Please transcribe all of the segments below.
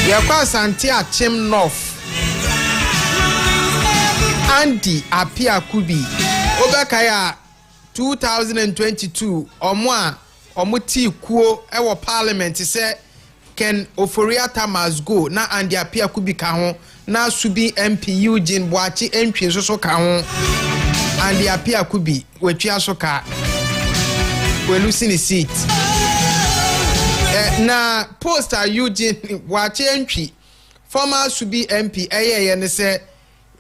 Yakwa Santi Achim North. Andy Apia Kubi. Obekaya 2022 omuti kuo ewo parliament say Ken Oforiata must go na Andy Apia Kubi ka ho na Subi MP Eugene Boachi entwe so ka ho Andy Apia Kubi wetwa so ka we losing the seat na poster Eugene Boachi entwe former Subi MP ye ne say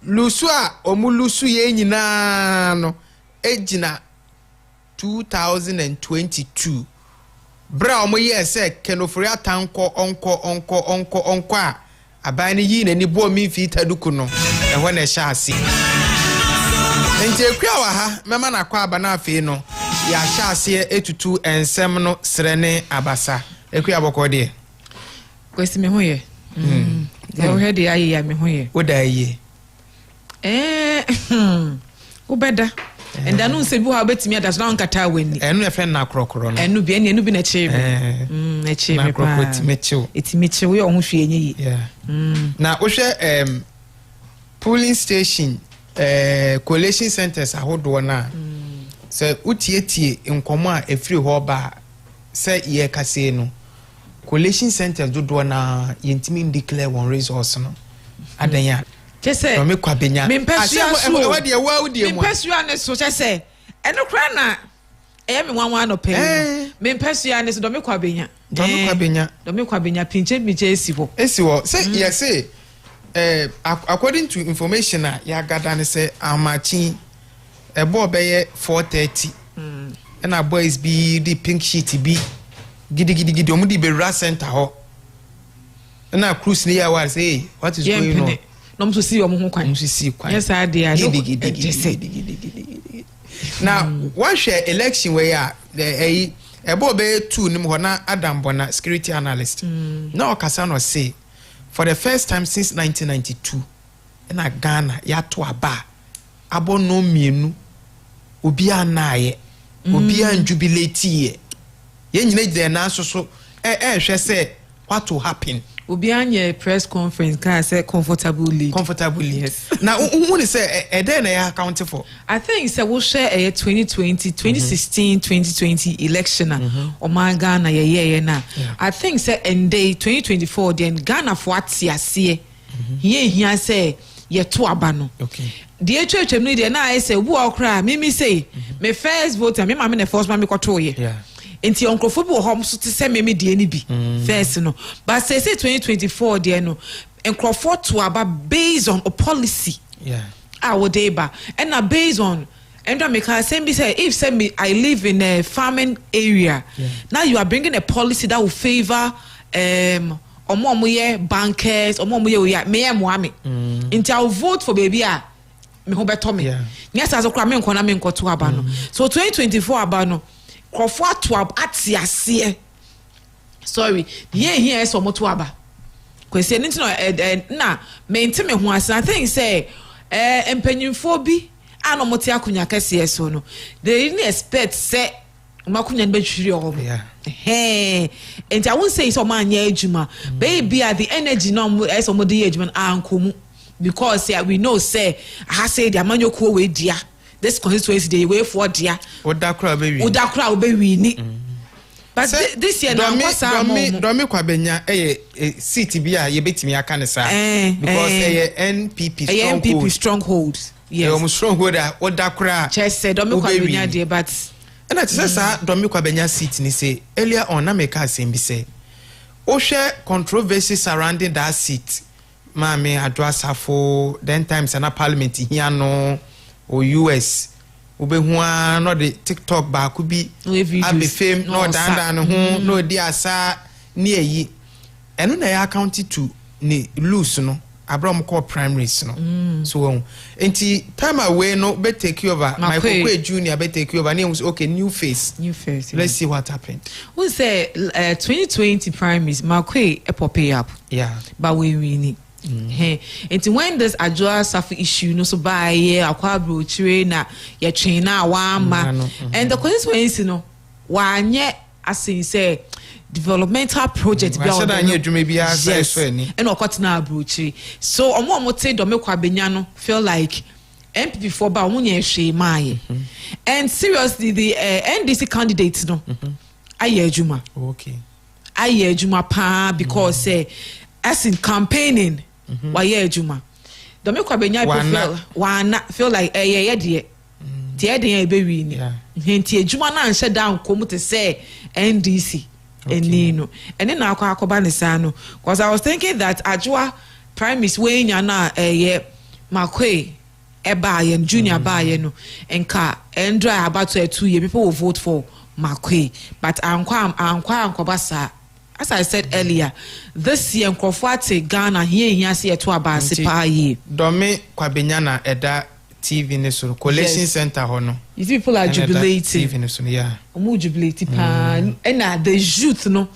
lusu a omulusu ye nyina no ejina 2022 bra omo ye se kenofori atanko onko a aban yi na ni bo mi fi taduku no ehwo na sha ase enti ekua wa ha mema na kwa aba na afi no ya sha ase etutu ensem no srene abasa ekua boko de kwesi me hoye o hede ayi ya me hoye oda ayi ubeda and anu se bi ha betimi adas na nkata wani enu e fe na krokro no enu bi na chebe na chebe pa etimeche we ohun hwe enyi na wo hwe polling station collation centers ahodo na se utietie nkomo a efiri ho ba se ye kase no collation centers dodo na yentimi declare one resource no adanya Chese me kwabenya asemo we de wa de mu pesua ne so chese eno kra na me wanwa no pe me pesua ne so do me kwabenya pinche esi ho say according to information ya gada ne say amachi ebo beye 4:30 na boys be the pink sheet bi gidi omu di be ra center ho na cruise ne ya wa say what is going on no so see omo ho kwan yes I dey now one share election where ya ebo be 2 nim ho na Adam Bona security analyst na okasa no say for the first time since 1992 na Ghana ya to aba abo no mienu obi anaye obi anjubilate ye nyina gide na so hwe say what will happen obi anye press conference can say comfortably yes now who say then na account for I think say we share 2020 2016 2020 election o man Ghana ye na I think say end day 2024 then Ghana for atiase here say ye to aba no okay the church no dey na I say wo okra me say me first vote me ma me first ma me kwato ye enti onkrofo bi wo hom so te se me die ni bi first no but say 2024 there no onkrofo to aba based on a policy our day ba and na based on and I make say be say if say me I live in a farming area now you are bringing a policy that will favor omo ye bankers omo ye me moame enti I will vote for baby a me ho beto me yes as okra me nkona me nkoto aba no so 2024 aba no krofo to atiase sorry here so moto aba kwesi enti no na me ntime ho asa I think say empanyimfo bi ano mote akunya kase so no they didn't expect say makunya be twiri o enti I won't say so man nya adwuma baby at the energy no so mo dey adwuma ankomu because we know say I say the amanyoku we dia this constituency dey way for dia odakra be wi ni but this year na kwasa do me kwabenya seat bi a ye betimi aka ne sa because NPP stronghold yes stronghold odakra chese do me kwabenya dey but and that say sa do me kwabenya seat ni say earlier on na make asem bi say o hwe controversy surrounding that seat Mame Adwasafo then times na parliament here no or US obehua no the TikTok ba ku bi abi fame no dan ho no di asa ni eyi eno na ya account to ni lose no abram call primaries no so enti time away no be take you over my Kokwe junior be take you over name okay new face let's see what happened we say 2020 primaries Makwe pop up but we win and when there's a joy suffer issue no so by akwa brochire na ye train na wa ma and the consequence no wa nye as in say developmental project bi a anya adwuma bi a say so ani and okotena abrochi so omo te do me kwabenya no feel like MPP for ba omo nya hwe mai and seriously the NDC candidates no aye adwuma okay aye adwuma pa because as in campaigning why adwuma do me kwabenya feel like ye de tie den e be wi ni nti adwuma na anhye down komu te say NDC enino ene na akoba ne sa no because I was thinking that Ajwa prime minister we nya na Makwe eba ye junior ba ye no enka endra Abatoɔ 2 year people will vote for Makwe but ankoba sa as I said earlier this year nkrofo Ghana here say to abase pa ye Dome kwabenya na eda TV ne so collection center ho no you see people are jubilating TV ne so yeah omo jubilating pa and the youth no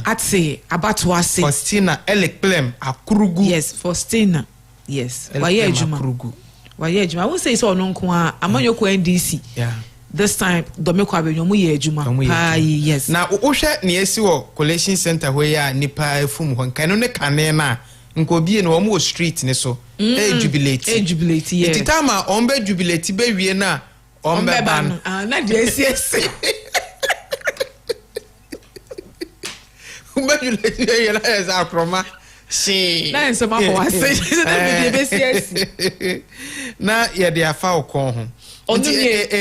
at say Abatoɔ say Faustina Eleklem akurugu yes Faustina yes waye adwuma I won't say so no nko a amanyoko NDC yeah this time domeko abenyo mu ye adwuma pa yes na wo hwe ne esi wo collection center ho ya nipa afum ho nkan no ne kane na nko bie no wo street ne so jubilate yeah titama ombe jubilate be wie na ombe ban na de esi ombe jubilate ye na esa kroma si na enso ma for ase na be esi na ye de afa okon ho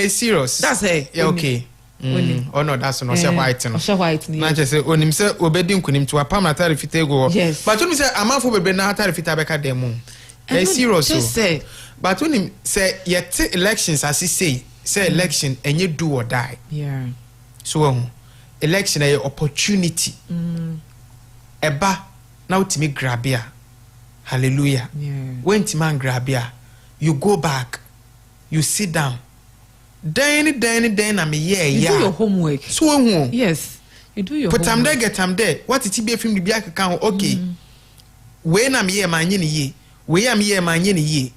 serious that's it yeah okay oh no that's no say white no na say onim say obedi nkunim to apam na tare fita go but onim say amafo bebe na tare fita beka dem serious so but onim say yet elections as he say election enye do or die so election a opportunity eba na ultimate grabia hallelujah when man grabia you go back you sit down then am you do your homework so yes you do your put homework am there get am there what it be film be aka okay when am here man ye we am here man ye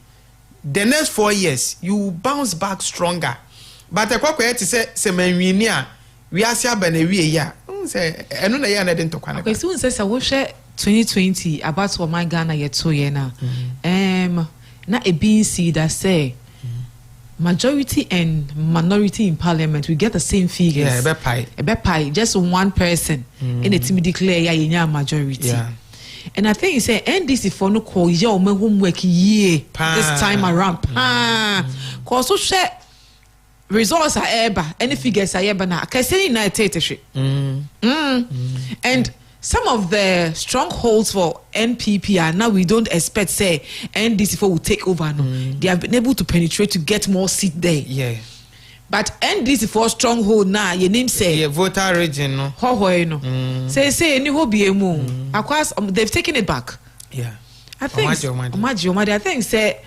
the next 4 years you bounce back stronger but ekwa say man wini a we ase aba na wie ya say eno na ye na de ntokwa okay so say wo hwe 2020 about what my Ghana yet to ye na na a BC that say majority and minority in parliament we get the same figures a pie just one person in the team declare ya majority and I think you say NDC for no call your homework this time around cause so share results are ever any figures are ever na can say united and some of the strongholds for NPP are now we don't expect say NDC will take over no they have been able to penetrate to get more seat there but NDC for stronghold now your name say voter region no no say any ho be emu across they've taken it back I think I think say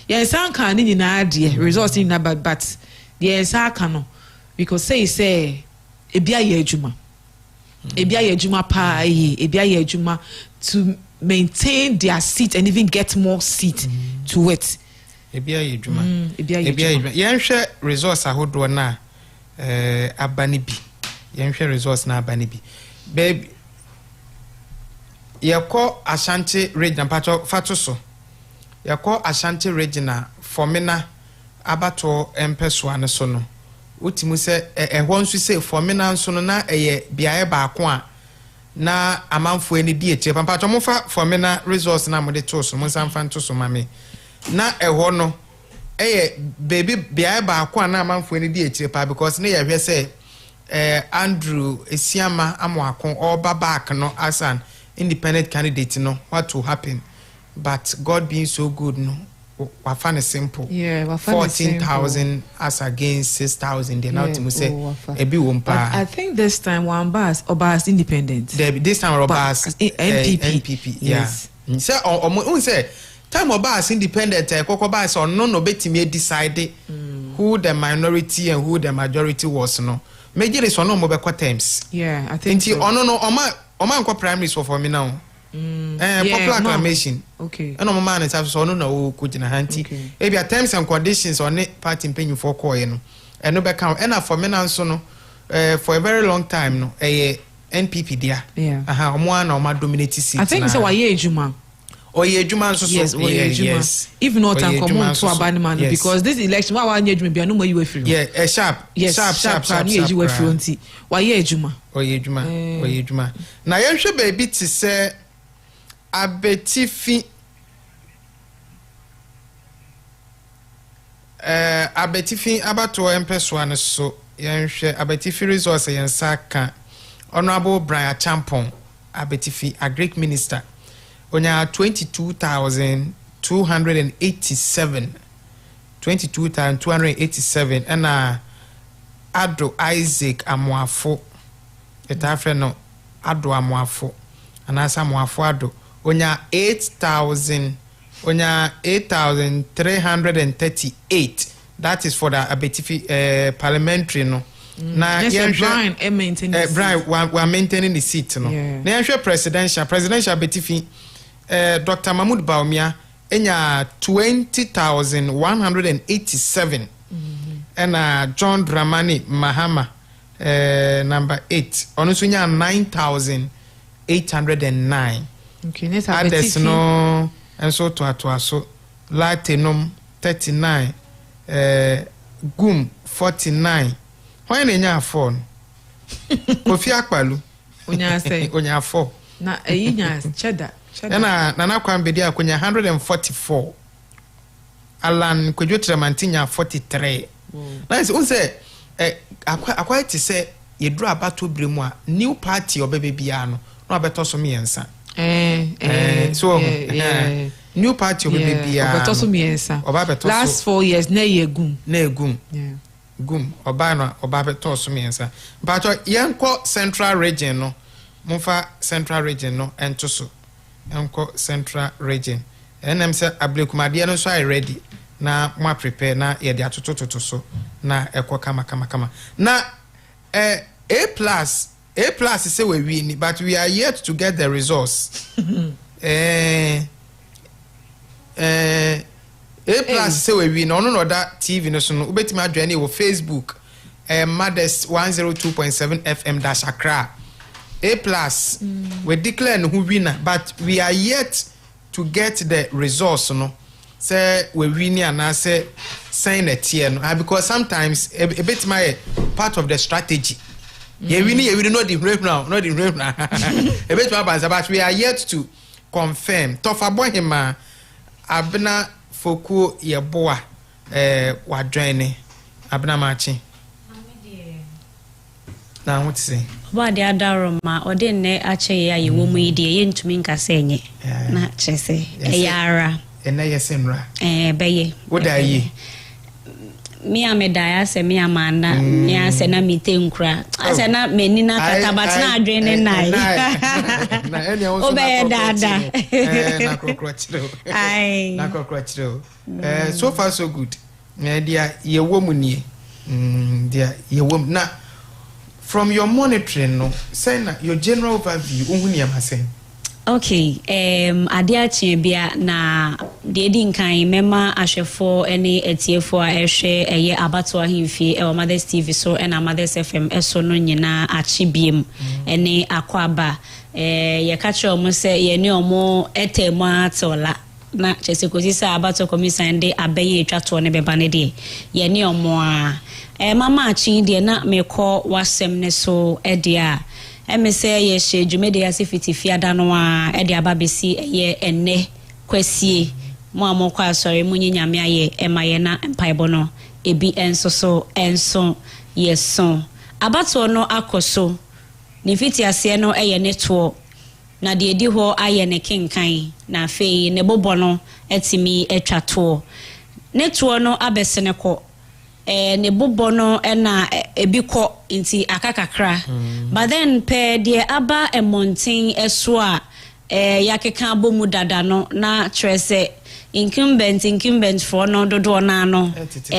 yes I can ni na de results in but yes I can because say ebia ye adwuma ebia ye adwuma pa ebia ye adwuma to maintain their seat and even get more seat to it ebia ye adwuma yen hwe resource ahodo na abani bi yen hwe resource na abani bi baby yako Ashanti region pato fatoso yako Ashanti region formina Abatoɔ empeso ane so no utimu se ehwo nso se formina nso no na biae baako a na amanfo eni di eche pampa to mofa formina resource na mode to so monsan fa to so mame na ehwo no baby biae baako a na amanfo eni di eche pa because na ye hwe se Andrew Esiama Amoako or back no as an independent candidate no what will happen but God being so good no wafane simple 14,000 as against 6,000 they now to say ebi wompa I think this time one bus independent this time Obas NPP yes say on say time Obas independent kokobas or no betimi decide who the minority and who the majority was no major is on no mobile terms I think so no oma primaries for me now popular acclamation okay and no man is so no ko jina hanti e bia terms and conditions on it party penny for call no and no be count and for me now so no for a very long time no NPP dia omo na omo dominate seat. I think say why ejuma. Oye ejuma so yes. If not and come on to Abanman because this election why ejuma bia no more you free. Yeah, sharp. You free. Why ejuma? Oye ejuma. Na yenhwe baby ti say Abetifi Abatoɔ empeswa no so yenhwe Abetifi resource yensa ka Honorable Brian Champon Abetifi a Greek minister onya 22,287 and Ado Isaac Amoafo etafre no Ado Amoafo anasa Amoafo Ado onya 8,338 that is for the Abetifi parliamentary no na Brian maintaining Brian we maintaining the seat no na yenhwe presidential Abetifi Dr. Mahmoud Baumia enya 20,187 and John Dramani Mahama number 8 ono so nya 9,809. Okay, let's have others no and so to so Latinum 39 Gum 49 when enya 4 Kofi Akpalu onya say onya 4 na eyinya cheddar na nana kwambedi akonya 144 Alan Kwadwotra Mantinya 43 nice unse akwa ti say yedru Abatoɔ bremu a new party obebe bia no na obeto so miensa so new party obebe bia obeto so miensa last 4 years na egum gum oba no oba beto so miensa but yenko central region no mumfa central region no ento so enko central region enem se ablekumade no so I ready na mo prepare na ye de atotototo so na ekọ kama na A+ say we win but we are yet to get the results. A+ say we win on another TV no so no ubetimi adwane wo Facebook Mothers 102.7 FM dash Accra. A+ we declare no winner but we are yet to get the results no say we win and say sign a tier no because sometimes a bit my part of the strategy we not the rave now a bit my but we are yet to confirm tofa boy him abna foku ye boa wa join abna machi na what say What the other or didn't actually a woman idea to me enye na chese yara ena yesenra beye what are ye me amedaya se me amanda me ase na mitenkura ase na menina katabat na adwene nai na ene o so dada na krokrachiro ai na krokrachiro so far so good dia ye womu nie dia ye wom na from your monitoring no say na your general overview ohuni amasen. Okay, adia chiebia na dedi nkan mema ahwefo ene etiefo a ehwe eye Abatoɔ Ahenfie e Mothers TV so ena Mothers FM eso no nyina achibiem ene akwaba ye ka che omo se ye ne omo etemu atola na chese kosi sa Abatoɔ commission de abaye etwato ne beba ne de ye ne omo a mama achi de na mekɔ wasem ne so ede a say ye she jumede asifiti fiada no a ede ababesi ye enne kwasie mo amokwa asori munye nyame aye emaye na empaibo no ebi enso yeso Abatoɔ no akoso ni fiti ase no eye neto na de edi ho aye ne kenkan na afei ne bobo no etimi etwato neto no abesene ko ne bobo no na ebi ko inti akakakra but then pe de aba a mountain eso a yakeka abomu dada no na trese incumbent for no dodo na no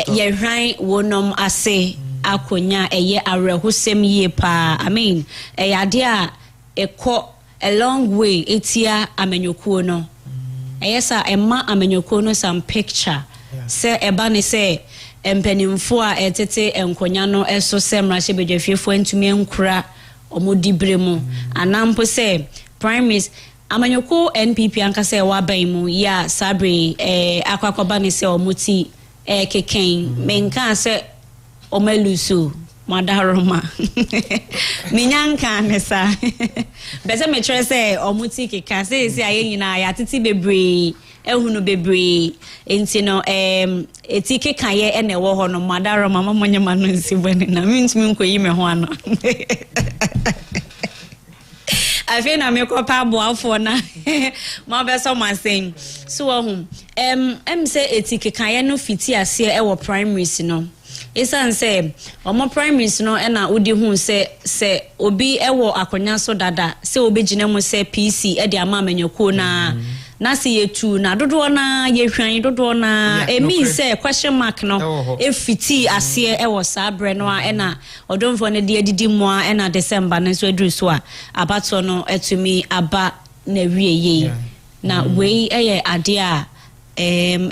ye hwan wonom ase akonya eye arehusem ye pa I mean ade a ekọ a long way etia amenyokuo no eyesa emma amenyokuo no some picture say eba ne say empenimfo a etete enkonya no eso se mrahye bedwafefo antumi enkura omodi bremu anampo se primaries amanyoko NPP ankase wa ban mu ya sabre akwakoba ne se omuti keken menka se omelusu madaroma minyanka nesa bese me try say omuti keka say ayina ya titi bebre ehunu bebre enti no eti keka ye ene wo ho no madaroma mamonyema no nsibone na mintumi nkoyi me ho ano I feel na me ko pa boafo na ma be so man saying so say eti keka ye no fiti ase e wo primaries no isan say omo primaries no e na odi hu se obi e wo akonya so dada se obi gina mu se PC e de ama manyako na se yetu na dodo na ye hwan dodo na mean say question mark no e fiti ase e wo sabre no e na odomfo ne de adidi mu a e na December na so aduru so a Abatoɔ no etumi aba na wieye na we eye ade a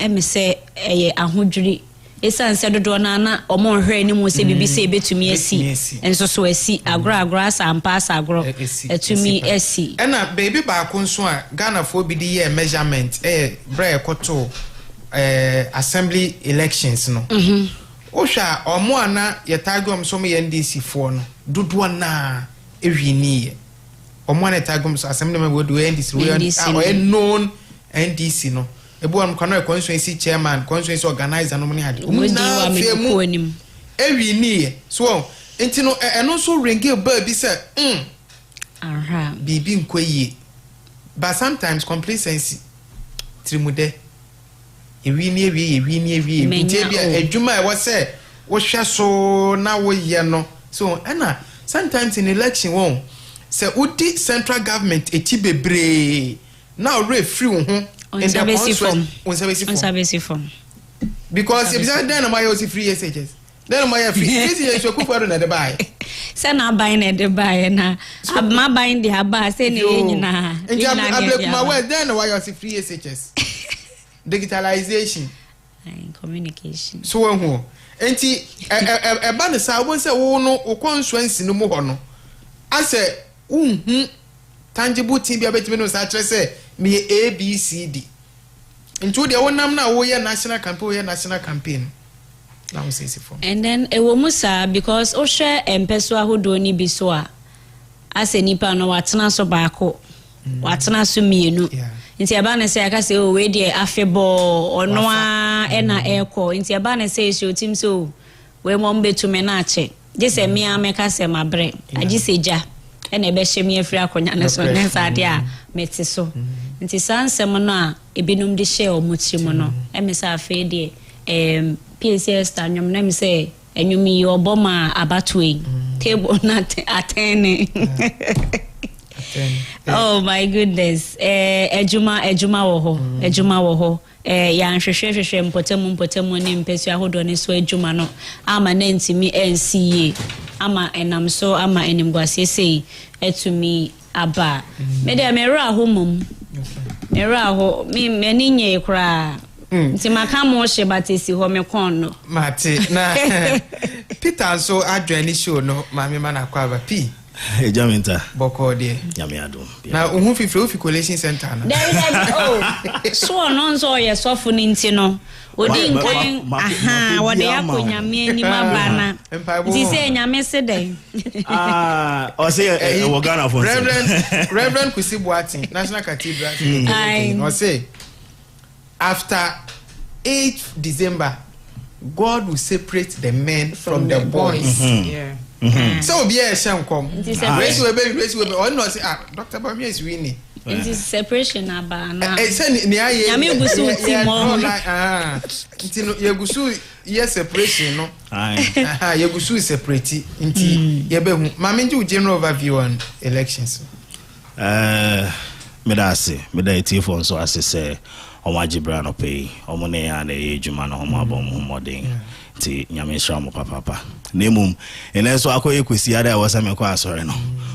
me say eye ahodwiri esan se dodo na omo hwe ni mu se bibi se betumi asi enso so asi agro sampa agro etumi asi ena baby ba ko nso a Ghana fo bi di measurement bra ekoto assembly elections no o hwa omo ana yetagom so me NDC fo no dodo na ehwini ye omo ana yetagom so assembly me wodo NDC we known NDC no ebuan kwano constituency chairman constituency organizer no money hade umuna femu ewi ni so enti no eno so ringe ba bi say aha bibi nkoyi but sometimes complacency trimude ewi ni enti bia adwuma e wo say wo hwe so na wo ye no so na sometimes in election won say udi central government eti bebre na already free wo on service form because if that then my free SHS then my free SHS you could na the buy say na buy na the buy na ma buy the aba say na nyina my word then why you free SHS digitalization and communication so who enti e ba ne sa won say wo no constituency no mo ho no ase tangible thing bia betime no sa tre say me ABCD into the one na wo ye national campaign na we say for and then e wo musa because o hwe empeso ahodo ni bi so a ase nipa no watena so baako watena so mienu nti aba na say aka say o we dey afebo ono a na eko nti aba na say so tim so we mo mbetumi na ache je se me ameka se mabre agi seja ena ebe hyemi afri akonya ne so ne sade a meti so nti sansem no a ebinum de share omotrim no emesa afa de PCS tanwom na me say enwum yi oboma Abatoɔ table na atene oh my goodness ejuma wo ho ya nhwehwehwehwe mpotemu ne mpesu ahodo ne so ejuma no ama na ntimi NCA ama enam so ama enimguase sei etumi aba me de mera homom mera ho me ninye kra nti maka mo hye batesi ho me kon no mate na Peter so adwani show no ma me mana kwa ba pi Ejamenta boko de nyame adom na ohun fifre collation center na there so no so ye sofo ninti no odi nkan aha wode akonyame ni mabana nti se nyame se den o say wo Ghana for Reverend Kusibuati National Cathedral o say after 8th December God will separate the men from the boys. Yeah. So be a sham come. Race we be or not say Dr. Bami is winning. It is separation aba na. Say ni aye. Nyame gusu timo. Ntino ye gusu ye separation no. Ye gusu separate nti ye be hu. Mama nji general overview on elections. Me da etifo so asese omo agibra no pay omo ne ya na ejuma no omo abom modern ti nyame hra mo papa nemum ene so akoye kwesi ada wasa me kwa asore no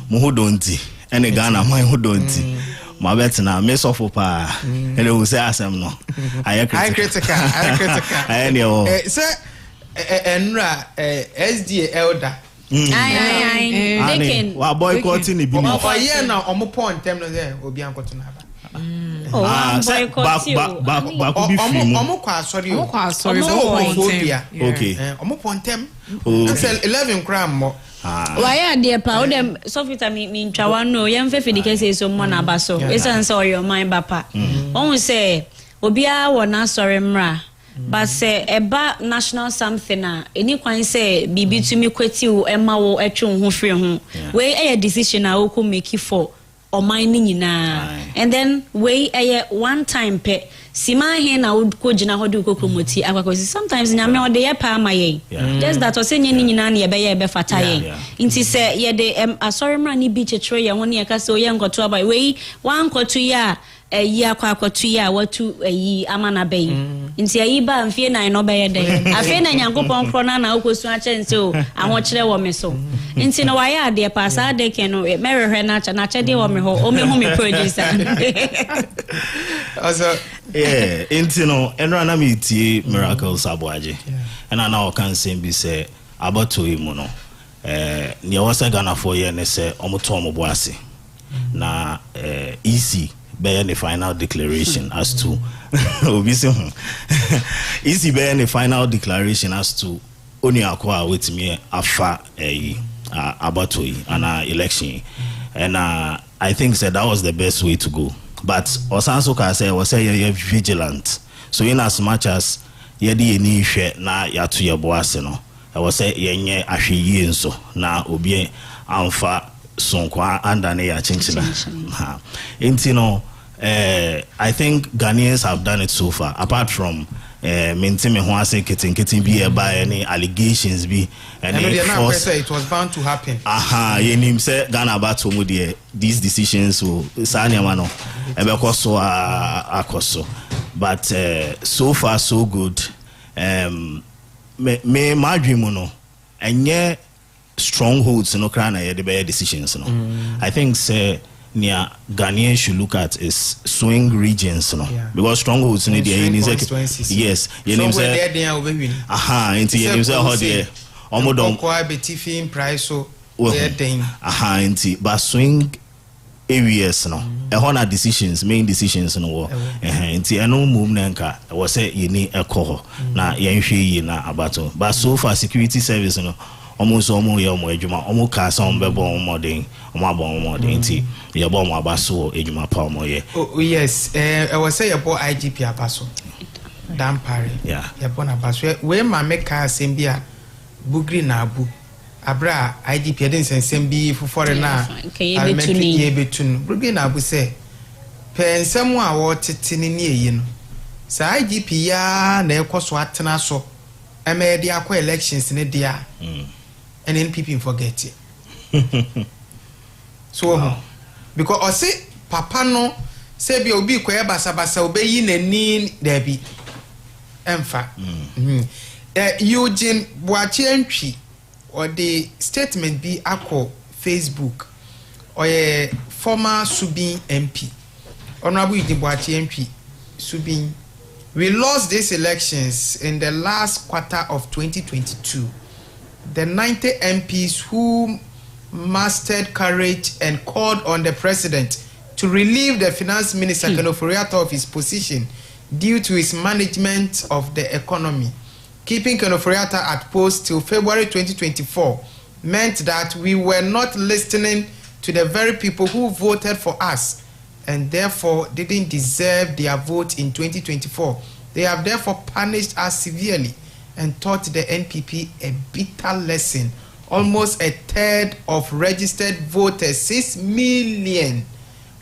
mo ho donti ene Ghana man ho donti ma betina me sofo pa ene wo say asem no aye critical ene o say enra SDA elder Deacon wa boycotting ibi ni oye na omo ntem no say obi ankoto na ba back be free mu omo kwa sorry okay omo pontem 11 gram mo why are there pa dem sofita mi ntwa no yem fe fidike say so mo na ba so esan say your mind bapa on say obia wo na sorry mra but say eba national something any kwan say bibi tumi kweti wo ema wo etwe ho free ho we decision a wo ko make for or mining and then we one time pe sima he na ko gina hodu ko promote akwakosi sometimes nyame o de ye pa amaye just that o se nyini nyina na ye be fata ye nti se ye de asori mra ni bi chechre ye ho ne ka se o ye nkoto aba we wan koto ya yi akwakoto ya watu yi amana be nti ayi ba mfie na no be ye de afi na nyankopon kro na okosu a chen se o aho kire wo me so nti no wa ya de pa sa de ke no merehwe na chede wo me ho o me hu me producer also nti no enra na me tie miracles aboaje and na o kan sem bi say Abatoɔ mu no ne wasa Ghana for ye ne say omoto omobo ase na EC be the final declaration as to obisi EC be the final declaration as to oni akwa wetimi afa Abatoɔ and election and I think said that was the best way to go. But Osanso ka say was say you're vigilant. So in as much as ye di ni hwe na ya to ye boase no, I was say yenye ahwe nso na obi amfa sonkwa anda ne ya chinchina. Ha. Enti no I think Ghanaians have done it so far apart from maintain me ho ase keten bi by any allegations bi and it was bound to happen. Yenim say Ghana Abatoɔ mu de these decisions will sanya no ebekoso akoso but so far so good me madrimu no enye strongholds no kra na ye de be decisions no I think say near Ghanaians should look at is swing regions no because strongholds in the yes you name say into you name say how there omodom ko abetifin price so there then into but swing areas no na decisions main decisions no into eno move na nka we say you need alcohol na yenhwe yi na Abatoɔ but so far security service no almost ye omo adwuma omo ka some bebo omo den omo abon omo den ti ye bo omo abaso adwuma pa omo ye oh yes I was say ye bo IGP abaso dan pare ye bo na abaso we ma make asem bia bugri na abu abra IGP den sensem bi fofore na ye betun bugri na abu say pensem a wo tete ni eyi no sa IGP ya na ekoso atena so eme dia akwa elections ne dia and then people forget it. So wow. Because I say papa no say be obi kwaya basa obeyi nani debi emfa Eugene Boachientwi or the statement be akọ Facebook or a former Subin MP Honorable Eugene Boachientwi Subin, we lost these elections in the last quarter of 2022. The 90 MPs who mastered courage and called on the president to relieve the finance minister Kenoforiata of his position due to his management of the economy. Keeping Kenoforiata at post till February 2024 meant that we were not listening to the very people who voted for us and therefore didn't deserve their vote in 2024. They have therefore punished us severely and taught the NPP a bitter lesson. Almost a third of registered voters, 6 million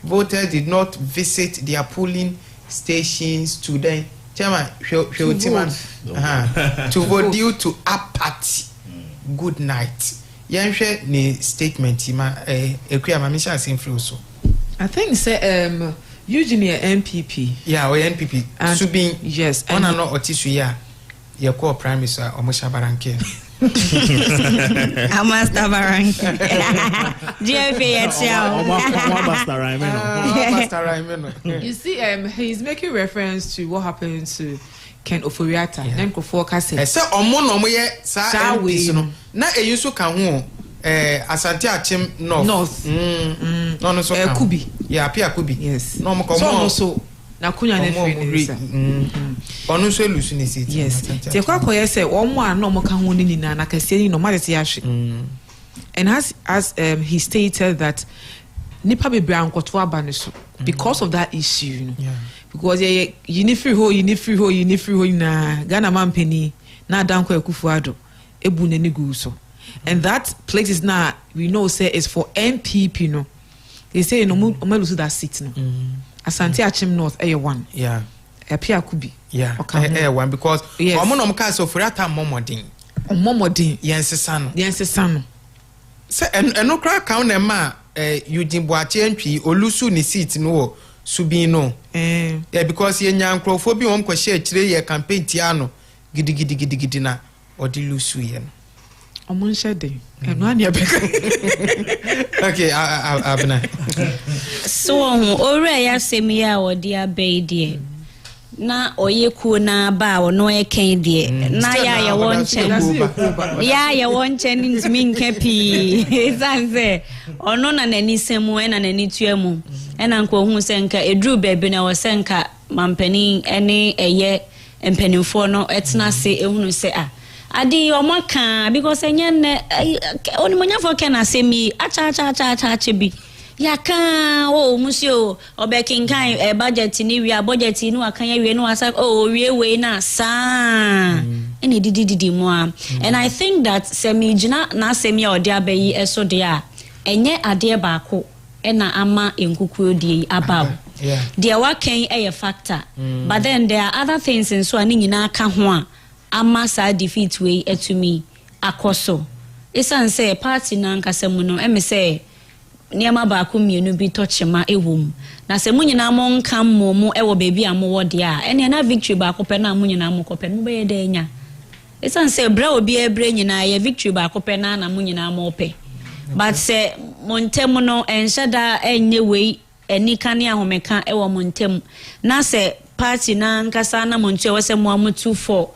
voters, did not visit their polling stations today. Chairman, to vote due to apathy. Good night. Yanhwe ni statement ma ekuya mamisha asemfri so. I think say Eugene MPP. Yeah, or NPP. Subin yes. Ona no otisu ya. Ye call prime minister Omosha Baranke. Master Barang. You see, he's making reference to what happened to Ken Oforiata. Then Kofoka said, "Say omo ye sa no na eyi so ka ho Asante Achim North. No so Kubi. Yeah, Pia Kubi. Yes. No mo ko so na kunya na free onu so lusu ni sit. Yes. Te kwa koye say omo a no mo ka ho ni nyina na kase ni no ma te ahwe. And as he stated that nipa be bra nkoto aba ne so because of that issue, you know. Yeah. Because you need free ho na Ghana man penny na danko ekufuado ebu ne gu so. And that place is now we know say is for MPP, you know. They say no mo lose that seat no. Asante Achim North one. Yeah. Apia Kubi. Yeah. One because omo no mka so Oforiata momodin. Momodin yensesa no. Say eno kra count na ma Eugene Boache Antwi olusu ni seat no subi no. Yeah, because ye nyankrofo bi won kwahye akire ye campaign tia no gidi na odi lusu ye no. Okay, Abna. So, ore ya semia odi abai die. Na oyeku na ba ono eken die. Na ya wonche. Ya wonche ntimi nkepi. Sanse. Ono na nani semu na nani tuemu. Ena nko hu senka edru bebe na wosenka mampani ene eye empanimfo no etna se ehunu se a adi omaka because enye oni monya for ken asemi acha bi yaka musio obekinkan budget ni wi budget ni wakan ya wi no asa we na sa ene didi mu a. And I think that semi gina na semi odi abayi eso de a enye ade baako ena ama enkukuo die abaw. Yeah. There wakan a factor. But then there are other things in so ani nyina ka ho a ama sa defeat way to me akoso. Esan say party na nkasemu no eme say niama ba ko mienu bi tochema ewom. Na se munyina mo nka mmomu ewo baby amowo de a ene na victory ba ko pe na munyina mo ko pe no be de nya. Esan say bra obi ebre nyina ye victory ba ko pe na munyina mo pe. But say montemu no enshada enye we eni kane ahomeka ewo montem na se party na nkasa na monche wose mo amutu for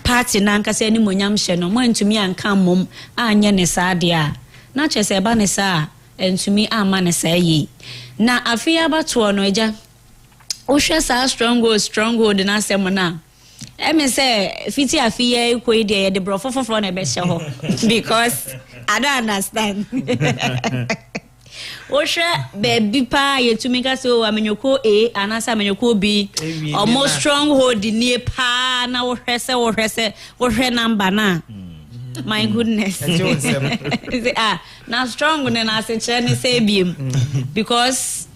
party na nkasa ni monyam hye no mo ntumi anka mom anye ne saade a na che se ba ne sa ntumi ama ne sa yi na afia Abatoɔ no eja ohwe sa stronghold na asem na eme se fiti afia ekoi de de bro fofofo na be hye ho because I don't understand. Osha baby pa yetumi ka so amenyoko A anasa amenyoko B almost stronghold ni pa na wohwese number na. My goodness. Now strong na se che ni se biem because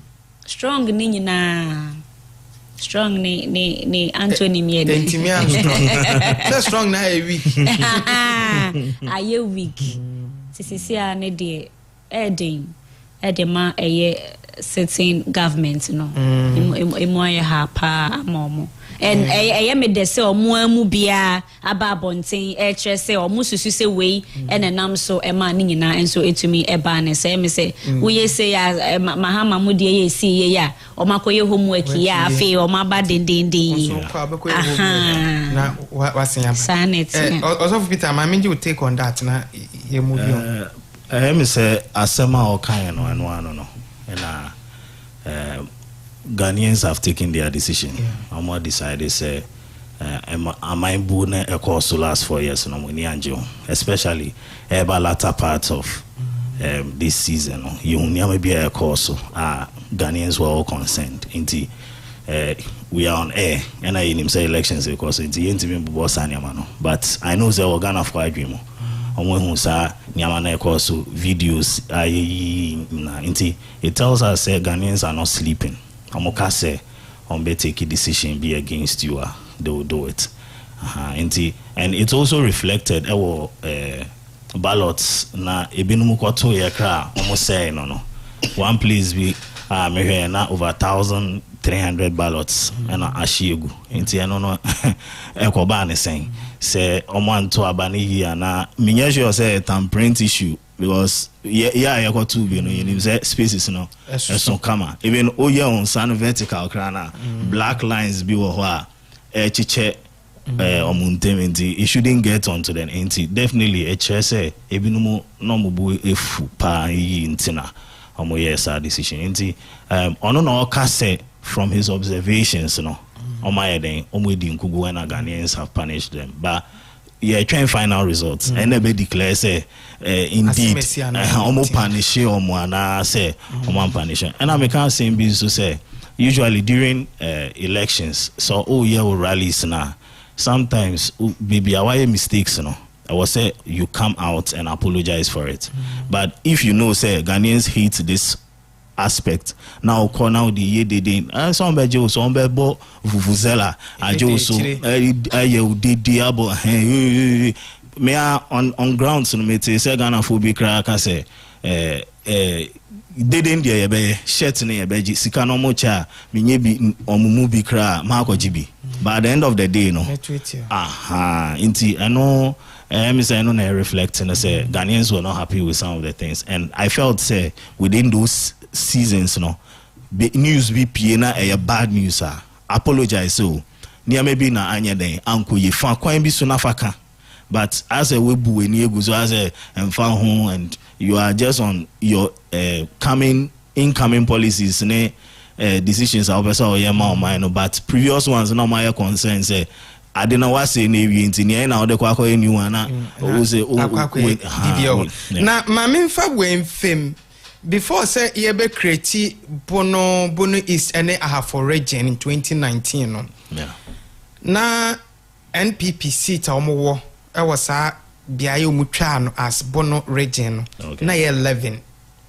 strong ni nyina strong ni Anthony Miede. Ntimi am strong na a week. Aye week. Sisi a ne de edema eye certain government no emo aye ha pa momo and eye me de se omo amu bia aba bonten e kire se omo susu se wei enenam so e ma ni nyina enso etumi e ba ne se me se wo ye se ya mahama mu de ye si ye ya o makoye homework ya afi o ma ba dendenden na wasen ya sanet also Peter ma menji will take on that na ye movie on me say asema o kan no no and Ghanaians have taken their decision. Amo decided say am I born a course to last 4 years no money anjo especially about latter part of this season you never be a course Ghanaians were all concerned into we are on air and I him say elections because it's the but I know they were Ghana for dream who sa nyama course videos it tells us Ghanaians are not sleeping. Amoka say be take a decision be against you they will do it and it's also reflected ballots na ebinum kwato ye kra almost say no one place we me na over 1,300 ballots and ashiegu inti eno no ekoba ne sen say omanto abane here na me sure say tampering issue because yeah got to be you say spaces no so kama even oye on san vertical crana black lines be wo chiche it shouldn't get onto them inti definitely a chair say ebinumu no mubu efu pa intina yes decision inti ono no kase from his observations no my then omwedi nkugu when Ghanaians have punished them but trying final results and never declare say indeed omo punish omo ana say omo punish and I can't say to say usually during elections so will rallies now sometimes baby why mistakes I will say you come out and apologize for it but if you know say Ghanaians hate this aspect now call now the year they did some be jo some be bo vuvuzela ajo so me on grounds no me say Ghana phobic crack say didn't there be shirt na be sika no mo cha menye bi omumu bi kra ma akoji but at the end of the day no inti I know me say no na reflect and say Ghanaians were not happy with some of the things and I felt say within those seasons no news be na bad news apologize so near maybe na anya den anko ye fa kwan bi so na faka but as a webu eni eguzo as a emfa ho and you are just on your incoming policies decisions are also your mind but previous ones no my concern say I don't know what say na wi ntini na ode kwa kwa new one na o say na mame mfa wen fem before say ye be create bono is any for region in 2019 no na NPP seat omo e was biaye omutwa no as bono region na ye 11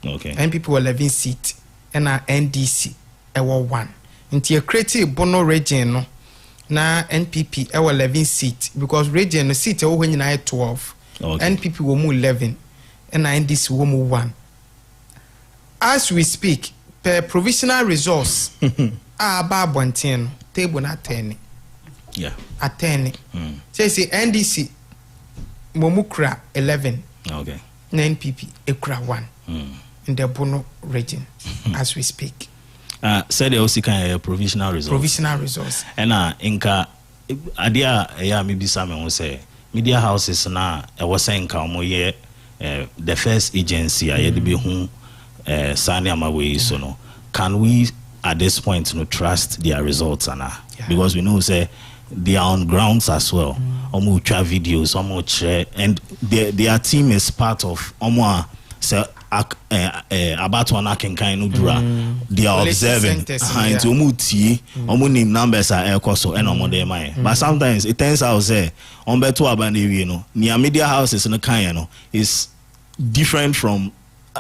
NPP were 11 seat and NDC e were 1 nti e create bono region no na NPP e were 11 seat because region no seat e wo nyina 12 NPP wo mu 11 and NDC wo mu 1 as we speak per provisional results aba bonten table na 10 at 10 say NDC momukra 11 na NPP ekura 1 in the Bono region as we speak said they also can provisional results and inka adia ya me bisa me say media houses na e was saying ka mo ye the first agency I had be hu Sani Amawe so no can we at this point trust their results because we know say they are on grounds as well omo twa videos omo share and their team is part of omo say Abatoɔ na kenkan no dura they are observing into omo tie omo name numbers are ekoso and omo dey man but sometimes it turns out say on beto abanewie no near media houses no kan no is different from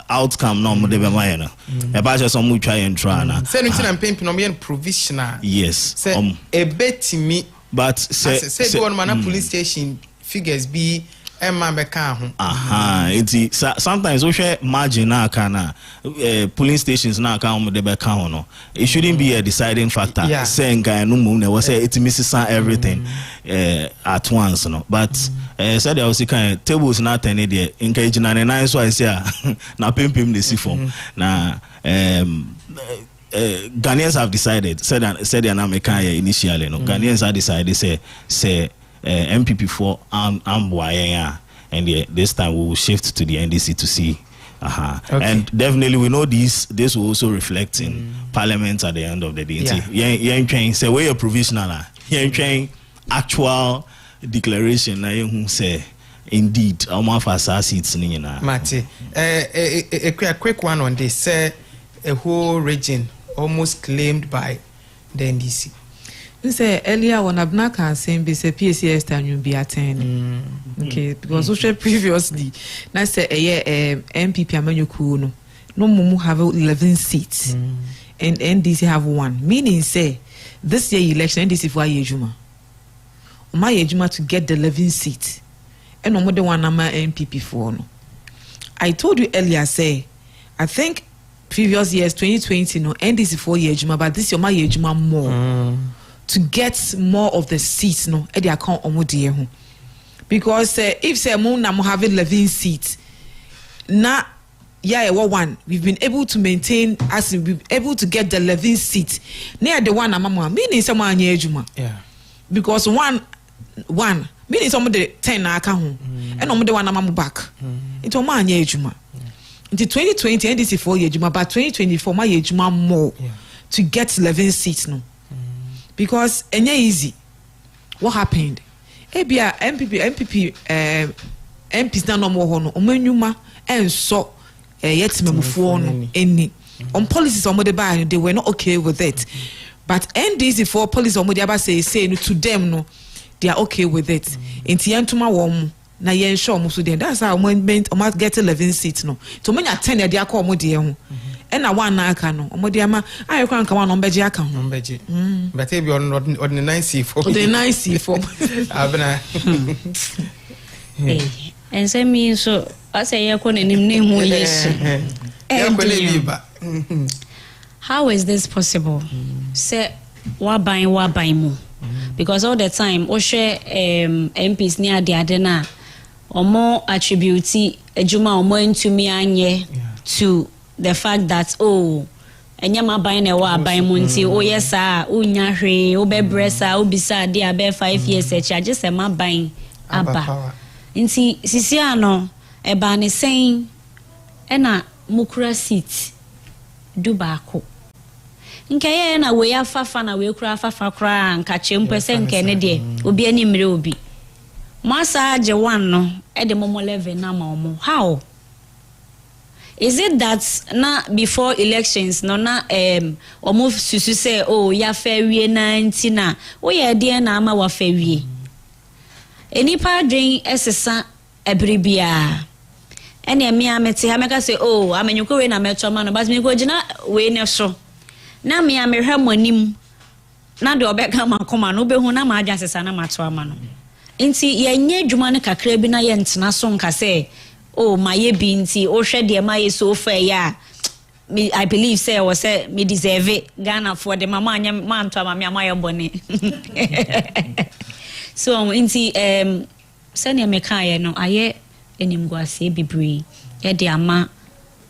outcome no mo dey be man no e ba just omo twa yen try na say no tin pimp no me provisional yes say e betimi but say the one man police station figures be sometimes we share margin na kana polling stations na aka omo de be ka no it shouldn't be a deciding factor say ngan no mum na we say it misses everything at once no but said there was kind tables na ten there engage na nine so I say na pimpim the see form na Ghanaians have decided said the American initially no Ghanaians have decided say MPP for and this time we will shift to the NDC to see and definitely we know this will also reflect in parliament at the end of the day say we are provisional actual declaration na you say indeed our first seats ni na Mate a quick one on this say a whole region almost claimed by the NDC. Say earlier when Abna can say be say PCS time you be attend. Okay, because we previously na say MPP amanyuku no mumu have 11 seats and NDC have 1. Meaning say this year election NDC for Yejuma. My Yejuma to get the 11 seats. And no one number MPP for no. I told you earlier say I think previous years 2020 no NDC 4 year juma, but this year my year juma more to get more of the seats no at the account omodie because if say mo na mo have 11 seats na one we've been able to maintain as we've been able to get the 11 seats near the one amamo meaning someone year juma because one meaning some of the 10 na aka ho and omo the one amamo back into man year juma. Into 2020 NDC 4 year juma, but 2024 my year juma more to get 11 seats no. Because any easy. What happened? Ebia MPP MPs na no more hono. Omenuma and so yet memufuo no any. On policies on the buy they were not okay with it. But NDC 4 police on the say no to them no they are okay with it. Inti yantuma wom na yen show mo so den that's how we get 11 seats no to many 10 they akọ mo de ho e na one na aka no mo de ama ayo kwan ka one no beje aka ho beje but e be on the 9C4 the 9C4 abena and say me so I say ye ko nim ne ho yes how is this possible say wa ban mo because all the time o share MPs near the adena omo attribute ejuma omo ntumi anye to the fact that enyama ban na wa ban mu nti yes unya hwe obebresa obisa de abe 5 years echa just ma ban aba nti sisi ano eba ne sen na mukura seat dubako nkeye na we afafa na we kura afafa kura nka chempese nke ne de obi ani mre obi masa je one no e de momo 11 na ma omo how is it that na before elections no na omo susu say ya fa wie na nti na wo ye de na ama wa fa wie enipa dwen esesa ebribia ene me amete ha meka say amenyuko we na meto ma no but me ko gina we ne so na me amehwa monim na de obeka makoma no behu na ma agya sesa na mato ama no nti yenye dwuma ne kakra bi na ye ntena so nka say maye bi nti o hwe de maye so fa ya I believe say was say me deserve it Ghana for the mama anya man to ama me amaye bone so nti sene me kaye no aye enimguase bibri ye de ama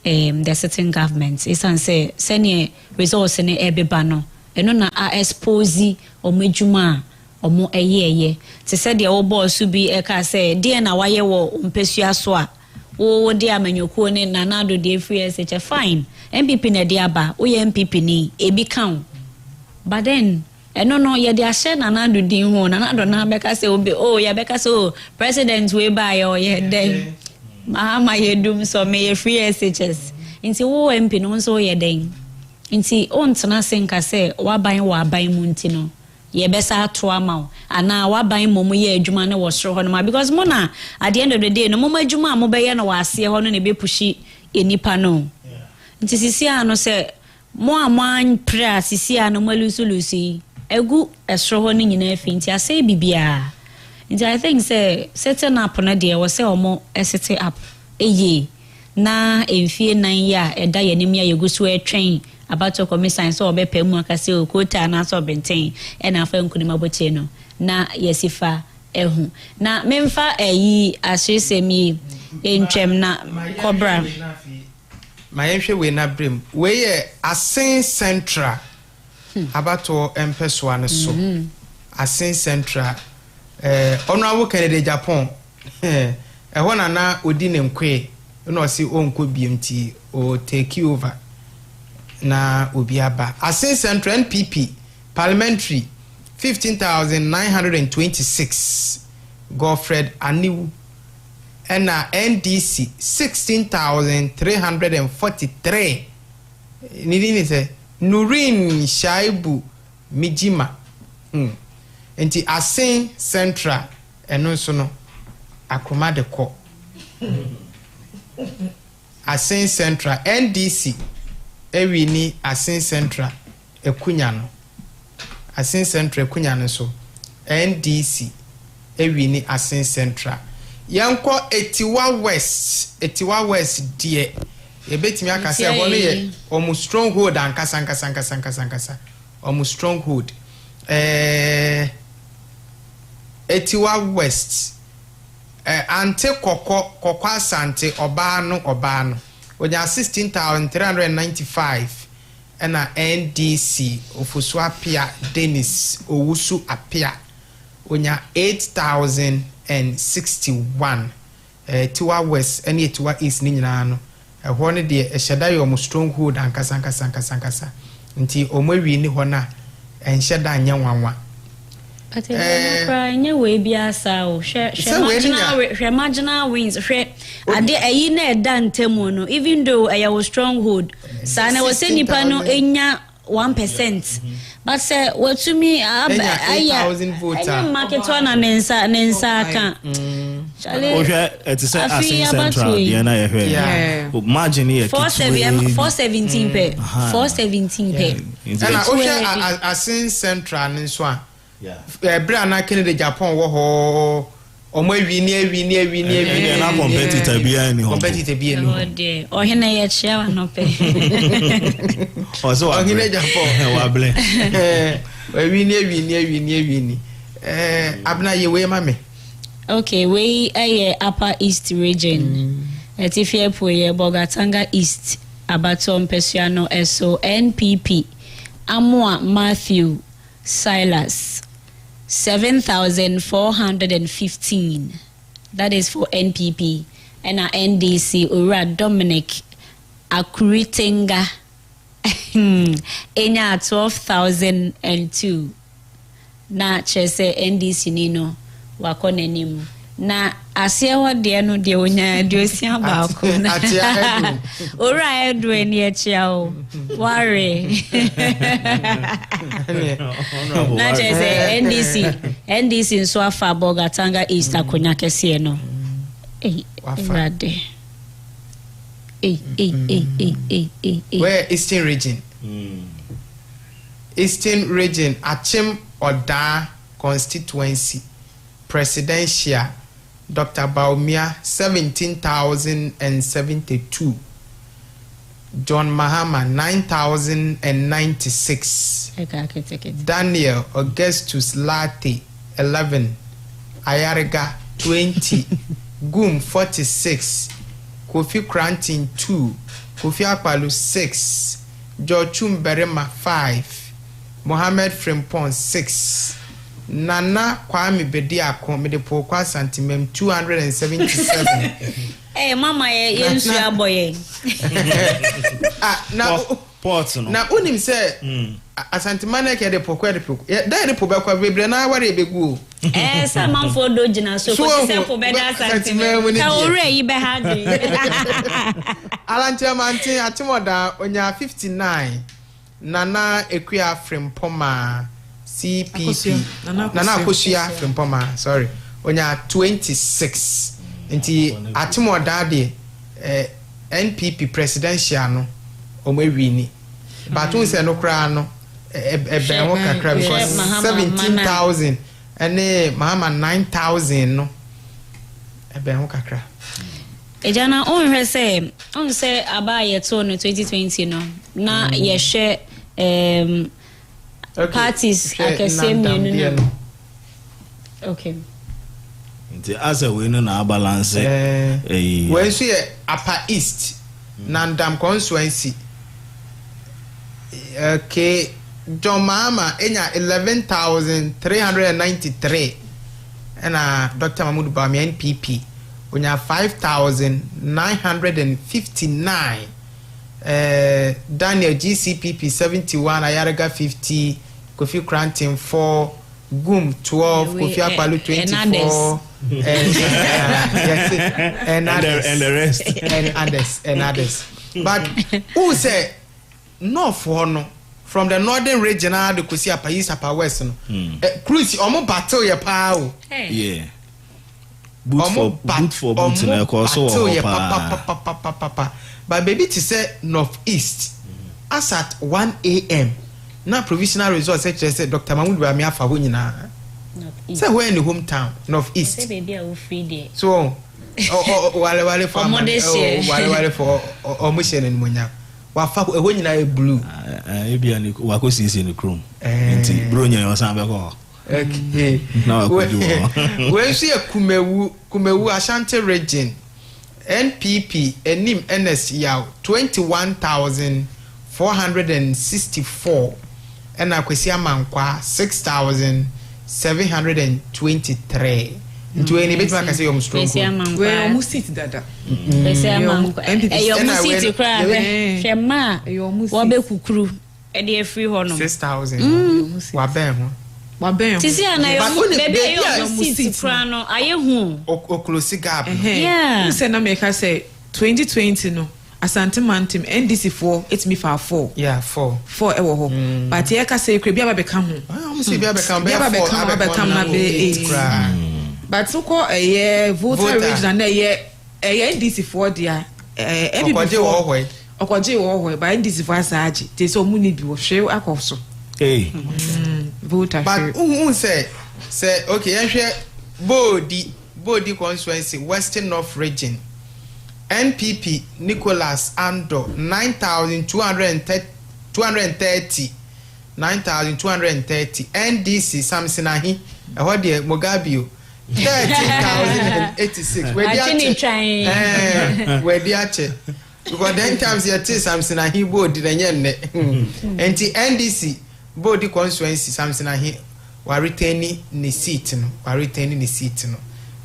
the certain governments is and say senior resource ne ebeba no eno na expose omedwuma omo eye te said the old boss to be eka say dear na waye wo mpesua so a wo de amanyoko ne nanado de free SH fine MPP na de aba wo ye MPP ni ebi kan but then eno no ye de ahye nanado din ho nanado na beka say obi ya beka say president we buy o ye den Mahama yedum so me free SHS nti wo MP no so ye den nti ontena senka se waban mu nti no ye besa ato ama ana waban momu ye adwuma ne wo soro ho no because mona at the end of the day no momu adwuma mo be ye no wase ho no ne be pushi enipa no nti sisi ano se mo aman pra sisi ano malusulusi egu esoro ho ne nyina afi nti ase bibia nti I think say setting up na de wo say omo set up na Ahenfie 9 ya eda yanim ya yegusu etwen Abatoɔ commission so obepɛ mu aka say okota na so benten na afa nkunima botie no na yesifa ehu na memfa asesemi entwem na cobra Mayenhwe we na brem we ye Asen Central Abatoɔ empesoa ne so Asen Central honorable candidate Japan ehona na odi ne nkwe no si onko BMT o take over na obiaba Asen Central NPP parliamentary 15,926 Godfred Aniwu and NDC 16,343 nidini se Nurin Shaibu Mijima enti Asen Central eno so no akroma de ko Asen Central NDC ewini Asen Central ekunya no Asen Central ekunya no so NDC ewini Asen Central yanko Etiwa West die ebetimi aka say ho no ye omu stronghold ankasa omu stronghold Etiwa West ante koko asante oba no onya 16,395 na NDC ofusu apia Dennis owusu apia onya 8,061 Etiwa West and Etiwa East ni nyina no ho ne de eheda yo mo stronghold ankasa nti omwe ni ho na enhyeda anya nwanwa but we be asa marginal wins ade ayi na eda ntemu no even though was stronghold sana was say nipa no enya 1%. But say what to me 8,000 voters market one nensa kan it is Asin Central yeah margin here 417 per 417 per and Asin Central nso a Bra na Kennedy Japan wo ho omo wini na competitor bia ni ho ohene ye chia no pe oso ohene Japan wa ble wini abna ye we mame okay we upper east region etifie poye Bogatanga East Abatoɔ Mpesuano eso NPP Amua Matthew Silas 7,415. That is for NPP. And our NDC, Ura Dominic Akuritenga. Enya 12,002. Na chese NDC nino wakone nimu. Na asia wa no de onya de osia ba ko na ora edu eni echiao worry na chese NDC nso afa Bogatanga East akonya kese no rade where Eastern region Achim Oda constituency presidential Dr. Baumia 17,072. John Mahama 9,096. Daniel Augustus Latte 11. Ayarega 20. Gum 46. Kofi Crantin 2. Kofi Akpalu 6. George Berema 5. Mohammed Frimpong 6. Nana Kwame Bediako me de pokwa santimem 277. Mama ye nsu aboye. Na port no. Na unim say asantimane ke de pokwa de pokwa. Da de pobekwa bebre na ware ebegu. Sa manfo do gina so ko se po be da santimem. Ka ore yi be ha de. Alantia mantin atimoda onya 59. Nana Ekwia Frimpoma CPP Nana Kosia Frimpoma sorry onya 26 nti atimo dade NPP presidential no omewini batun se no kra no ebe ho kakra because 17,000 ene Mahama 9,000 no ebe ho kakra ejana on say abaye to no 2020 no na ye share parties akese mienu no okay nti asa we no na balance we so ye Upper East Nandam constituency okay John Mahama enya 11,393 and Dr. Mahmoud Bawumia NPP onya 5,959 Daniel GCPP 71 Ayarega 50 Kofi Crantin 4 Gum 12 Kofi Akpalu 24 and the rest and others but who say North for no from the northern region the Kosi Upper East Upper West no cruise omo battle ya pa yeah boot for na ko so pa but baby to say Northeast as at 1 a.m. na provisional results say Dr. Mahmoud Bawumia fa ho nyina say where in the hometown Northeast say baby I will free there so wale for wale for omushene ni munya wafa eho nyina e blue ebia ni wakosisi ni chrome nti bronya yo san be ko okay na wakudu we see kumewu Ashanti region NPP enim NS yaw 21,464 and akwesi amankwa 6,723 into any bit like I say strong we almost sit dada we say amankwa e almost sit kra hwema wo be kukuru e dey free ho no 6,000 wa ben ho tisi ana yo bebe yo sit kra no aye hu o close gap yeah say na make I say 2020 no Asante Mantim NDC 4 it's me for 4 yeah 4 ewo ho but ye ka say kre bia ba be ka ho say bia be ka na be 8 but so ko voter region na NDC 4 dia okoje wo ho ba NDC 4 asaji te so mu ni bi wo hwe akoso voter but say okay yenhwe body constituency Western North region NPP Nicholas Ando 9,230 NDC Samson Ahi eho de Mogabio 13,086 we dia che because then times you tell Samson Ahi board the nyenne enti NDC body constituency Samson Ahi wa retain ni seat no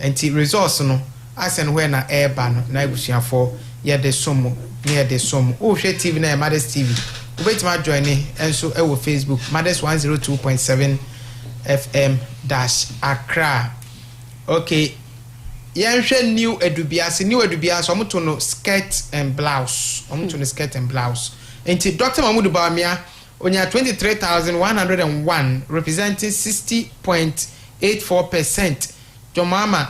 enti resource no asen where na airba no na ebusuafo ye de somo near the somo o hwe TV na Mothers TV ubetima join enso e wo Facebook Mothers 102.7 FM -Accra okay yenhwe new edubiase omoto no skirt and blouse enti Dr. Mahmoud Bawumia onya 23,101 representing 60.84%. Jomama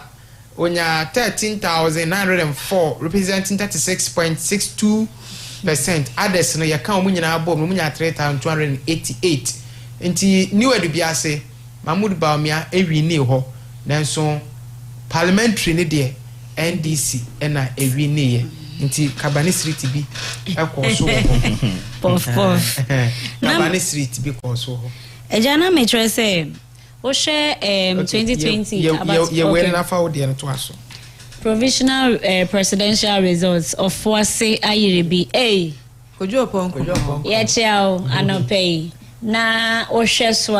onya 13,904 representing 36.62%. Others no yaka omunyina abom omunya 3,288. Enti new edubiase Mahmoud Bawumia ewini ho nanso parliamentary ne de NDC ena ewini ye nti Kabani Street bi ekoso pof Kabani Street bi koso ho ejana metre say o share 2020 about ye we na fa wo de no to aso provisional presidential results of Fuase Ayiribi kojo opon ye chiao anopei na o share so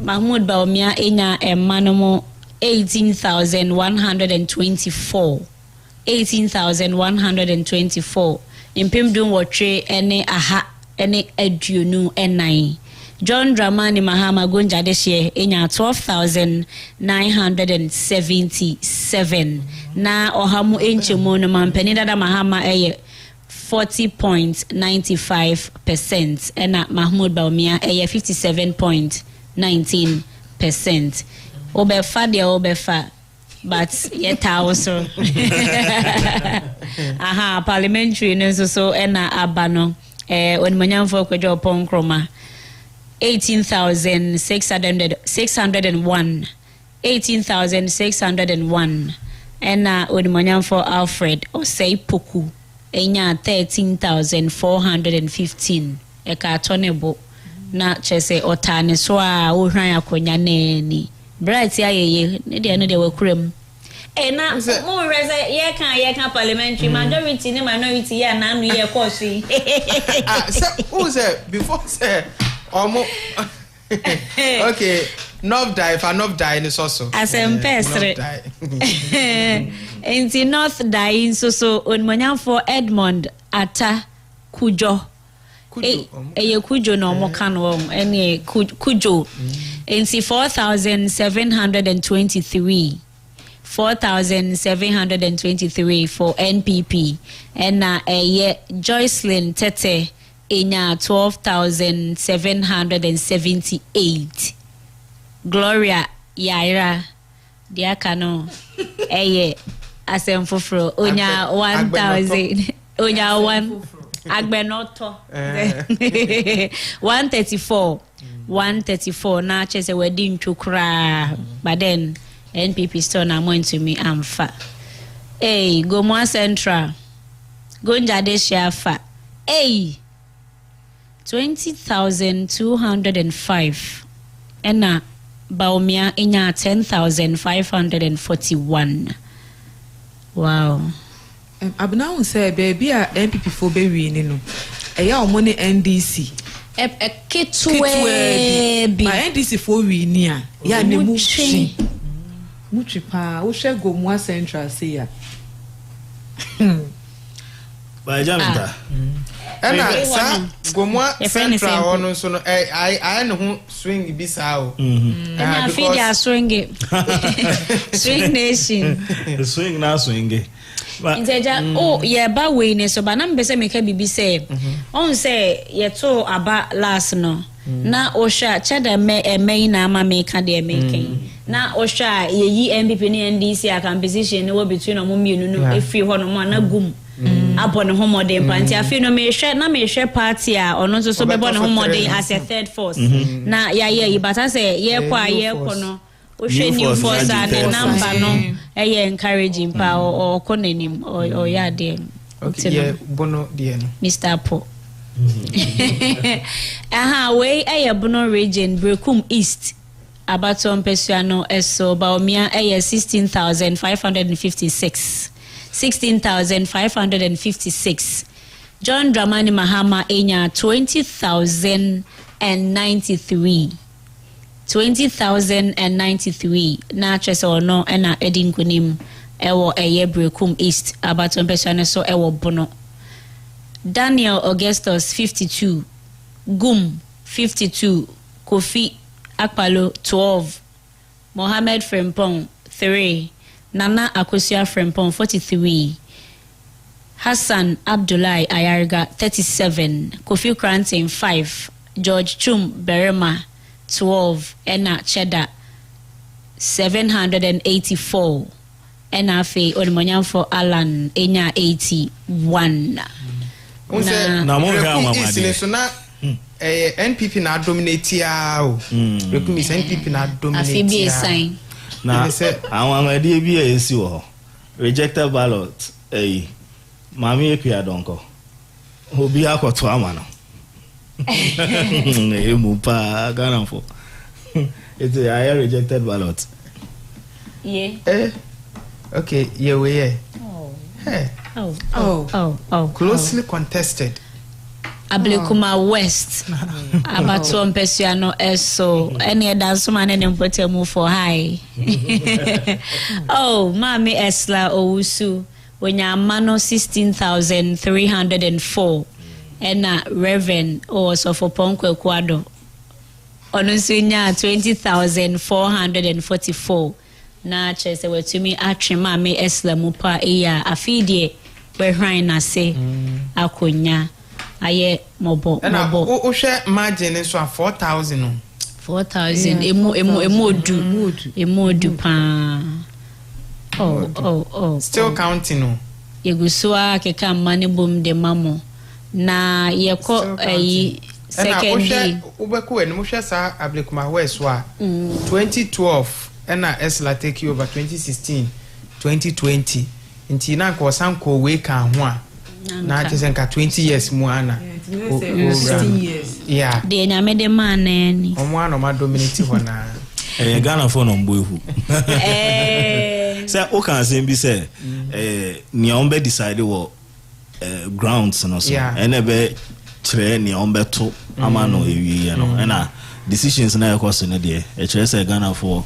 Mahmoud Bawumia enya emanomo 18,124 impimdun wotre ene aha ene aduonu enai John Dramani Mahama Gonja deshe enya 12,977 na ohamu enchemu no mampeni dada Mahama eye 40.95% ena Mahmoud Bawumia eye 57.19%. Obefa but yet also parliamentary so ena abano onimanyamfo kwejo ponkroma 18,601 ena onimanyamfo Alfred Osei Poku enya 13,415 eka atonebo na chese otane so a ohwan akonya nani bright ayeye ne de wakurem na mo reza ye kan parliamentary majority ne minority ya na anu ye course who say before say omo okay North die ni so asempesre enti North die so onmanyamfo Edmond Ata Kujo eye Kujo no mo kan wo ene Kujo enti 4,723 for NPP and eye Joycelyn Tete enya 12,778 Gloria Yaira diakano eye asemfofro onya 1,000 onya 1 agbenoto 134 na chese wedding chukra but then NPP still na going to me amfa Hey, Gomwa Central. Gonjade Shafa. Hey. 20,205. Ena Baumia inya 10,541. Wow. Abna say baby a MPP for be wi no. Eya omone NDC. Ketwe bi. Ma NDC for wi ni a. Ya ne mu twi. Mu twi pa. Wo hwe Gomwa Central say ya. Ba jamita. Ena sa Gomwa Central ono so no I no ho swing bi sa o. Na feed swing. Swing nation. Swing na swing. Nteja ye ba we ne so ba na mbese meka bibi say on say ye to aba last no na osha cheda me na ama meka de making na osha ye yi MPP ne NDC a competition ne wo between no mienu no efi ho no na gum abo ne homode panti afi no me hwe party a ono so bebo ne homode as a third force na ye bata say ye kwa ye kono o hwe new force and the number no encouraging pa or konenim or ya de okay yeah bono de no Mr. Po aha we bono region Brekum East Abatoɔ Mpɛsuano eso Baomia 16,556 John Dramani Mahama enya 20,093 na chese ono na edin kunim ewo Brekum East Abatoɔ Mpɛsuano so ewo bono Daniel Augustus 52 Gum 52 Kofi Akpalo 12 Mohammed Frempong 3 Nana Akosua Frempong 43 Hassan Abdullahi Ayarga 37 Kofi Cranton 5 George Chum Berema 12 Ena Cheddar 784 Ena Fe Onimonyamfo Alan Enya 81 na mo ga mama de so na NPP na dominate ya o Brekum is NPP na dominate ya sign na awon amade bi esi wo rejected ballot mami epia donko obi akoto ama no emu pa Ghana for it's a rejected ballot okay yeah we yeah hey closely contested Ablekuma West Abatoɔ Mpɛsuano eso ene dance man ne mpotemu for high mami Esla Owusu Onyamano 16,304 ena Reverend so for Ponkwe Kwado Onusunya 20,444 na chese wetumi atwe mami Esla mupa iya afidie we hwan na se akonya aye mobo o hwe margin so 4,000 emu pa still counting no yegusua keka mane bom de mamo na yeko second day ubeko enu hwe sa Ablekuma West wa 2012 ena Esla take over 2016 2020 nti na ko sanko we kan ho a na just nka 20 years mu ana 16 years yeah de nyame de manani omo ana ma dominate ho na Ghana for no mboehu say o kan say bi say ni on be decide wo grounds no so ene be kire ni on be to ama no ewie no na decisions na yakọ no de kire say Ghana for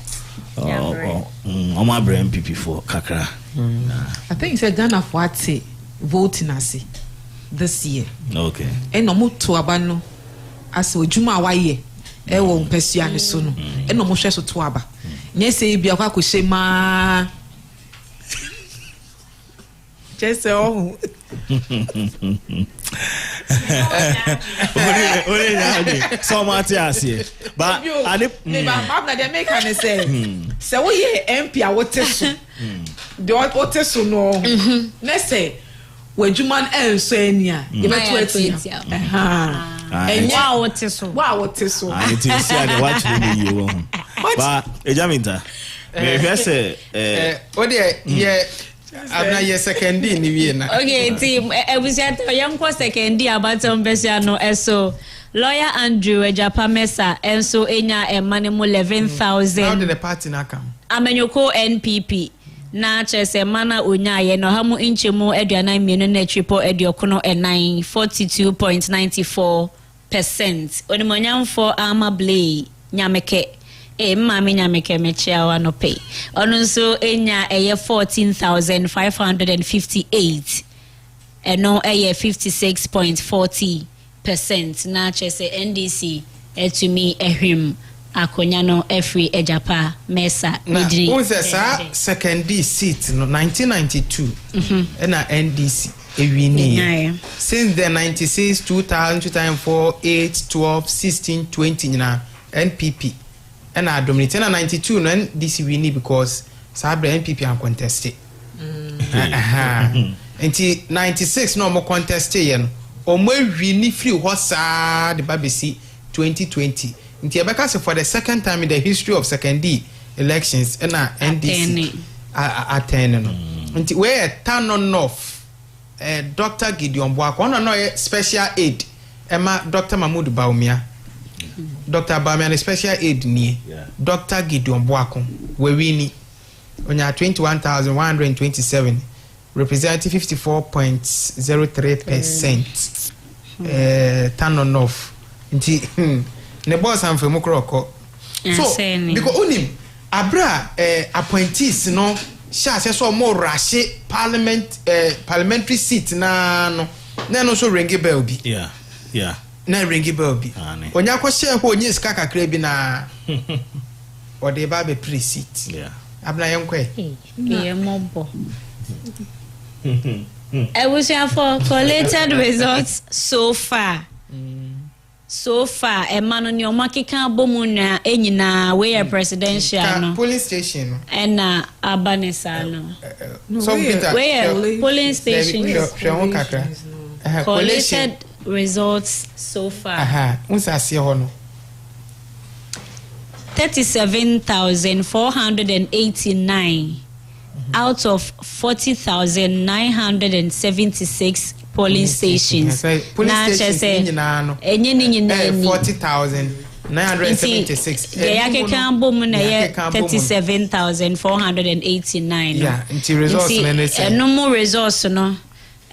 omo abrem MPP for kakra I think say Ghana for ate voting ase this year okay eno mo to aba no ase ojuma waye wo Mpɛsuano so no eno mo hwe so to aba nye say bia kwa kohye ma just oh ore so mati ase ba ade ba na dey make an say we ye MP a wote so de wote so no na say wajuman enso ania ye beto atia wa wote so it is here the watch me you ba ejaminta me hwe say o de ye Abna ye second ni wie na. Okay, team. Ebusiato yanko second Abatoɔ mbɛsia no eso. Lawyer Andrew Ejapamesa enso enya emanemu 11,000. How did the party na come? Amenyoko NPP. Na chese mana onyaye no hamu inchemu aduanan mienu na triple aduokono 42.94%. Onimonyamfo Ama Blay Nyameke mami nyameke mechia wa no pay. Onunso enya 14,558. Eno 56.40%. Na chese NDC etumi ehwim akonya no efri ejapa mesa midri. Na sa second seat no 1992 na NDC ewini. Since the 96 2000 2004 8 12 16 20 na NPP na dominate na 92 no NDC wini because sabre NPP an contested. Enti 96 no mo contested ye no o mo wini free ho saa de babesi 2020. Nti ebeka se for the second time in the history of second D elections na NDC attend no. Nti we turn on off Dr. Gideon Boako no special aid Emma Dr. Mahmoud Baumia. Dr. Baumia special aid ni Dr. Gideon Boako we wini onya 21,127 representing 54.03% turn on off. Nti ne boss am femu kroko so because unim abra appointees no sha se so mo rashe parliamentary seat na no so ringi bell bi yeah na ringi bell bi onya ko share ho onye ska kakra bi na o de ba be pre seat abna yenkwe ye mobo I wish you for collated results so far. Emmanuel ni omakika bomu na enyina we presidential no police station and abanesa no so we polling station collated results so far unsase ho no 37,489 out of 40,976 polling stations. Police stations no 40,976. Yake kambo mu na ye 37,489. Yeah, nti results na say. No more results no.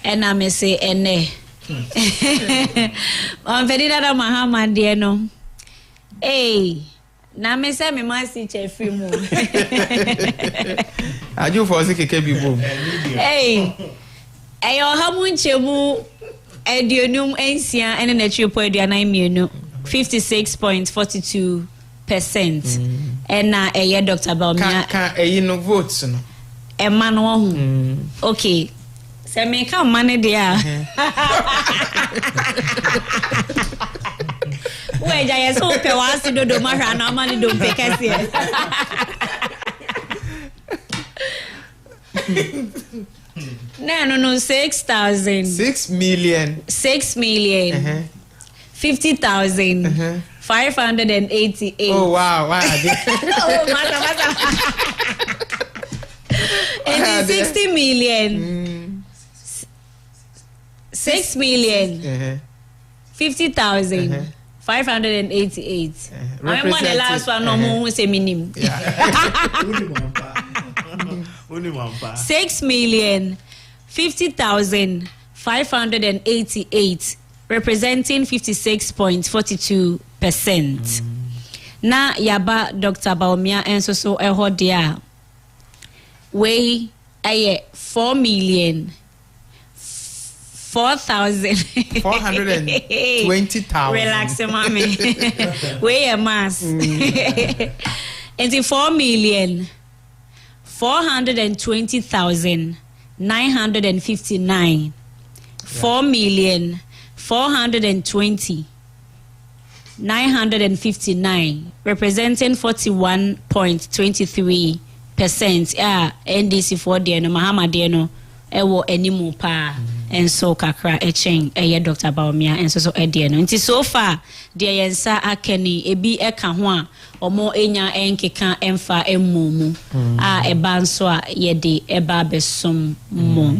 Ena me say ene. On vedida da Mahama de no. Na me say me ma si che free mu. Aju for se keke bi bom. Ayo hamu nchemu edionum ensia ene na triple aduanan mienu 56.42%. Ena eye Dr. Baumia ka no votes no. Emma no ho. Okay. Se me ka mane dia. We ja yeso pe wasi dodo mahra na mane do pe kase. No, 6,000. 6 million. 50,000. 588. Oh wow. Oh, mata. And 60 million. 6 million. 50,000. 588. I remember the last one. No more say minimum. 6,050,588, representing 56.42%. Na yaba Dr. Baumia enso so eho dia. We aye 4,420,000. Relax, mommy. We a mass. And 4,420,959. 4,420,959, representing 41.23%. NDC for the no Mahama de no ewo animu pa. enso kakra echen eye Dr. Baumia enso so edie no nti so far de yensa akeni ebi eka ho a omo enya enkeka emfa emmumu a eba nso a yede eba besom mo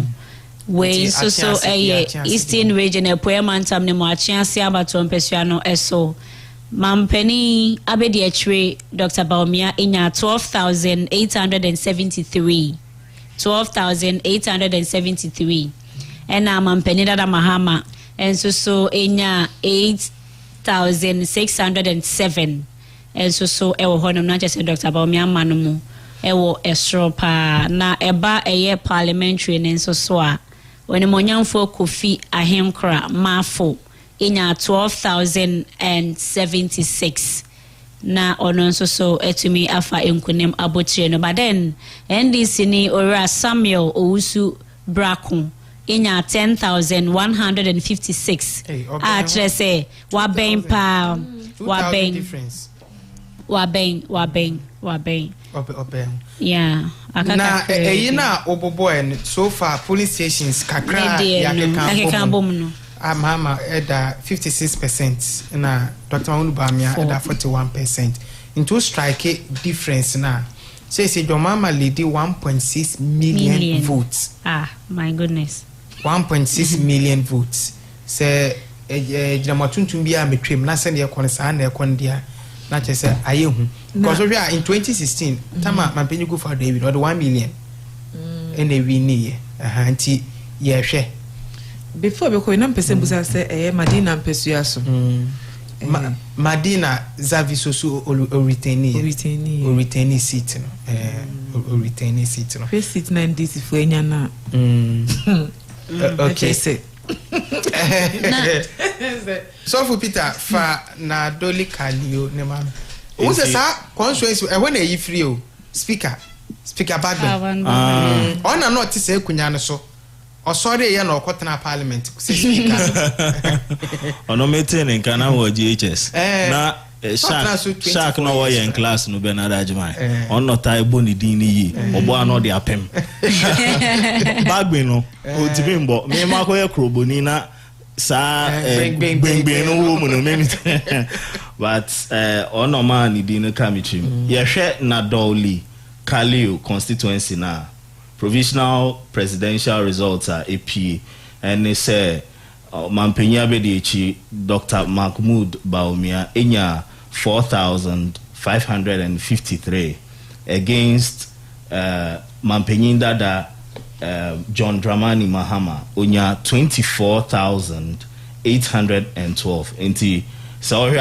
we so eye Eastern Region epoemantam ne mo achiase Abatoɔ mpesua no eso Mampeni abedi achre Dr. Baumia enya 12,873 ena mampeni dada Mahama enso so enya 8,607 enso so ewo honom na chese Dr. Baumia manumu ewo esropa na eba eye parliamentary enso so a woni monyamfo Kofi Ahenkra mafo enya 12,076 na ono nso so etumi afa enkunem abotire no but then NDC ni Ora Samuel Owusu Braku enya 10,156 a chese wa ben pa wa ben yeah na eyina oboboy so far police stations kakra yakeka bom no Mama eda 56% na Dr. Baumia eda 41%. Into strike difference na. Say your mama lady 1.6 million votes. Ah, my goodness. 1.6 million votes. Say jamatuntum bia metwem na se ne yakon sa na yakon dia na chese ayehu. Because we are in 2016, tama mampenyu go for David or 1 million. Ene wi ni anti ye hwe. Before we na mpese busa se Madina mpesua so Madina Zavisosu retaining seat no retaining seat no first seat na ndisi fu enya na okay so for Peter fa na Dolly Kalio ne ma o se sa constituency when e free o speaker Bagben ona no ti se kunya no so sorry ya na okotena parliament ono meeting in kana wo GHS na shark no wo in class no be na dajman ono tai boni din yi obo ano de apem Bagbe no o ti bimbo me ma ko ye kroboni na sa beng no wo mu no me but ono man ni din ka mi chim ye hwe na Dolly Kalio constituency na provisional presidential results are APA and they say Mampenya Bedichi Dr. Mahmoud Baumia enya 4,553 against Mampenyinda da John Dramani Mahama onya 24,812 enti sorry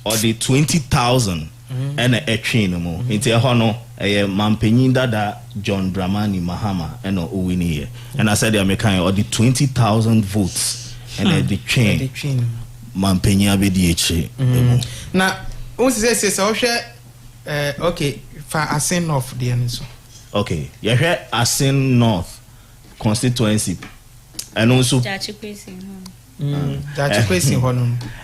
or the 20,000 and a train mo enti hono Mampenyinda da John Dramani Mahama and Owini here. And I said they are making or the 20,000 votes and the chain Mampenya BDH. Now, what's this? Okay, for Asin North, the answer. Okay, you hear Asin North constituency and also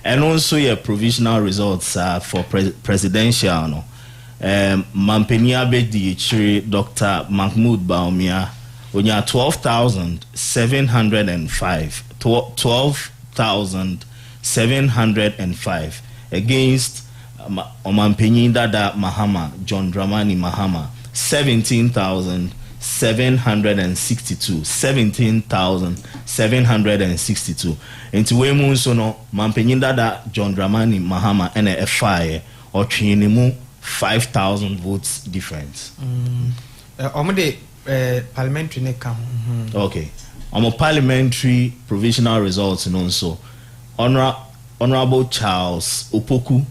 and also your provisional results for presidential. No? Mampenia Bedi Dr. Mahmoud Baumia onya 12,705 against Mampenyinda da Mahama John Dramani Mahama 17,762 enti we mu so no Mampenyinda da John Dramani Mahama ene efaye o twinimu 5,000 votes difference. Parliamentary ne come. Okay. Parliamentary provisional results and also Honorable Charles Opoku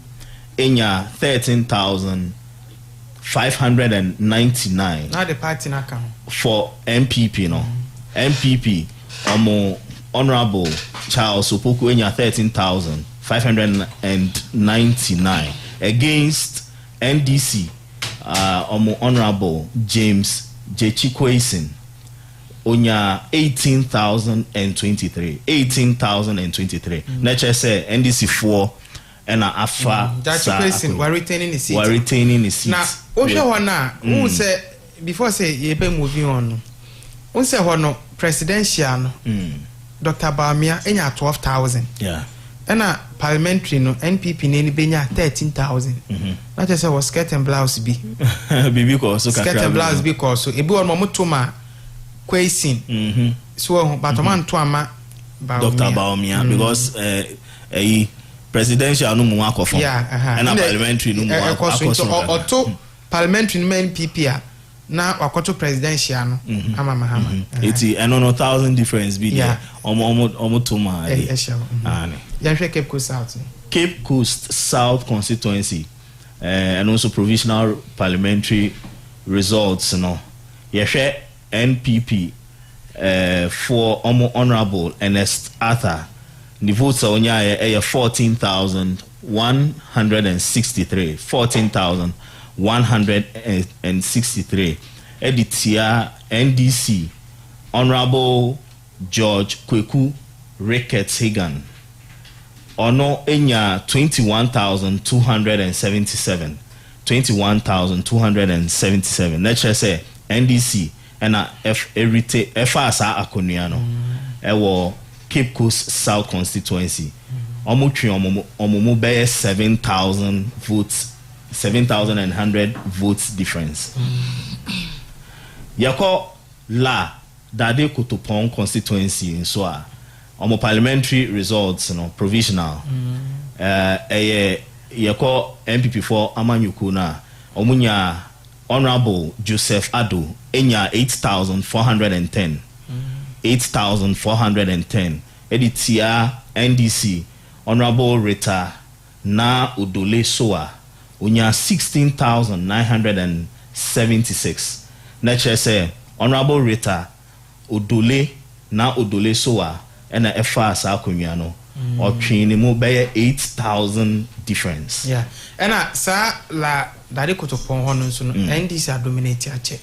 enya 13,599. Now the party na come for MPP no. MPP Honorable Charles Opoku enya 13,599 against NDC Honorable James Jechikwesin onya 18,023 nature say NDC 4 and afa Jechikwesin were retaining the seat now ohwe na who say before say ye be moving on who say no presidential no Dr. Baumia enya 12,000. Yeah. Ena parliamentary no NPP ne benya 13,000. Na just say was skirt and blouse bi. Bibi ko so kakra. Skirt and blouse bi ko so. Ebi won mo to ma kwesin. So but man to ama Dr. Baumia because presidential no mu akofo. Yeah, and parliamentary no mu akofo. Oto parliamentary no NPP a na wakoto presidential no ama mahama. Eti eno no 1,000 difference bi there. Omo to ma. Cape Coast South. Cape Coast South constituency and also provisional parliamentary results no. Yehwe NPP for Honorable Ernest Arthur. The votes are only 14,163. 14,163. Editia NDC Honorable George Kweku Ricketts Hagan. Ono enya 21,277. 21,277. Let's just say NDC and FASA Akoniano. Ewo Cape Coast South constituency. Omo be 7,000 votes, 7,100 votes difference. Yako la Dade Kotopon constituency in Soa. Omo parliamentary results, provisional. Yako MPP for Amanyukuna. Omunya Honorable Joseph Ado enya 8,410. 8,410. Editia NDC Honorable Rita Na Udole Soa unya 16,976. Nature say Honorable Rita Udole Na Udole Soa and a FASA Kumiano or Trinimo by 8,000 difference. Yeah. And sa la Dade Kotopon Honon so NDC are dominating a check.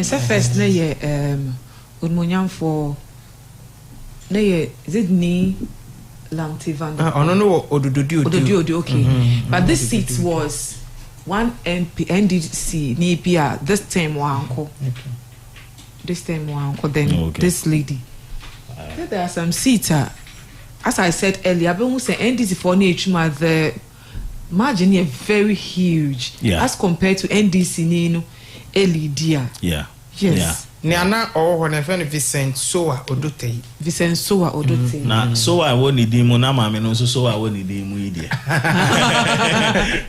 So first na ye Udmonyam for na ye Zidni Lantivan. No Odudu okay. But this seat was one MP NDC Nipia this time wanko. This time wanko then this lady. There are some seats as I said earlier, but we say NDC for Nechuma the margin is very huge as compared to NDC Nino Elidia. Yeah. Yes. Niana or when I find Vincent Soa Odote. Vincent Soa Odote. Na Soa woni di mo na ma me no so Soa woni di mu ide.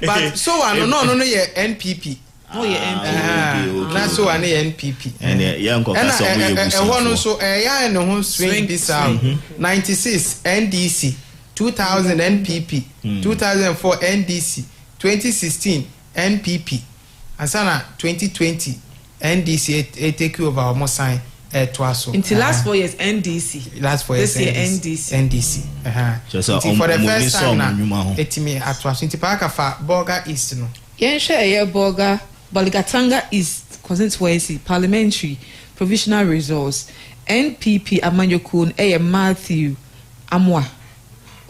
But Soa no ye NPP. Oh yeah, NPP. Na Soa na NPP. And ya nko ka so mo yegusu. E wono so ya no ho swing this out. 96 NDC, 2000 NPP, 2004 NDC, 2016 NPP. Asana 2020 NDC take over almost sign twaso. Until last 4 years NDC. Last 4 years this year NDC. For the first time now etimi atwaso. Until paraka fa Borga East no. Yen share Borga Baligatanga East constituency parliamentary provisional results. NPP Amanyokun Matthew Amwa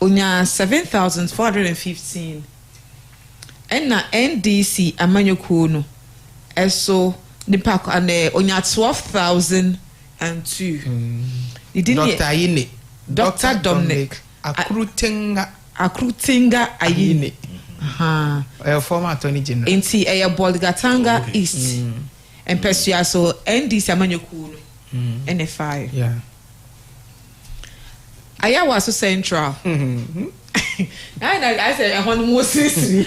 onya 7,415. And na NDC Amanyokun eso nipa ane onya 12,002. Dr. Ayine. Dr. Dominic Akrutinga Ayine. Former Attorney General. Inti Boligatanga East. And Pesua so NDC Amanyokun NFI. Yeah. Ayawaso Central. I said I want more sister.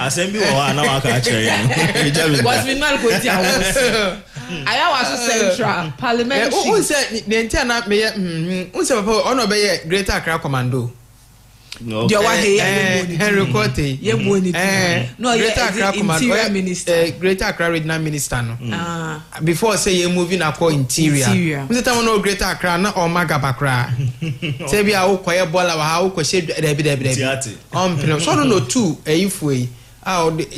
Assembly or na waka chere yan. Was we not going to Ayawaso Central Parliament. Who said the entire na me who said ono be Greater Accra Commando. Henry Cote. No, Greater Accra Interior Minister. Greater Accra Regional Minister no. Before say you moving akọ interior. We say time no Greater Accra na o magabakra. Say bia wo koye bola wa ha wo ko she debi. So no 2 eyifue.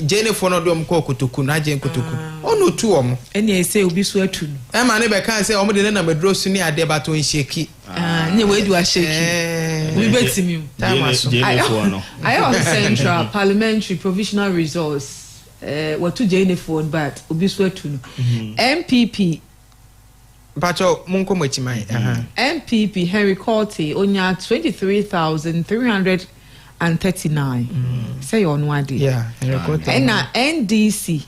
Jennifer no do ko kotoku na Jen kotoku. No 2 omo. Eni say obi so atu. E ma ne be kan say omo de na medro su ni ade bato nsheki. Nye we do a sheki. We bet him. I Central Parliamentary Provisional Results. What to Jennifer but obi so atu. MPP Pacho munko mwechimai. MPP Henry Corte onya 23,339. Say you on one day. Yeah, Henry Corte. And na NDC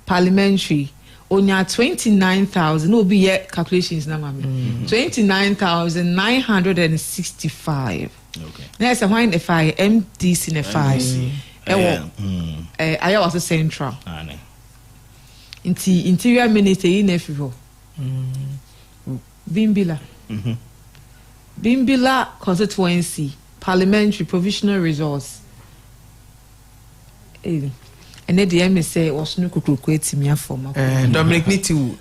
parliamentary onya 29,000. No be yet calculations na mami. 29,965. Okay. Next one if I MDC ne 5. I was central. Interior minister in Efivo. Bimbila. Bimbila constituency parliamentary provisional resource. And then the MSA was no kukweti me for Dominic Nitu,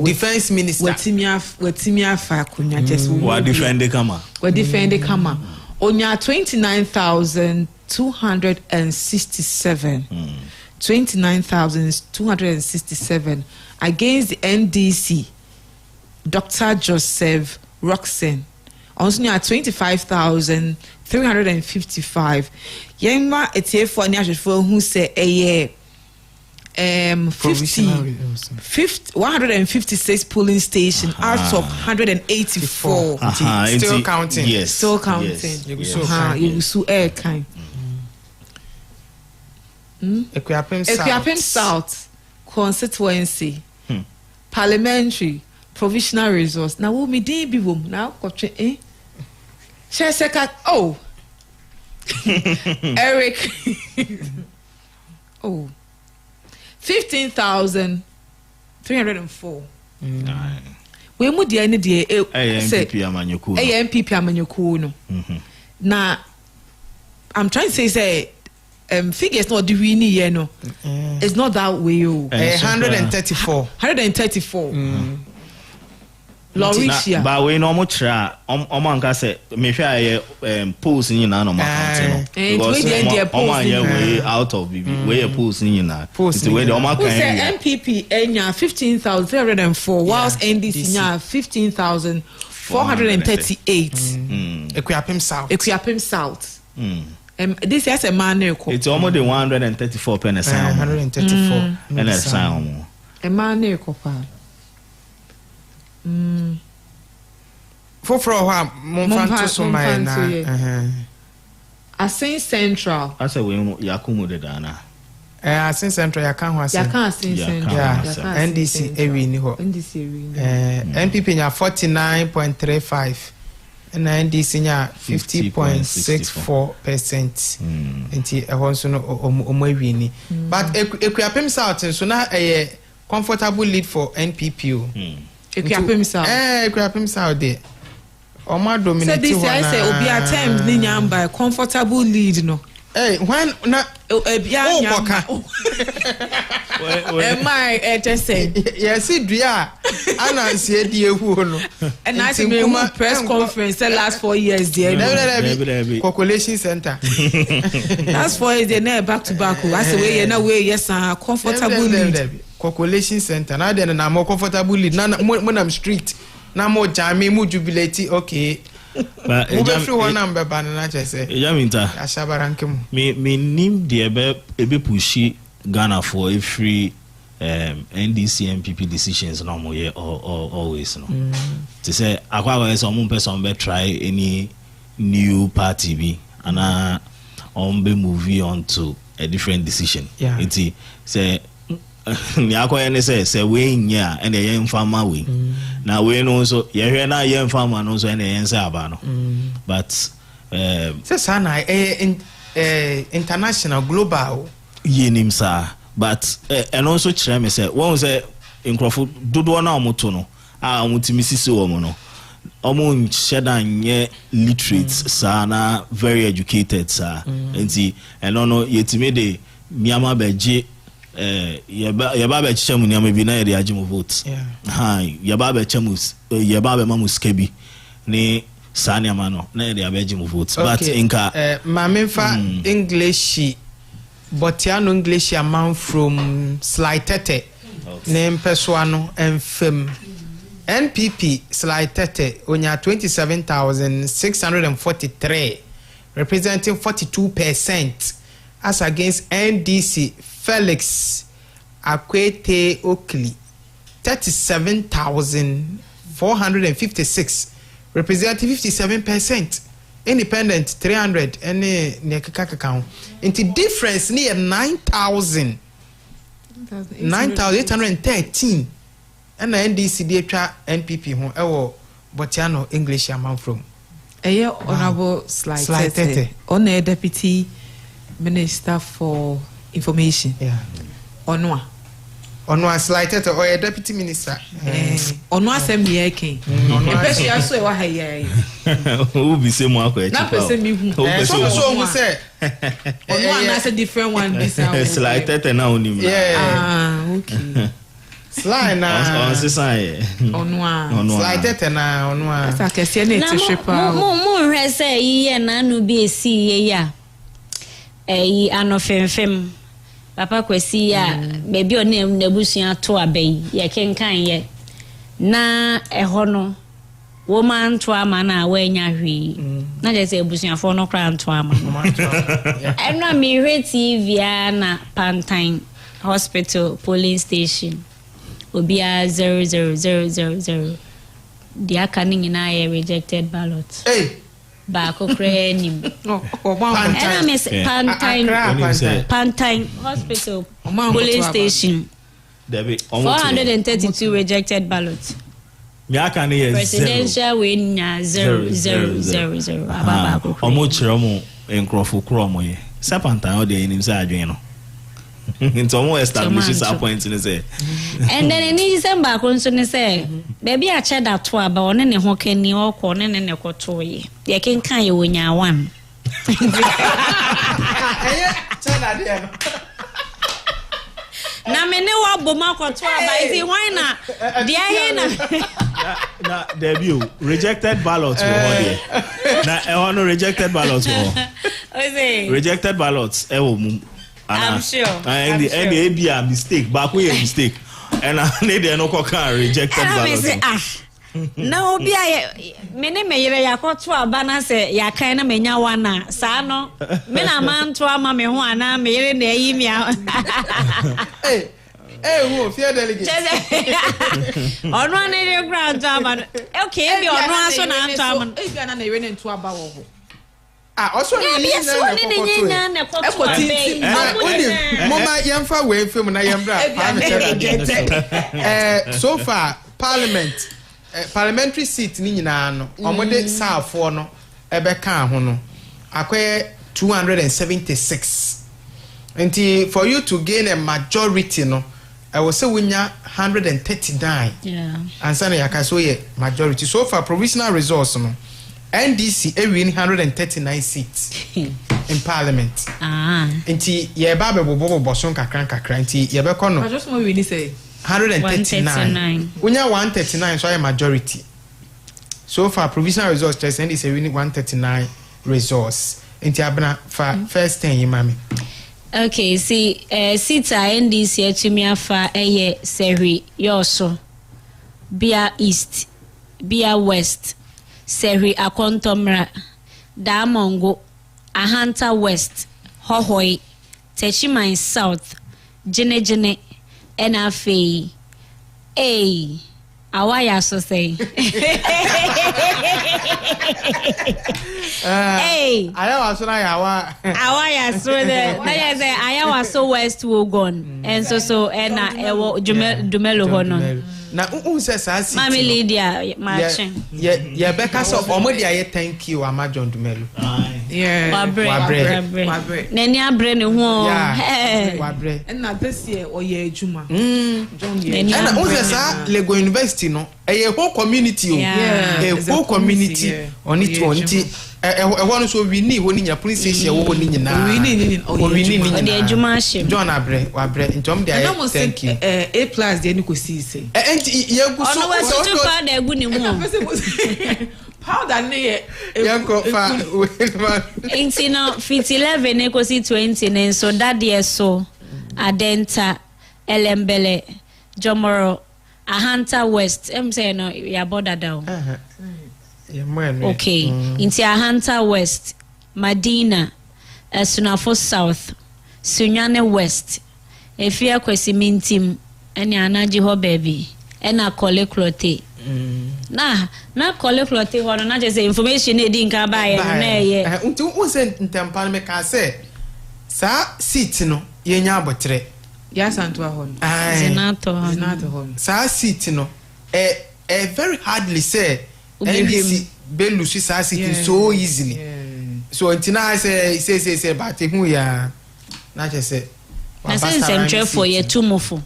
defense minister. Wetimia fa kunya just what defend the kama. We defend the kama. Onya 29,267. 29,267 against the NDC. Dr. Joseph Roxen. Also near 25,355. Yema ETF for who say a year 156 polling station out of 184. Still counting. Yes. Still counting. You so air kind. Equiapim South constituency parliamentary provisional resource. Now we me dey be wom now koche Sheseka Eric 15,304. We mu dey any dey MPP amanyoko. MPP amanyoko no. Now I'm trying to say figures not the winning year no. It's not that way. 134. 134. Lauricia. But we no much omanka say me hwe polls ni na no account no. Because we out of BB. We polls ni na. The way the omanka MPP enya 15,304 whilst NDC nya 15,438. Equiapim South. Equiapim South. This is a man. It's almost the 134 penny sound. 134 and a sound. A man. For Monfanto Sumai. I say Central. I say we Yakumu de Dana. I say Central Yakan say Central. NDC Ewi Niho. NPP 49.35. And NDC 50.64%. Nti ehon so no omawini. But Equiapim South so na a comfortable lead for NPP. Equiapim South. Equiapim South there. Oma dominate. So this I say obi attempt ni nyamba comfortable lead no. When na ebia nyamba. My just say yes dua anansi edi ehu no. And I see press conference the last 4 years there. Calculation center. Last 4 years they never back to back. I say we na we yes comfortable lead. Calculation center. Now then na more comfortable lead. Na when I'm street. Na more jam mu jubilate okay. But every one number banana just say. Yaminta. Ashabarankem. Me nim de ebe pushi Ghana for every NDC MPP decisions no more always no. To say akwa some person be try any new party be and on be move on to a different decision. Yeah. It say ni akwa ene say we nya and the yen farmer we. Na we no so ye hwe na yen farmer no so ene yen say aba no. But say sana international global yenim sa but and also kyerɛ me sɛ wɔn sɛ nkrɔfo dodoɔ na ɔmo no a ɔmo timi sisi wɔn no ɔmo nhyɛ da nyɛ literate saa na very educated saa nti ɛno no yɛtimi de nneɛma bɛgye yɛba bɛkyɛ mu nneɛma bi na yɛde agye mu vote yɛba bɛkyɛ mu yɛba bɛma mu sika bi ne saa nneɛma no na yɛde abɛgye mu vote but nka mamefa English Botiano English amount from Slightete name Pesuano and Fem NPP Slightete onya 27,643 representing 42% as against NDC Felix Akwete Oakley 37,456. Representative 57%. Independent 300. Any nekaka. Into difference near 9,813. And the NDC data NPP who ewo Botiano English amount from. Honorable Slide on a Deputy Minister for Information. Yeah. Onwa Slide or a Deputy Minister. Onwa Assembly King. Especially also a Wahaya. Who be same one? Not person me who say Onwa that's a different one. Slide now. Yeah. Okay. Slide na on sisai onwa slide na onwa sa kese na ti shepa mo hwe se yi na no bi esi ye ya yi anofemfem papa kwesi ya bebi oni nebusua to abai ye kenkan ye na eho no wo man to ama na wanya hwi na je se ebusuafo no kra nto ama eno mi hwe TV na Pantain Hospital polling station Obia 00000. The accounting in I rejected ballot. Hey, back okra nim. Pantain Hospital polling station. 432 rejected ballots. Presidential win 000. Omo chiramo enkrofo kromo ye. Sapantan o de nim sa adwen no. Into more establishes our point in say. And then in December, concern say, baby, I chat that to about one and a hook and your corner and a cotoy. You can kind you when you're one. Na me ne wa boma kwato aba why na dia he na debut rejected ballots there na e want rejected ballots rejected ballots e wo mu I'm sure. And the be a mistake back we a mistake and I need no can rejected ballots na obi a me ne meyere yakoto aba na se yakan na menya wana sa no me na manto ama me ho ana meyere na yi mi who fear delegate ono na re grant ama okay bi ono aso na anto ama e bi na ewe ne nto aba wo ho also Mama Yamfa way film na Yambra so far parliamentary seat ni nyina no omode saafo no ebeka ho no akwe 276 and for you to gain a majority no I will say winya 139 and sana yakaso ye majority so far provisional results no NDC win 139 seats in parliament. Inti yeba be bobo boson kakra inti yebe kono. I just want we say 139. Unya 139 so a majority. So far provisional results just NDC win 139 results. Inti abna first 10 mami. Okay, see seats NDC atumi afa eye Seri Yoso. Bia East, Bia West. Seri Akontomra, Damongo, Ahanta West, Hohoi, Techiman South, Jene, Enafe, Awaya so say. Awaya so there. Ayawa so West Wogon, and so Ena Ewo Dumelo Honon. Na says Mami Lydia marching. Yeah, Becca so omodi aye thank you Ama John Dumelo. Yeah. Wabre. Neni abre ho. Wabre. And na this year oye ejuma. John and says Lego University no. A whole community. A whole community on it one. One so we need when in your police station we need na. We need the ejuma ship. John Wabre in Tom there. Thank you. A+ the any ko see say. So far the good ni mo. Powder ne yanko fa inti no fit 11 e ko si 20 ne so that year so Adenta Elembele Jomoro Ahanta West say no ya border down okay inti Ahanta West Madina Sunafo South Sunyane West Efia Kwesi Mintim eni anaji ho baby ena kole clote na kole clote hono na just information e di nka ba ye na ye unti wo se ntempa me ka se sa seat no ye nya abotre ya santo hono zinato hono sa seat no very hardly say NDC belu sa seat so easily so untina say but hu ya na je say na sense try for ye tumofo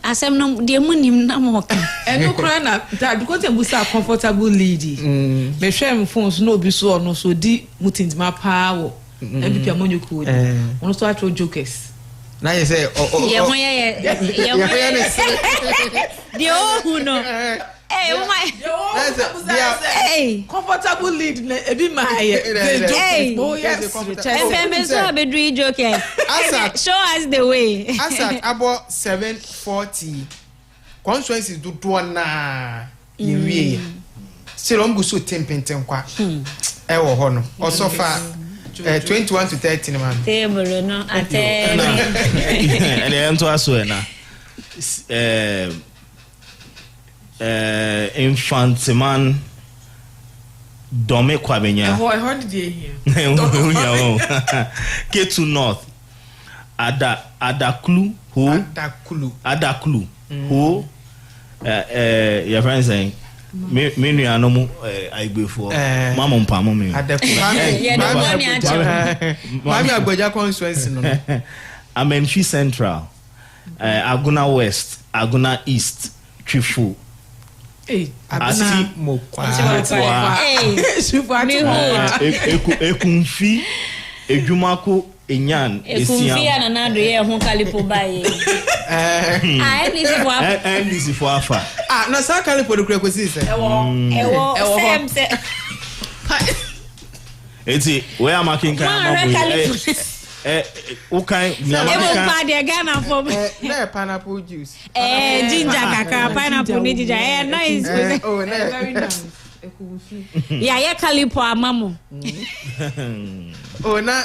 asem no de munim na mo ka eno kra na that because e busa comfortable lady me hwem phones no obi so no so di mutintima power MPP amonyo ko di ono so atro jokers na ye say ye ho ye de o hu no comfortable lead ebi my so be jokers show us the way asat about 740 constituencies do na yewie still on buso tempenten kwa e wo ho no also fa 21 to 30 man table no ate ele ento aso na infantiman dome kwabenya holiday here Ketu North Adaklu who your friend saying me nu anomu agbefo mama mpamo me mami agboja constituency no Ahenfie Central Aguna West Aguna East Twifu Asi mokwa Ekunfi Ejumako Enyan Ekunfi na do ye ho kalipo baye NDC for afa na sa kalipo do kura kwesi se ewo semse eti we am making kind okay pa de Ghana for na pineapple juice ginger kaka pineapple ni ginger nice very nice ya kalipo amamo na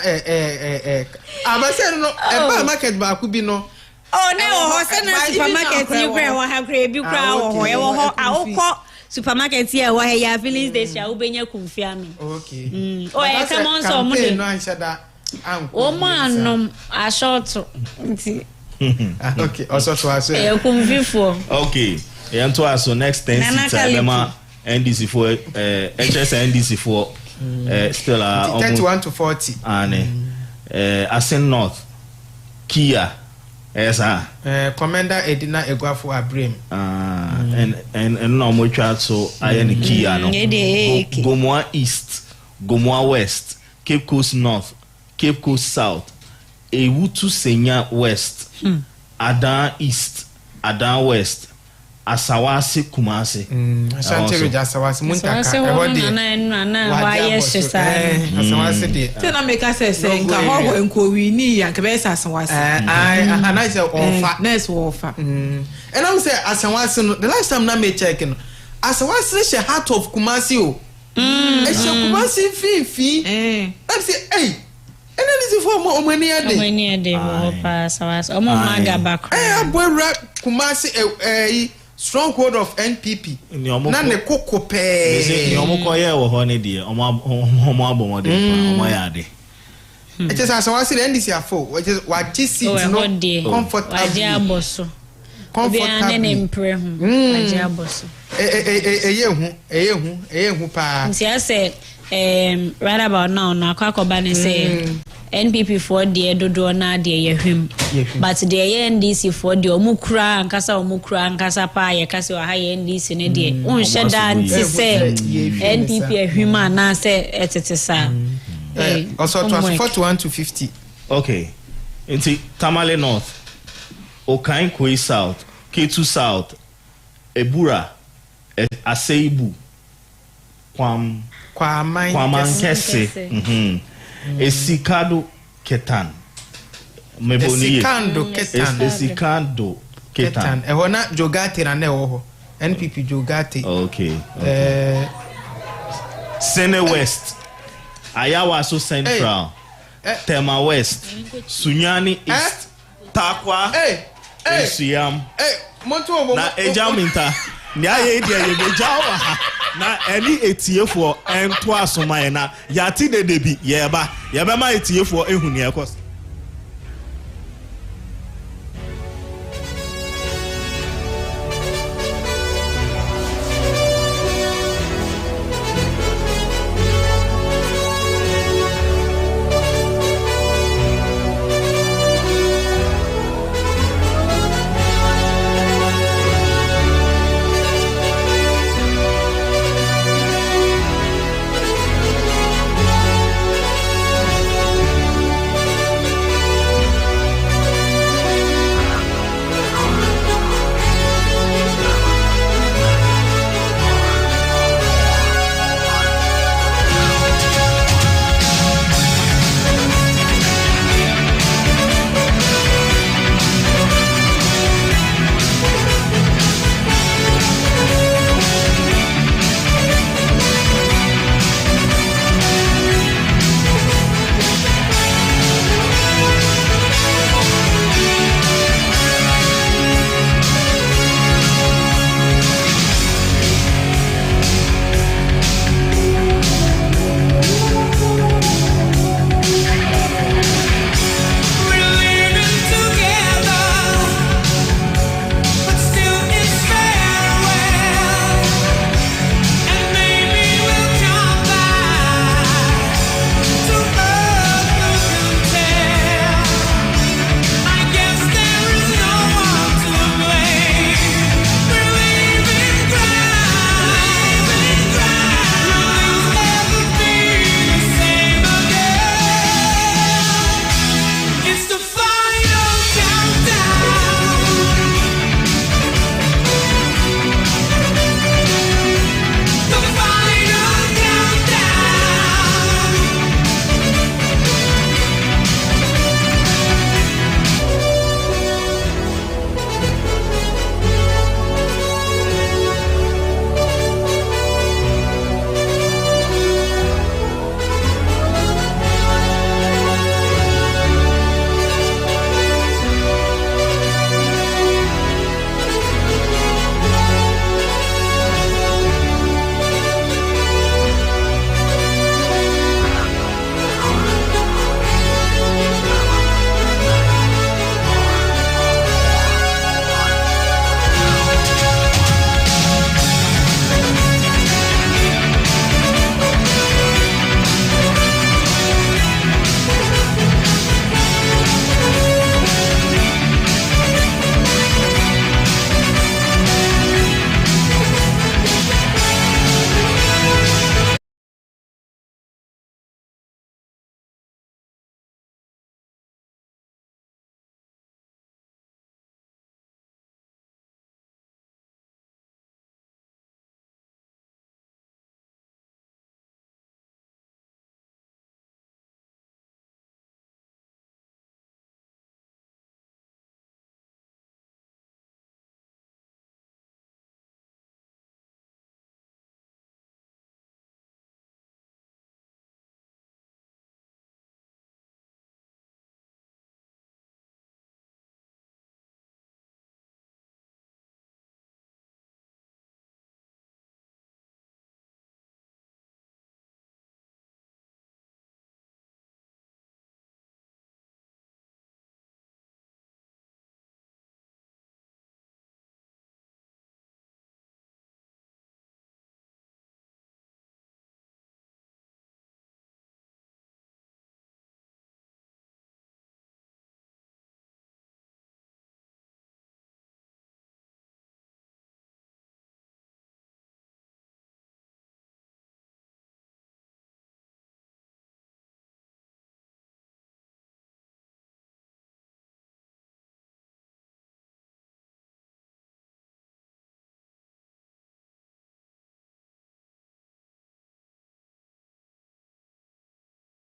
abase no ba market ba ku bi no na ho se na supermarket yi kra wo ha kra bi kra wo ho awokọ supermarket here wo ya filling station ubenya kumfia no okay come on so mo de no anshada o man ashoto nti okay also to aso kumfifo okay yanto aso next 10 September NDC for HS NDC for still 31 to 40 and Asen North Kia Commander Edina Egwafo Abrem and no more chat so I am Kia no Gomoa East Gomoa West Cape Coast North Cape Coast South Ewutu Senya West Adan East Adan West Asawasi Kumasi Asante Reja Asawasi Muntaka Asawasi de tena make us say nka ho enko wini ya nke be Asawasi anaize ofa next ofa and I say Asawasi no the last time na me check no Asawasi she heart of Kumasi o e she Kumasi fifi I say hey and then is for mo omani ade mo pa Asawasi omo maga back abora Kumasi stronghold of NPP na ne kokope ni omokoye wo ho ne die omo abomode omo yade it is Asawasi the NDC afo which is what seat no comfortable waje aboso comfortable ne mpre hu waje aboso eyehu pa nti ase right about now na kwakoba ne say NPP for the dodo na de yehwem but the NDC for the omukura ankasa pa ye kase wa ha NDC ne de unhye da nti say NPP ehwema na say etetesa also 41 to 50 okay nti Tamale North Okan Koi South Ketu South Ebura Aseibu Kwamankese Esikado Ketan Esikando Ketan ehona Jogate na neho NPP Jogate okay Sene West Ayawaso Central Tema West Sunyani East Takwa Esuyam. Monto na ejaminta. Ni aye dia ye bejawa ha. Na eni etiefo ento asoma ye na yati de debi ye ba. Ye be ma etiefo ehunu ye kos.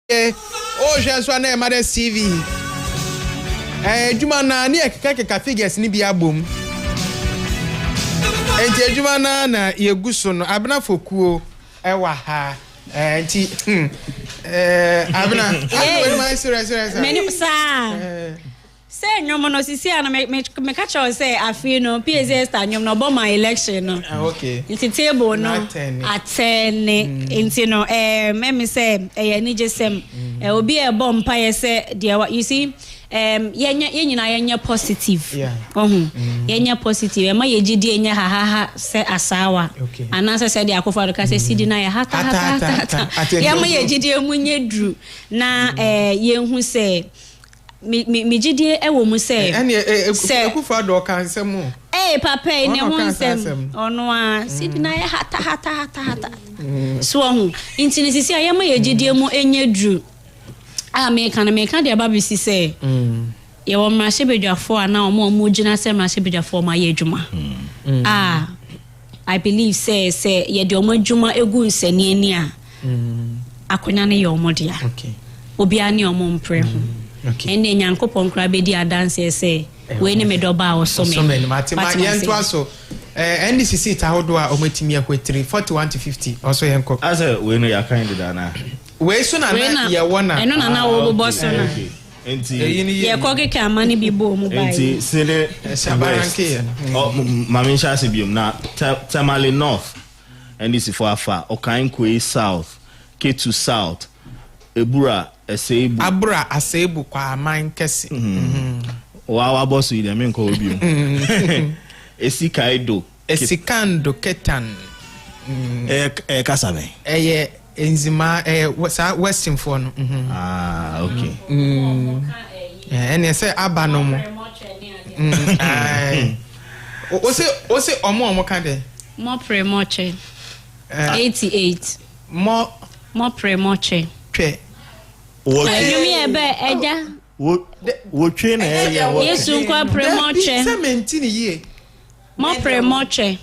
Hoje é sua né Mother TV. Juma na ni ekeka figures ni bia bom. Enti juma na yeguso no abna fokuo ewa ha. Enti abna. Menu sa. Se nyom no sisi ana me catch us say afi no PSS sta nyom no bo my election no. Okay. It's table no atene into no me say ni jesem obi e bom pa ye say there you see yenya positive yenya positive ma ye gidi enya ha say asawa anansa say dia akofo ka say sidi na ye hata ya ma ye gidi emunye dru na ye hu say me gidi e wo mu say akofo do kan semu papa ne ho nsem ono a sidi na ye hata so hu intini sisi ya ma ye gidi emu enye dru me can the babisi say ye wo ma shebedwafo ana omo gina say ma shebedwafo ma ye adwuma I believe say ye de omo adwuma egu nsani ani a akonya ne ye omo dia obi ani omo mpre ho ene nyankopon kra be di adanse say we ne me doba wo so me matima yento aso NDCC ta hodo a omatimi akwetiri 41 to 50 also yenko asa we no ya kind da na we so na ye wona eno na wo boss na enti ye ko ke amani bi bo mu bai enti sele sabaranke mami sha se biom na Tamale North NDC for afa Okan Kwe South Ketu South Ebura Esebu Abura Asebu kwa aman kese wa boss yi dem nko obiom Esikando Ketan kasabe enzima western for no okay and say abano mo o se omo kan de more premoche 88 more premoche twe ayumi ebe eja wo twe na yesu kwa premoche se mentini ye more premoche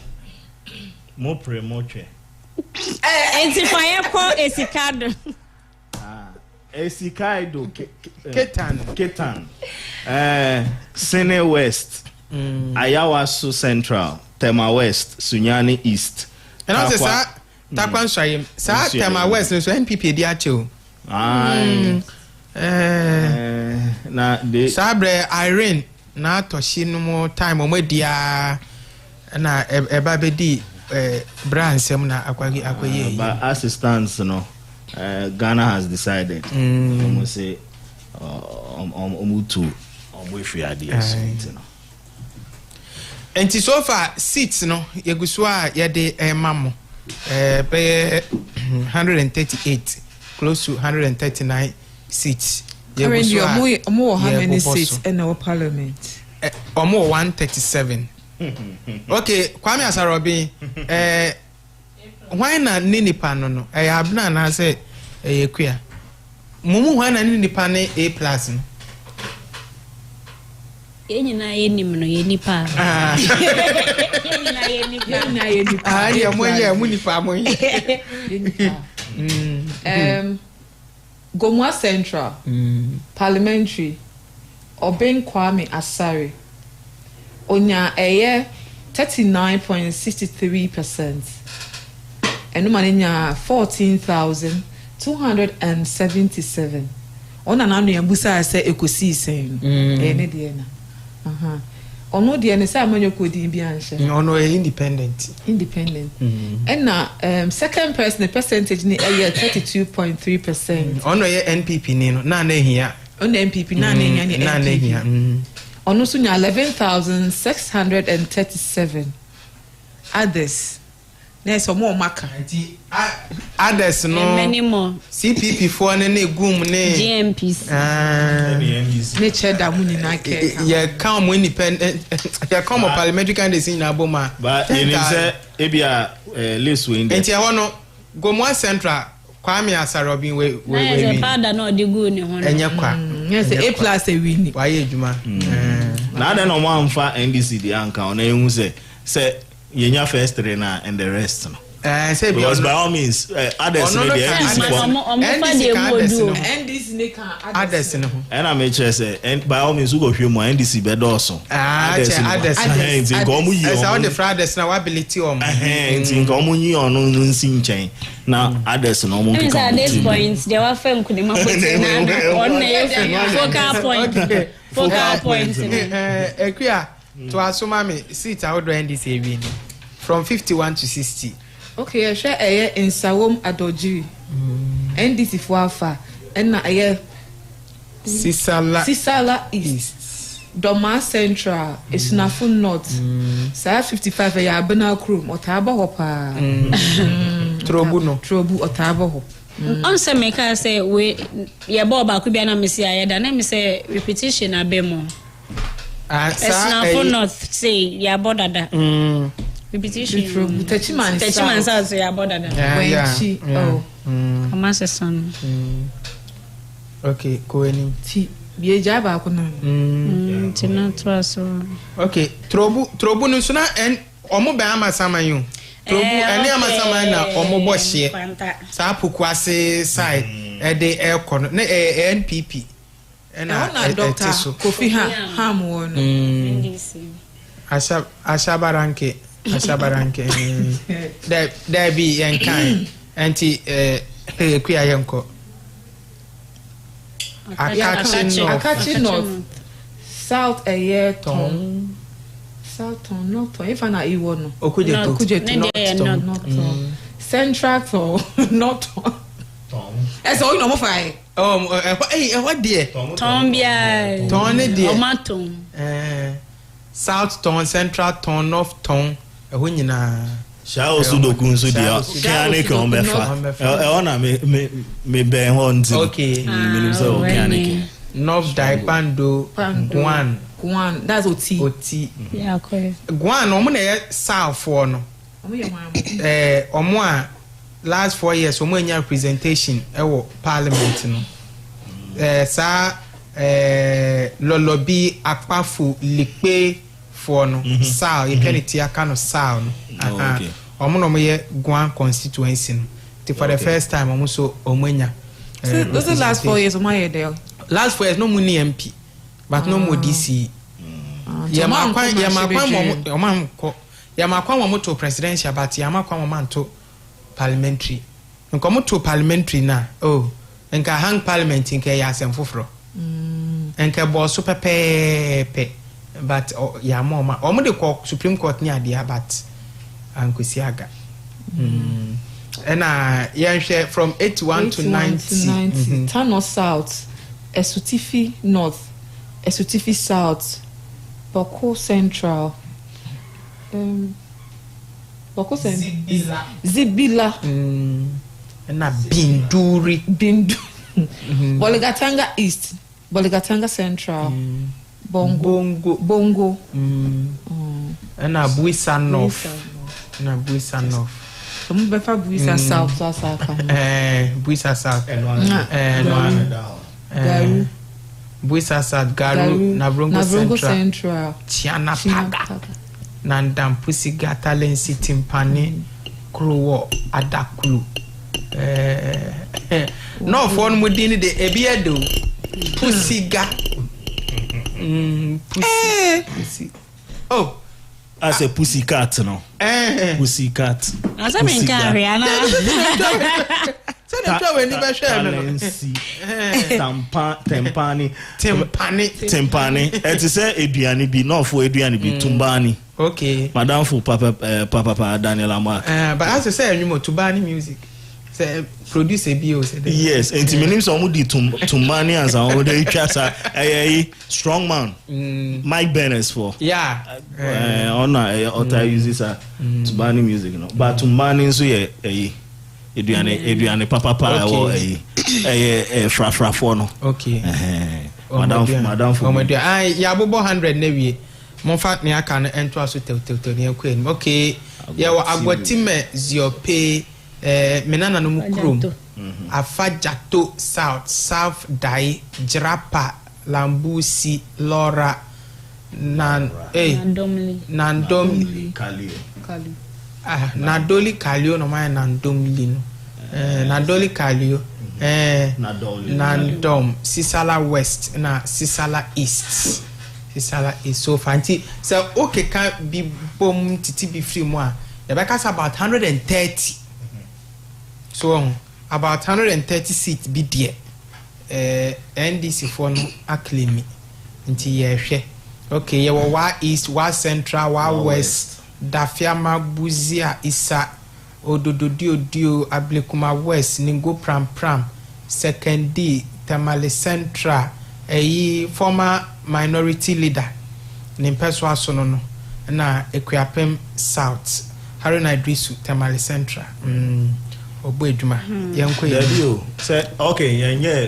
enti fire ko esikado Esikaido Ketan Sene West Ayawaso Central Tema West Sunyani East and also sa takwan swayem sa Tema West so NPP di acho na de sabre Irene na toshi no mo time o media na eba be di bransem na akwaye but assistance no Ghana has decided almost say omutu omwefi adias you know and so far seats no yeguso a yede mamo be 138 close to 139 seats yeguso omo how many seats in our parliament omo 137 okay Kwame Asarobin why na nipa no abna na say ekua mumu why na nipa ne A+ no enyina yenim no yenipa yenyina yenipa ya moye mu nipa mo Gomwa Central Parliamentary Oben Kwame Asare onya 39.63%. And manenya 14,277. Ona na no yambusa say ekosi sen. Ne de na. Ono de ne say amanyo kodi bi anhye. Ono independent. And na second person the percentage ni 32.3%. Ono ye NPP ni no na ehia. Ono NPP na ehia ni NPP. Ono so nya 11,637. Others. There's some more maka. Others no. Many more. CPP for ne gum ne. GMPs. Nature da muni na ke. Yeah, come independent. Yeah, come parliamentary candidates in Aboma. But you say ebia list we in there. Enti hono Gomwa Central Kwame Asarobin we. Na father no di go ne hono. Enye kwa. Yes, A+ e win. Wa ye adwuma. Na den no mo amfa NDC di anka ona ehun say yenya first trainer and the rest no say because by all means others no dey NDC others no and I make sure say and by all means who go hwe mo NDC be dawso others nko mu yi o say the frauders na ability o nko mu yi ono nsi nchen na others no mo pick at this point they were fam could ma put focal point Ekuya to asoma me seat out do NDC win from 51 to 60. Okay, I share in Sawom Adoji. NDC for Alpha. And I Sisala East. Doma Central. It's Nafu North. Sa 55 a Abana Crew. Otaba Hopa. Trobu Otaba Hop. On some make I say, we ya Boba could be an Messia. The name is a repetition. A bemo. It's Nafu North. Say, ya Bodada. Repetition. Techiman says you are bothered. Oh, Commander son. Okay, go any. Be a job. I okay, Trobu no sooner and Omo Bama Samayu. Trobu and Yamasama na Omo Boshi. Sapukwase side at the air corner, NPP. And I Doctor Kofi Ham one. Ashabaranke. Asabaranke there be and kind anti Kuya Yanko Akachi North South a year ton South ton not if I na Iwono Okujeto Central not as all no fire what dear Tombia Tomato South ton Central ton North ton nyina Shao Sudoku nso dia okiane ka omefa ona me ben ho nti okay minimum so okiane North Daipando Guan that's Oti yeah okay Guan omo na South for no omo a last 4 years omo anya representation ewo parliament no sa lolobi akpafu likpe for no sao you can it aka no sao no okay omo no ye Guan constituency no for the first time omo so omanya those the last 4 years omo ye there last 4 years no money MP but no more DC yamakwa mo to presidential but yamakwa mo man to parliamentary nko mo to parliamentary na nka hang parliament nka ya asem foforo nka boss pepepe but ya mama omo de ko Supreme Court ni ade but ankosi aga na yenhwe from 81 to 90 Tano South Esutifi North Esutifi South Boko Central Boko Central Zibila na Binduri Boligatanga East Boligatanga Central Bongo na Buisa North na Buisa North some befa Buisa South Buisa South Garu Buisa South Garu na Brongo Central Chiana Paga Nandam Pusiga Talensi Timpani Kruwo Adakulu no phone mudini de ebiedo Pusiga Pussy oh as a pussycat no pussycat as I mean Rihanna tempani et say eduani bi no for eduani bi tumbani okay madam for papa Daniel Amar but as I say you tumbani music say produce a bio say yes and me name some di tumbani as on the chasa strong man Mike Bennett for ona uses tumbani music no but tumbani so eduane papa wo fra for no okay madam for ya bobo 100 na wie mo fat ne aka no ento aso tew ne akwen okay ya wa agwatime ziope menana no mukrom afajato south dai Jirapa Lambusi Lora Nandomli Kali Nadoli Kalio no my Nandomlino. Nadoli Kalio. Nandom. Sisala West. Na Sisala East. Sisala East. So fancy. So okay can be boom titi be free moi. The back has about 130. So about 130 seats be there. NDC for no acclaim me. Until ye okay, ye wa East, wa Central, wa West. Dafiama Buzia Isa Ododio Ablekuma West Ningo Pram Second D Tamale Central former minority leader Nimpeswa Sonono na Equiapem South Haruna Idrisu Tamale Central Obeduma Yanko say okay yeah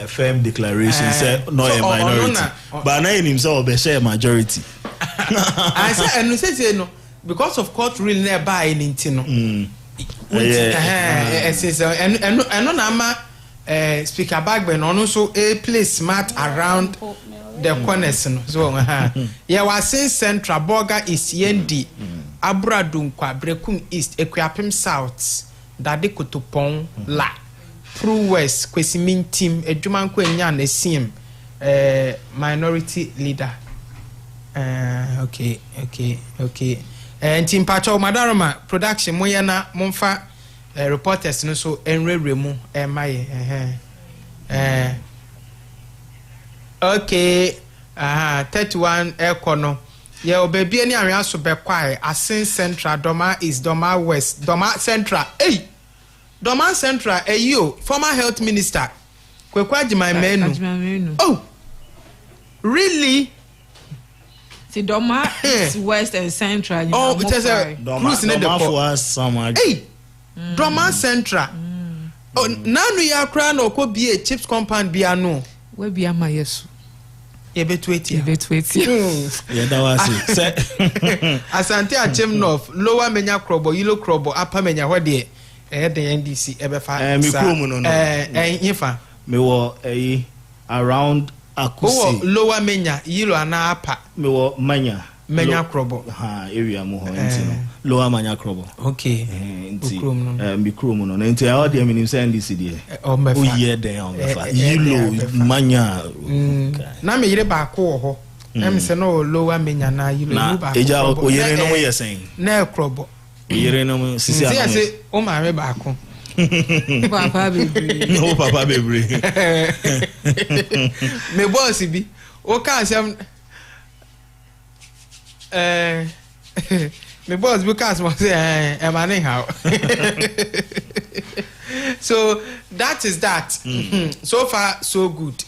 firm declaration say no a minority but na himself be share majority I say and say no because of court ruling nearby in Intino. Speaker Bagben also a place smart around the corners. So, yeah, was saying Central Boga is Yendi, Abradunkwa, Brekum East, Equiapim South, Dadikutupong, La, Pru West, Kwesimin Team, a Juman Kwenyan, a Sim, minority leader. Okay. And Team Pacho Madarama production Moyana Monfa reporters no so enre remu my okay 31 Ekono yeah obebi ani anwa so be kwai Asin Central Doma East Doma West Doma Central Doma Central former health minister Kwekwaji my menu oh really Doma East, West and Central. Oh, it is a cruise in the port. Hey, Doma Central. Oh, now we are crying or could be a chips compound be a no. Where be a my yes? Yeah, bet wait. Yeah, that was it. Asante Achem North, Lower Menya Crobo, Yellow Crobo, Upper Menya, what dear? The NDC ever find. Infa. Me were around. Oh, Lower Menya, Yellow and Upper. Me were Menya Crobo. Area more. Lower Manya Crobo. Okay. Me Cromo. And I heard him in NDC. Oh, yeah, damn. Yellow Manya. Now me back. I'm saying no Lower Menya na Yellow. Eja, oh, you know what you're saying. No Crobo. You know, see, I say, oh, my back. Papa baby. No, Papa baby. Me boss be. Okay, me boss because was am anyhow. So that is that. So far so good.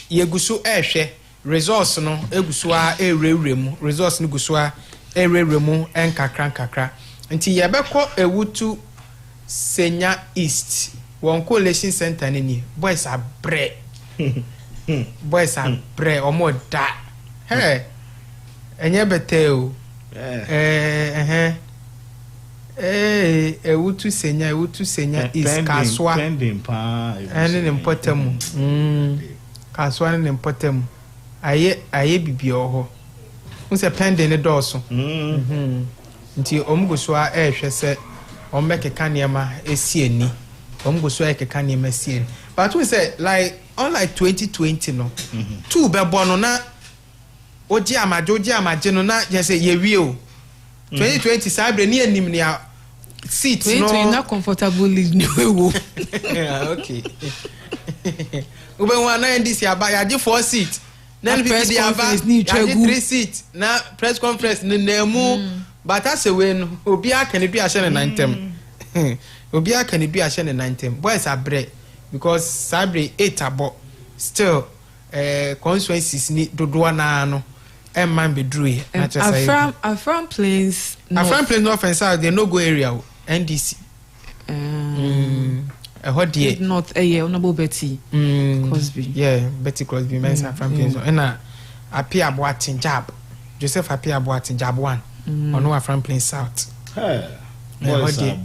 Yegusu ehwe resource no egusu a erewremu resource no gusu a erewremu enkakra nti yebekọ ewutu Senya East one coalition center ni boys are bre omo da hey enye bete o ewutu Senya East kaswa pending pa ene ne mpotemu kaswa ne mpotemu aye bibia ho unse pending ne doso nti omguso a ehwe se omekeka niema esieni omguso ekeka niema esieni but we say like unlike 2020 no two be bono na oji amaje no na je say ye wi o 2020 sabre ni anim ni a seat no 2020 na comfortably ni we okay ube wa na NDC aba ya je 4 seat na NPP di aba ya je 3 seat na press conference ni nemu but as a way no obi akane bi ahye ne 9tem obi akane bi ahye ne 9tem boys are bread because sabre 8 abo still constituencies ni dodoa na no man be drew na just say Afram Plains North and South they no go area NDC hot here not honorable Betty Crosby Betty Crosby men's Afram Plains and appear Boatin Jab Joseph appear Boatin Jab 1 on no Afram Plains South boys are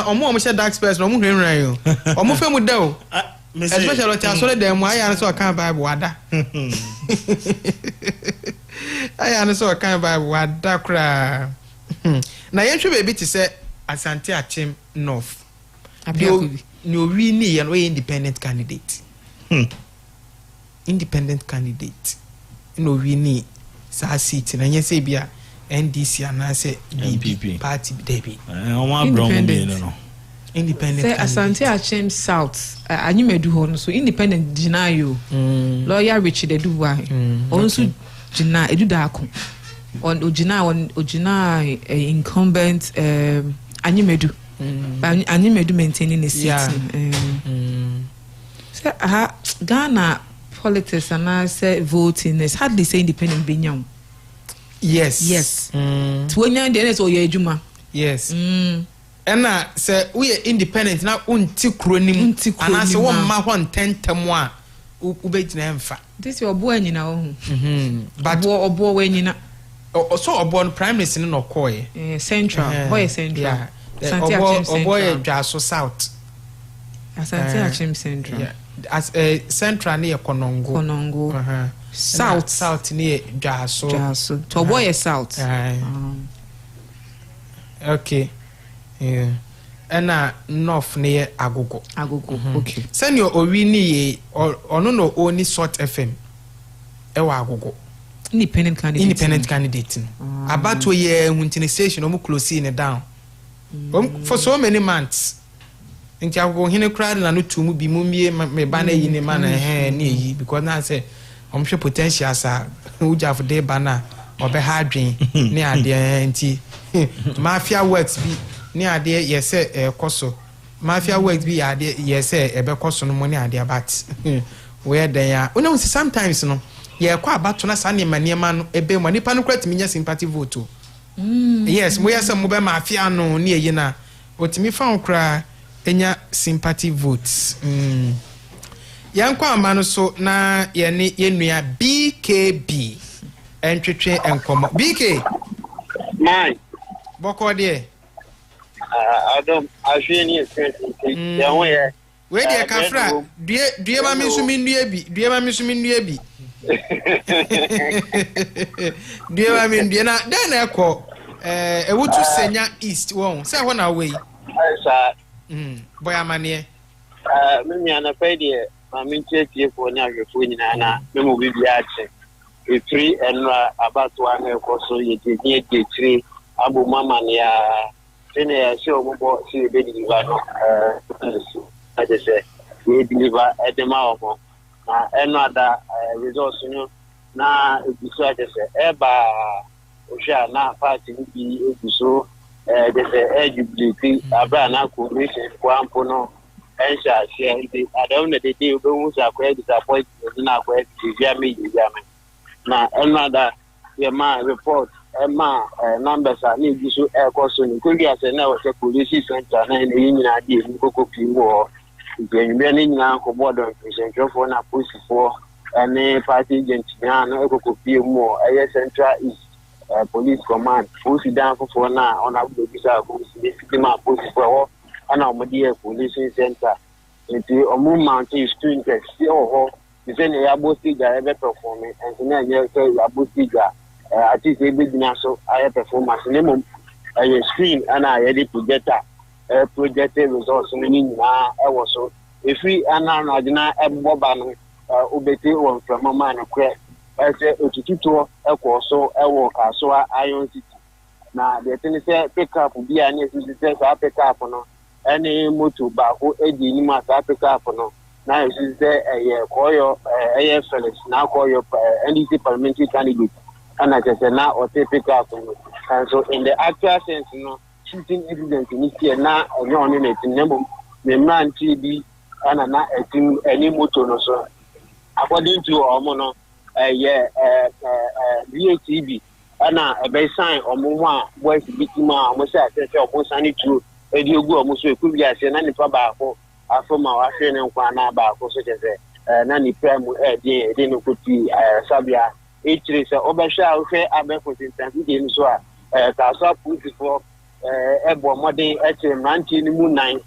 omo share dark space no mo hwenran yo omo femu da o especially o ti asole dem wa ya so kan bible ada I so kind by what dakra. Na yentwe baby to say Asante Achim North. No really an independent candidate. Independent candidate. No we need sa seat na say bia NDC and I say BB party David. Independent. Say Asante Achim South. Anyimedu ho so independent gina you. Lawyer Richard Eduwa. Also gina edu da ko. On Ojina incumbent Anyimedu. Anyimedu maintaining the seat. So Ghana politics and I say voting is hardly say independent benyam. Yes. Twenty days or your juma. Yes. And say we are independent now unti kronim and I say one ma 110 temwa ubejina emfa. This your boy nyina ho. But obo we nyina. So obo prime minister no koye. Central. Boy central. Yeah. Obo Dwaso South. Asante Achim Central. Yeah. As central near Konongo. South near Dwaso. To boy South. Okay. Yeah. And north near Agogo. Okay. Send your Orini or no only sort FM. Ewa Agogo. Independent candidate. Abatoɔ ye huntini station omu closing it down. For so many months. Nti agogo hine crowd na no tumu bi mu mie me ba na yi ne ma na na yi because na say omhwe potential sa uja for day bana obe ha adwen ne ade nti mafia works bi ne ade yese koso mafia works bi ade yese ebe koso no mo ne ade but where they are una sometimes no ye kwa Abatoɔ na sa ne maniema no ebe mo nipa no kwat minya sympathy vote. Yes, mo yesa mo be mafia no ne yi na otimi fa nkra enya sympathy votes. Yankwa amano so na ye ne yenua BKB entwetwe enkomo BK man boko de Adam ahweni experience ya ho ye we de kafra due ma mi so mi ndue bi due ma mi so mi ndue bi due ma mi ndue na den na ekọ ewutu senya east won say ho na we sa boy amane me ana pay de ma mi tie fo nya hwefo nyina na me mo bibi ache efiri enra Abatoɔ na ekoso ye tie tiri abu mama ne ya tene ya show mo bo si be deliver no I just say we deliver edema omo na enra da results no na eguso I just say eba ohia na party bi eguso they say jubilate abra na coordination kwampo no ensha share the adon the day we want to acquire disappoint na acquire via me na another your man report ma numbers are need to cost ni ko dia say na we police center na ni nyina die ni koko pi wo nbe ni nyina ko board of president for na police for any party agent na no koko pi mo central is police command police down for na on abu bisa police ma police for ana omodi police center enti omu mountain students see ho the say ya bosti ga ebe perform and na ye say ya bosti ga ati say be dina so aye performance ne mum aye screen ana ye di projector projected results ni nyina e wo so efi ana na dina ebo ba no obeti won from man kwe say otututo ekwo so ewo ka so iron city na the thing say pick up bi ani say sa pick up no any motor ba ko edi ni ma sa pick up no na say koyo Felix na koyo NDC parliamentary candidate and I say na o pick up no and so in the actual sense no shooting incident ni here na onye oni na tinemo me man TB ana na etim any motor no so according to omo no VATB ana ebe sign omo ho a boys bitima omo say say omo sani true edi ogu omo so eku bia se na nipa ba ko afoma wa hwe ne nkwa na ba ko so je na nipa mu edi no koti sabia etire se obehwa ahwe abeko tintanti de nso a ka so putifo ebo modern etire manti ni mu 9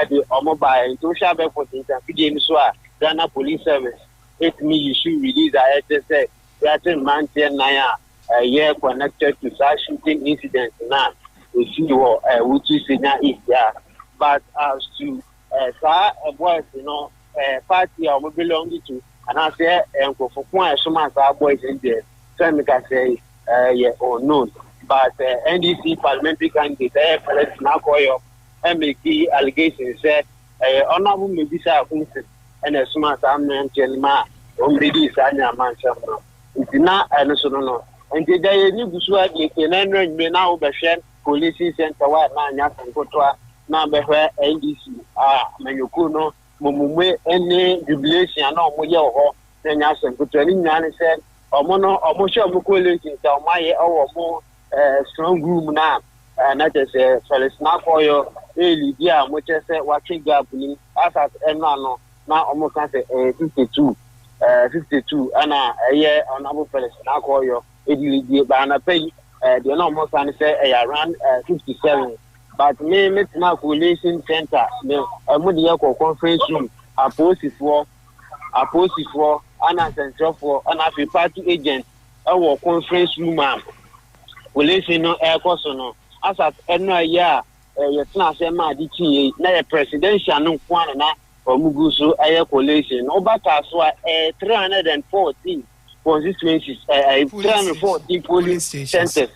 edi omo ba to hwa abeko tintanti de nso a Ghana Police Service it me you should release a say that man 9 year connected to such shooting incidents now. We see which is in East. But as to boys, party I will belong to, and I say, and for some of our boys in there, some can say, yeah or no. But NDC parliamentary candidate, MAK allegations said, honorable Medisa and a smart man, Jelma, already Sanya Mancham. It's not and so no. And today, you Busua, you can enter me now, Bashan, police center, white man, Yakan Kotra, number where NDC, Manukuno, Mumume, any jubilation, no more, then Yasan Kutranin, and said, Omono, Omosha Mukulation, Maya, or more strong room now, and that is a Felix Nakoyo, Lydia, which I said, watching Gabini, as at Enano, now almost 52. 52 and a year on Abu Felix Nakoyo, Lydia, Bana Pay, the normal can say around 57. But me, now coalition center, a Mudiako conference room, a post for, and a central for, and a party agent, our conference room, ma'am. Coalition no air cosono, as at any year, your class MRDT, na presidential no one or Mugusu air coalition, Obata so 314 constituencies, 314 police centers.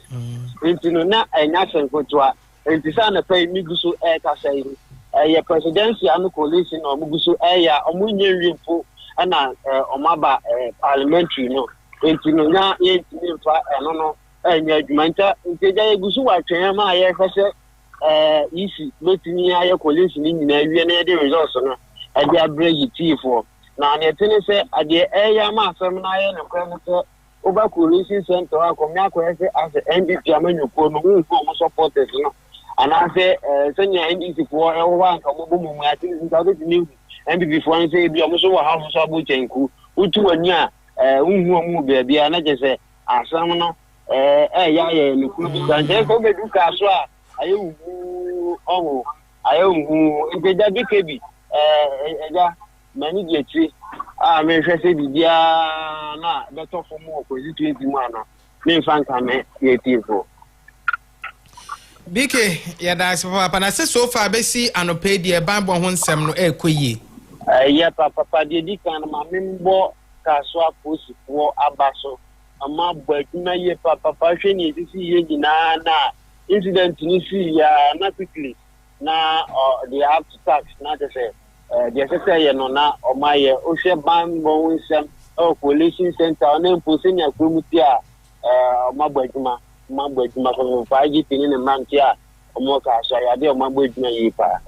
Into na a national control. And to sign a pay Migusu air Casay, a presidential coalition or Mugusu area, or Munyan Rimpo, and Omaba parliamentary, no. Into na yet, no, and Yagmanta, into Gusu, I easy, making me a coalition in the area results, and they are bringing tea for. Now, the tennis at the area, Master and Premier. Over coalition center, I come now as the NDP German who supporters, and I say, send your NDC for one, I think it's new NDP for and say, be almost over half of Sabuchenku, who to a year, who be another say, as someone, and just over to Casua, I own in the BKB, many get tree. I may say, Diana, better for more positive manner. Me fan come here for. BK, yeah, that's Papa. And I say so far, Bessie, and no pay the Bambo one sem no air quay. Yeah, Papa, the Dican, my member, Casua Pussy, war Abaso, a mob, but my Papa, fashion is to see you na incident in see, not quickly. Now, they have to tax, not to say. The secretary no na o my Oshe Bambo Sam or coalition center on Pusina Kumutia Mabwejuma from 5 in a mantia or Moka, so I did Mabwejuma Yipa.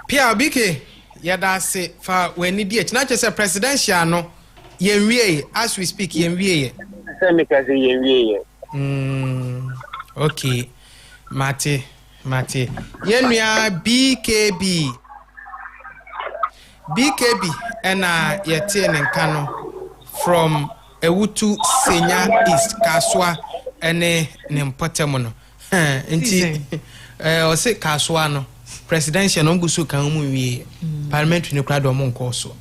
Pierre BK, yeah, that's it for when it not just a presidential no, Yenwe, as we speak, Yenwe. Okay, Mate, Yenwe BKB. BKB and Yetian and Kano from Ewutu Senya East Kaswa and Nempotemono. Inti or say Kaswano presidential Nongusu Kamu parliamentary no crowd among Koso.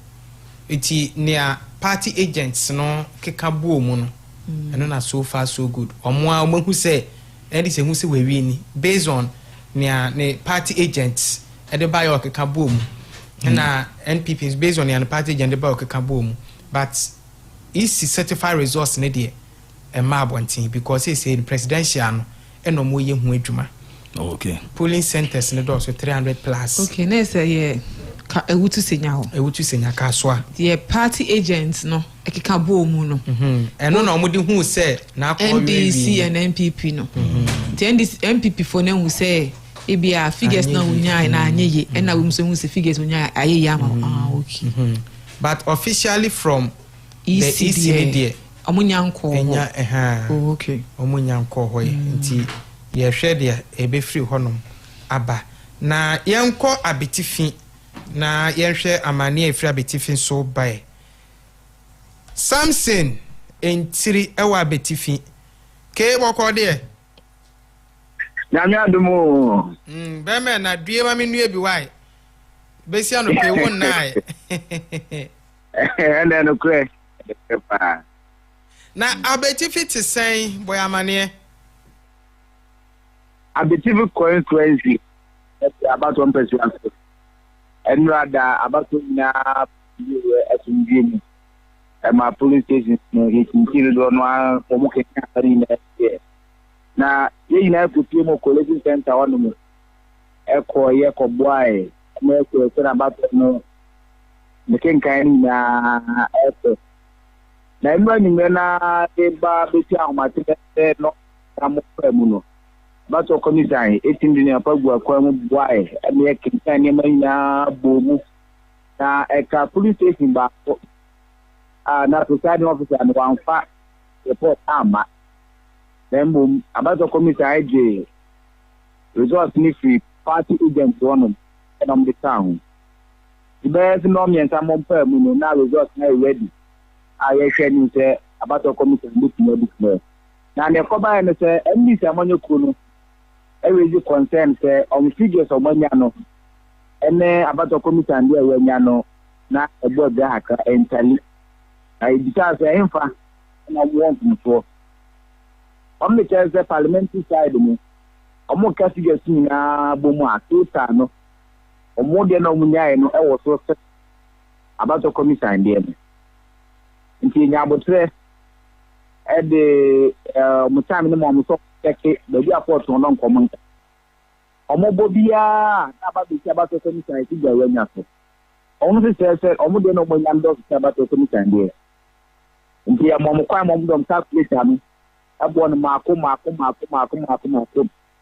Iti near party agents no Kekabu mono and not so far so good. Or more who say Edison who say we win based on near party agents at the bio Kekaboom. And NPP is based on the party and the bulk kaboom, but is certified resource in the map one thing because it's a presidential and no more young juma. Okay. Polling centers in the doors with 300 plus. Okay, next year, a wood to senior Kaswa. The party agents no, a kaboom no. And no, who say now NDC and NPP no. The NPP for them who say. Ebia figures na unya na anyeye and na wumso se figures unya ayeye ama okay but officially from ECD omunyanko okay omunyanko hoye nti ye hwe de ebe free honom aba na yenko abetifi na ye hwe amane afri abetifi so by Samson entiri ewa abetifi ke boko de Nyame adumo. Bema na due ma menu ebi wai. Besi anu pe won nai. Ene no kre. Na Abatifi te saying boy amane. Abatifi constituency about 1%. And rather about na SMG and my police station he continued on one for na ye na puti mo collecting center one mo eko ye ko boy mo ko tell about no the king kind na eko na mba ni na e ba beti ahomate no amofra mu no Abatoɔ komisan 18 din apagua kwa mu boy e me king kind ni na bomu na eka police station ba na presiding officer and one fa report ama then Abatoɔ komisan ije results ni free party agents one and the town the best no me enta mo pa mu no na results na ready aye hwe ni se Abatoɔ komisan book no na ne ko ba ne se MDC amonyo ku no e raise concern se on figures omanya no ene Abatoɔ komisan dia wanya no na ebo da haka entali I because Ahenfie na won for on the case parliamentary side mo omo kasige sin na bomu atota no omo de na omunya no e wo so Abatoɔ komisan de no nti nya abotre e de mutami no mo so teke be dia port no nkomo omo bobia na ababi Abatoɔ komisan ti gwa wanya so omo se omo de no omunya ndo Abatoɔ komisan de nti ya mom kwa mom dom calculate am abo no mako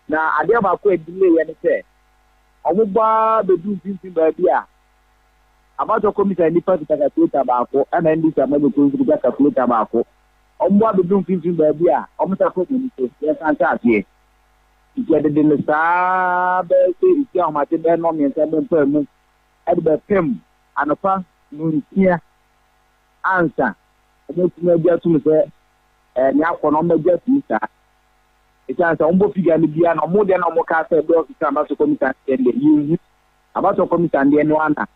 na ade ba ko edile ye ne se omugba bedu finfin ba bia Abatoɔ komisan ni party calculate ba ko ana ndi sa mabe ko nsuku calculate ba ko omugba bedu finfin ba bia omta ko ni se ya san ta tie ike de ne sa be se ike o ma te be no mi nsa be pa mu ade be pem anopa nuntia ansa omo bia tum se ni akono megya tum sa ita ombo figa ni bia na omo de na omo ka se do officer Abatoɔ komisan de yi Abatoɔ komisan de no ana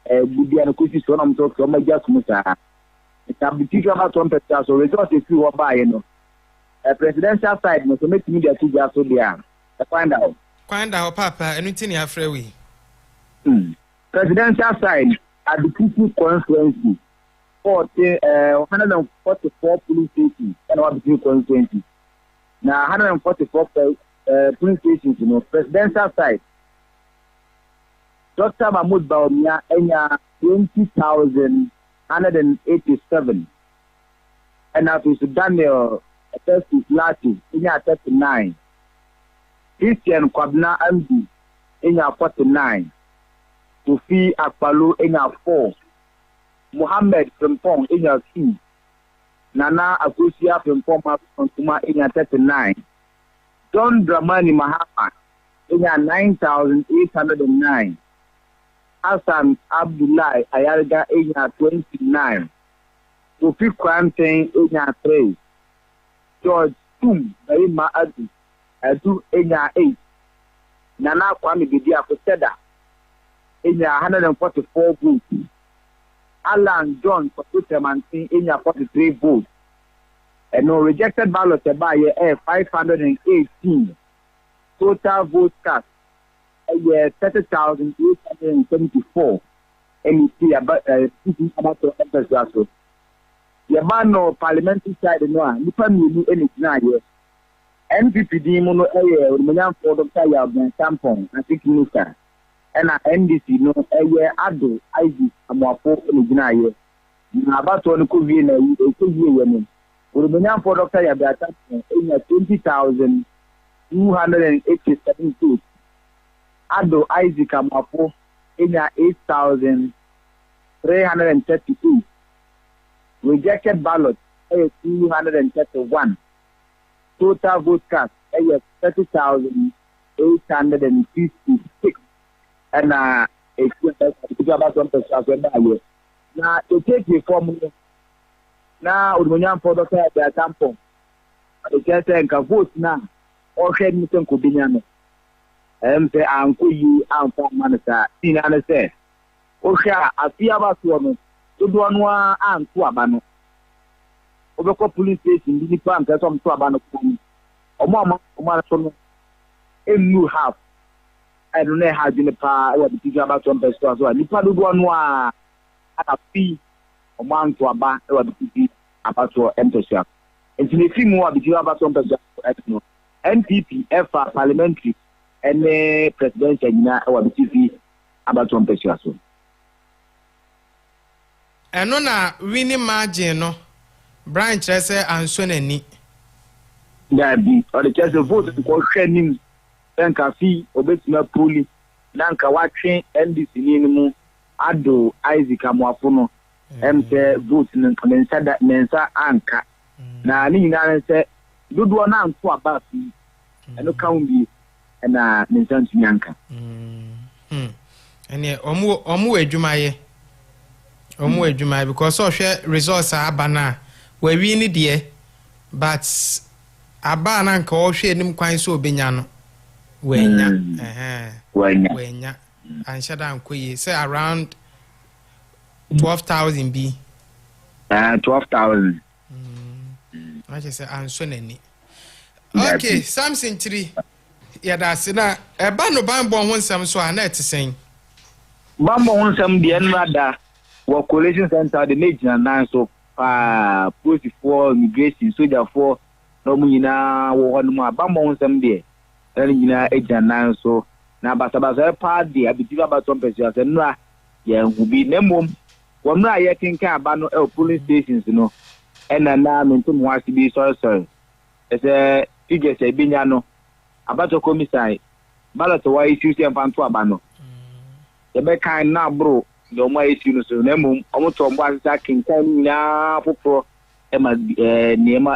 bibia na kofi so na mo to megya tum sa ita bitika Abatoɔ mpesa so result e fi wo ba ye no presidential side no so make media to just so there find out papa anything ni afre we presidential side at the people constituency 144 police stations and what between constituency now 144 police stations you know presidential side Dr. Mahmoud Bawumia enya 20,187 and now to Daniel Testis Lati enya 39 Christian Kwabna Amdi enya 49 Kofi Akpalo enya 4 Muhammad Frimpong enya 2 Nana Akosia Frimpong Makuntuma enya 39 John Dramani Mahama enya 9,809 Hassan Abdullahi Ayarga enya 29 Kofi Kwanten enya 3 George Tum Barima Adu enya 8 Nana Kwame Bidi Akoseda enya 144 votes Alan John Kotutemantin enya 43 votes and no rejected ballot by 518 total votes cast 30,874 and you see about Abatoɔ no parliamentary side no nipa mi anything here NPP di mu no Romanian for Dr. Yabon Tampon I think minister and NDC no Ado Isaac Amoafo anything here na Abatoɔ no ko vie na ko vie we no Romanian for Dr. Yabon Tampon 20,287 votes Ado Isaac Amoafo 8,332 rejected ballot 231 total vote cast 30,856 and now to take the form now Romanian for Dr. Yabon Tampon the case and vote now all head meeting could be none say uncle you and for manasa in an say okay I feel about one to do one and two abano obekọ police station bi nipa am person to aba no ko omo so no enu half I don't know how to pa what the about some person so nipa do no a fi omo to aba what the about to emphasis and the film what the about some person no NPP FR parliamentary and presidential na what the TV about some person so eno na winning margin no branch say anso nani da bi or the just vote ko hwanim nka fi obetima poli nanka watwe NDC ni mu ado Isaac Amoafo no emse vote nensa anka na ni nyina se dodo na anto aba fi eno kan bi na nensa nyanka ene omu adwumaye because so hwe resource abana we wi ni de but aba na nka o hwe nim kwan so obenya no wenya anshada nkoyi say around 12,000 b 12,000 I just say anso nani okay Samson 3 yada se na eba no ban bon ho nsam so ana etisen bambo ho nsam de enrada wo collation center de nejina nan so post for immigration soldier for no mu nyina wo ho no ma bambo ho nsam de ene nyina ejina nan so na basabasa pa de abitiva ba some person say no a ye hubi nemom wo no a ye kinka aba no police stations no ena na mentum ho asibi sorry ese ige se binya no Abatoɔ komisai ballot wa issue se mfanto aba no ye be kan na bro de omo issue no so na mum omo to mbo asisa kinkan nya popro e ma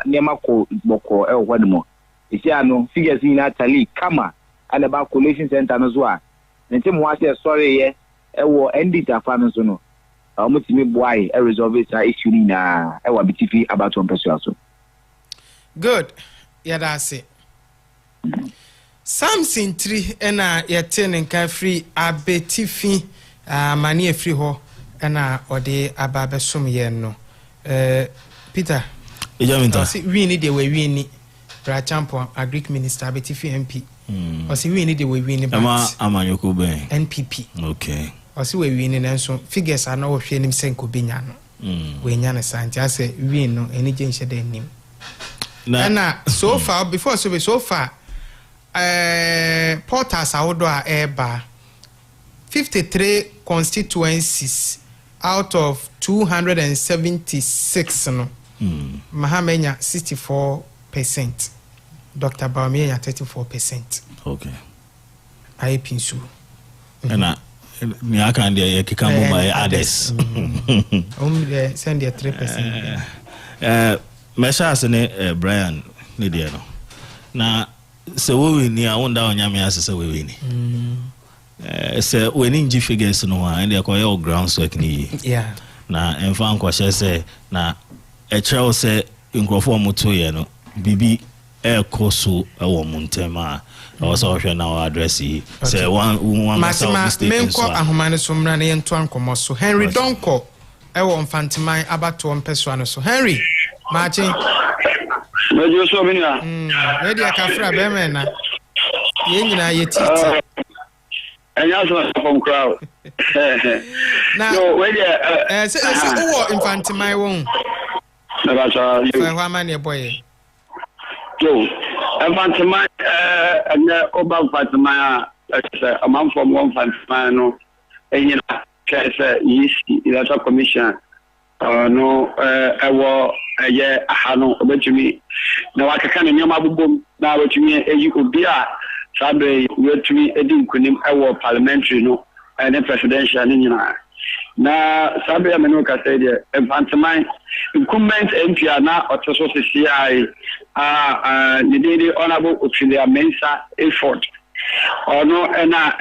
nema ko boko e wo no isi ano figures ni na tali kama ana ba collation center no zo a ntim ho ase sorry ye e wo NDC afa no so no omo timi boy e resolve sa issue ni na e wa BTV Abatoɔ mpɛso aso good yada se Samson 3 ena yete nka free abetifi mani free ho ena ode ababesom ye no Peter ejaminta si wini de we wini bra champion agric minister abetifi MP o si wini de we wini ba amanyoko ben NPP okay o si we wini nanso figures ana wo hwe nim senko benya no we nya na santi ase win no eni je nhyɛ da nim na so far before so far porters awodo a eba 53 constituencies out of 276 no Mahamenya 64%, Dr. Baumia 34%. Okay. I pinsu. Na mi aka ndi kikambo by others. Only send you 3%. Mesha sene Brian ni dia no. Na se we ni a wonda onyame asese we ni. Se we ni nji figures no a ndi akoye o ground work ni. Yeah. Na emfa nkwahye se na e kyerɛw se nkrofo moto ye no bibi ekoso ewo muntema also ohwe na address yi se one mistake menko ahomane so mra na yento ankomo so Henry Donko ewo mfanteman Abatoɔ mpeso ano so Henry machi mejo so binia ready akafra be me na ye nyina ye titi enya so from crowd na no we se wo mfanteman won Abatoɔ fa hwa man ye boy so Fanteman and Oba Fanteman a man from one Fanteman no enyina kese yisi electoral commission no ewo eye ahano obetumi na wakaka ne nyama bobom na wetumi eyi obi a sabe wetumi edi nkunim ewo parliamentary no and presidential ni nyina na sabe ya menu ka say the Fanteman incumbent MP na otoso CCI the honorable Ochilia Mensa effort ono na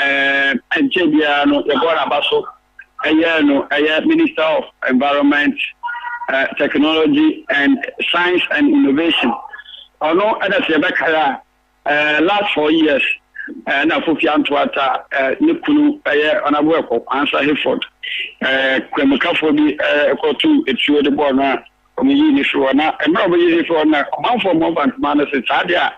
enjebia no yebora baso no Minister of Environment, Technology and Science and Innovation ono ada sebekaya last 4 years na Fofi Antwata nikunu honorable answer effort kwemukafo bi ekotu etuo de board na Omi so na emra omi so na manfo mo bantman no se sade a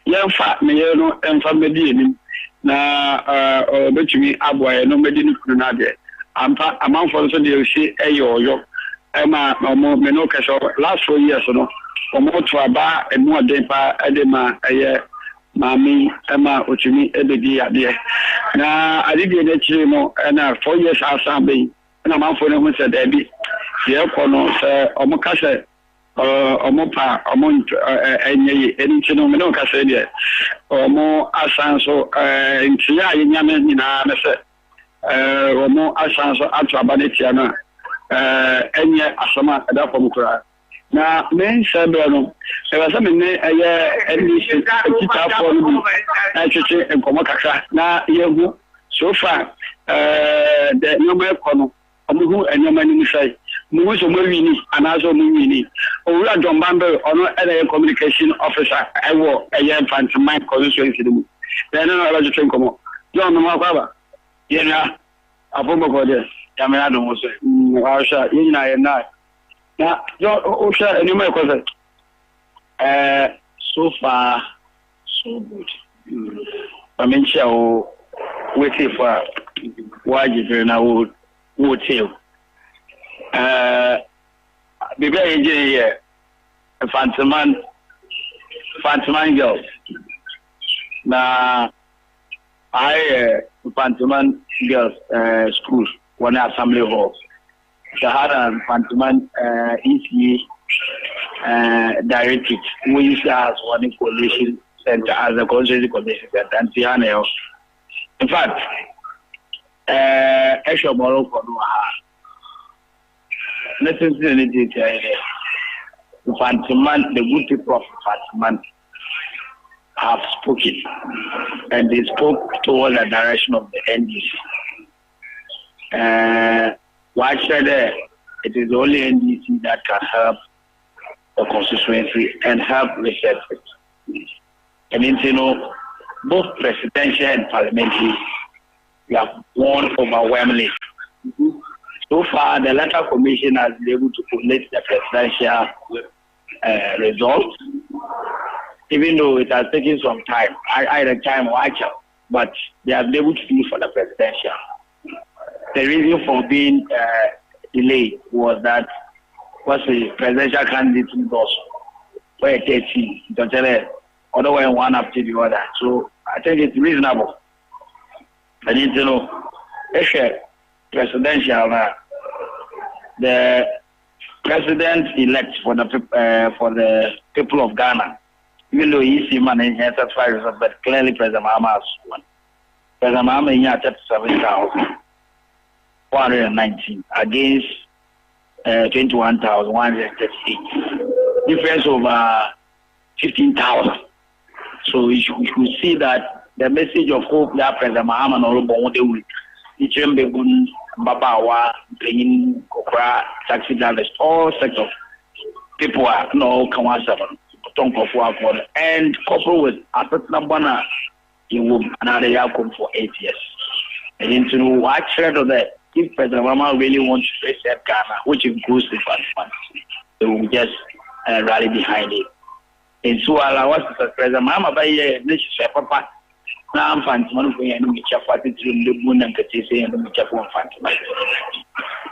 yemfa me ye no emfa medi enim na betumi aboye no medi no kunu na de ampa amanfo so de osi eyo ema mo me no kaso last 4 years no omo to aba emu oden pa edema eye mami ema otumi ebedi ade na adidi de chiri no na 4 years asambe na manfo no hu se da bi ye kono se omo ka se omo pa omo enye enti no me no ka se de omo asan so ntia ye nyame nyina na se omo asan so atu abanetia na enye asama da fom kura na men sabe no e ba me ne eye eni kita fo no na cheche enkomo kakra na yehu so far the number kono omuhu enyoma ni misai mu so mo wini anazo mo wini owura Dombambe ono ele communication officer ewo eye Fantimine constituency mu then no ala cheche enkomo John no akwa yena afomo gode yamena do mo so washa yina yena na o sha enyoma ko so far so good amencha o wait for wajibe na wo tell bibi enje here Fantimine girls na I Fantimine girls school one assembly hall Shahara Fantimine ECA directed we use as one coalition center as a constituency coalition center and Tiana in fact actual Morocco no nothing to any detail Fantimine, the good people of Fantimine have spoken and they spoke toward the direction of the NDC. Why should it is only NDC that can help the constituency and help reset it. And you know, both presidential and parliamentary we have won overwhelmingly. So far, the electoral commission has been able to collate the presidential results, even though it has taken some time. I had a time watch out, but they have been able to do it for the presidential. The reason for being delayed was that the presidential candidate was were 13, otherwise one after the other. So I think it's reasonable. I need to know if presidential the president-elect for the people of Ghana, even though he's man in satisfied results, but clearly President Mahama has won. President Mahama in 37,419 against 21,138. Difference over 15,000. So you should see that the message of hope that President Mahama no longer will Ichembegun, Babawa, bringing Kokra, taxi drivers, all sorts of people are no Kawasaban, and coupled with Atatnabana, you will another year come for 8 years. And into what thread of that, if President Mahama really wants to reset Ghana, which includes the Fantimine, they will just rally behind it. And so I was President Mahama by this papa. Now Fantimine going and make a party to the moon and Katese and make a Fantimine.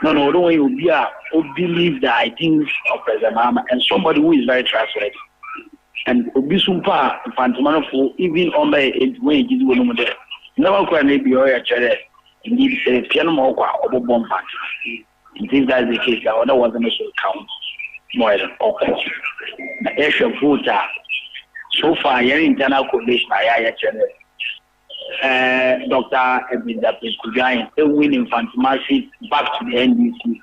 No, don't you be who believe the ideals of President Mahama and somebody who is very trustworthy. And Obisumpa Fantimine for even on by it when it is one of them. Never quite maybe or a chair. Indeed, a piano more or bomb party. If that's the case, the other wasn't also count more than all. The issue of voter so far, your internal coalition, I channel. Dr. Ebida Peskugain, a winning Fantimine seat back to the NDC.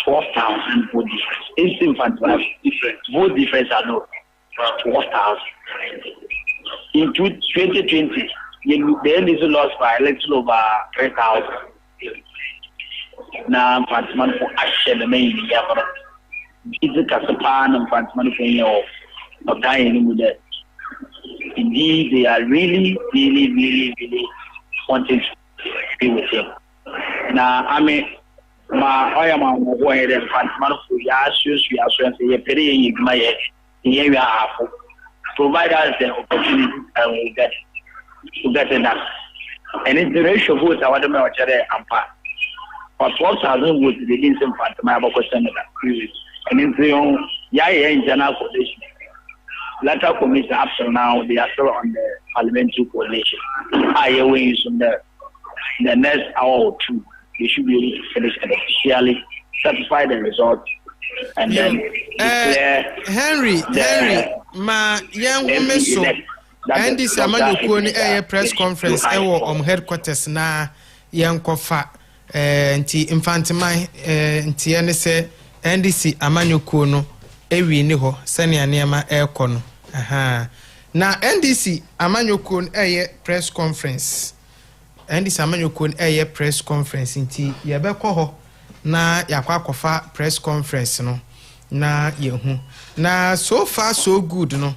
12,000 vote difference. Instant Fantimine difference. Vote difference are no 12,000. In 2020, the NDC lost by a little over 3,000. Now Fantimine for action the main Yammer. It's a Casapan and Fantimine for of dying with that. Indeed, they are really wanting to be with him. Now, I mean, ma oya ma wo here dem Fantama for ya susu ya so say ye pere ye gima ye we are provide us the opportunity and we get that. And it's the ratio of votes I want to make ampa. For 12,000 votes, they didn't send Fantama about question that. And in the internal coalition. Lateral commission up to now, they are still on the parliamentary coalition. I ways on the next hour or two, they should be able to finish and officially certify the result and then declare. Henry, ma young woman so. And this Amanyokuni press conference headquarters na yankofa nti infantimai nti ene se NDC Amanyokuno ewi ni ho sene anema ekono na NDC Amanyokun press conference NDC Amanyokun press conference nti yebekọ ho na yakwa akofa press conference no na yehu na so far so good no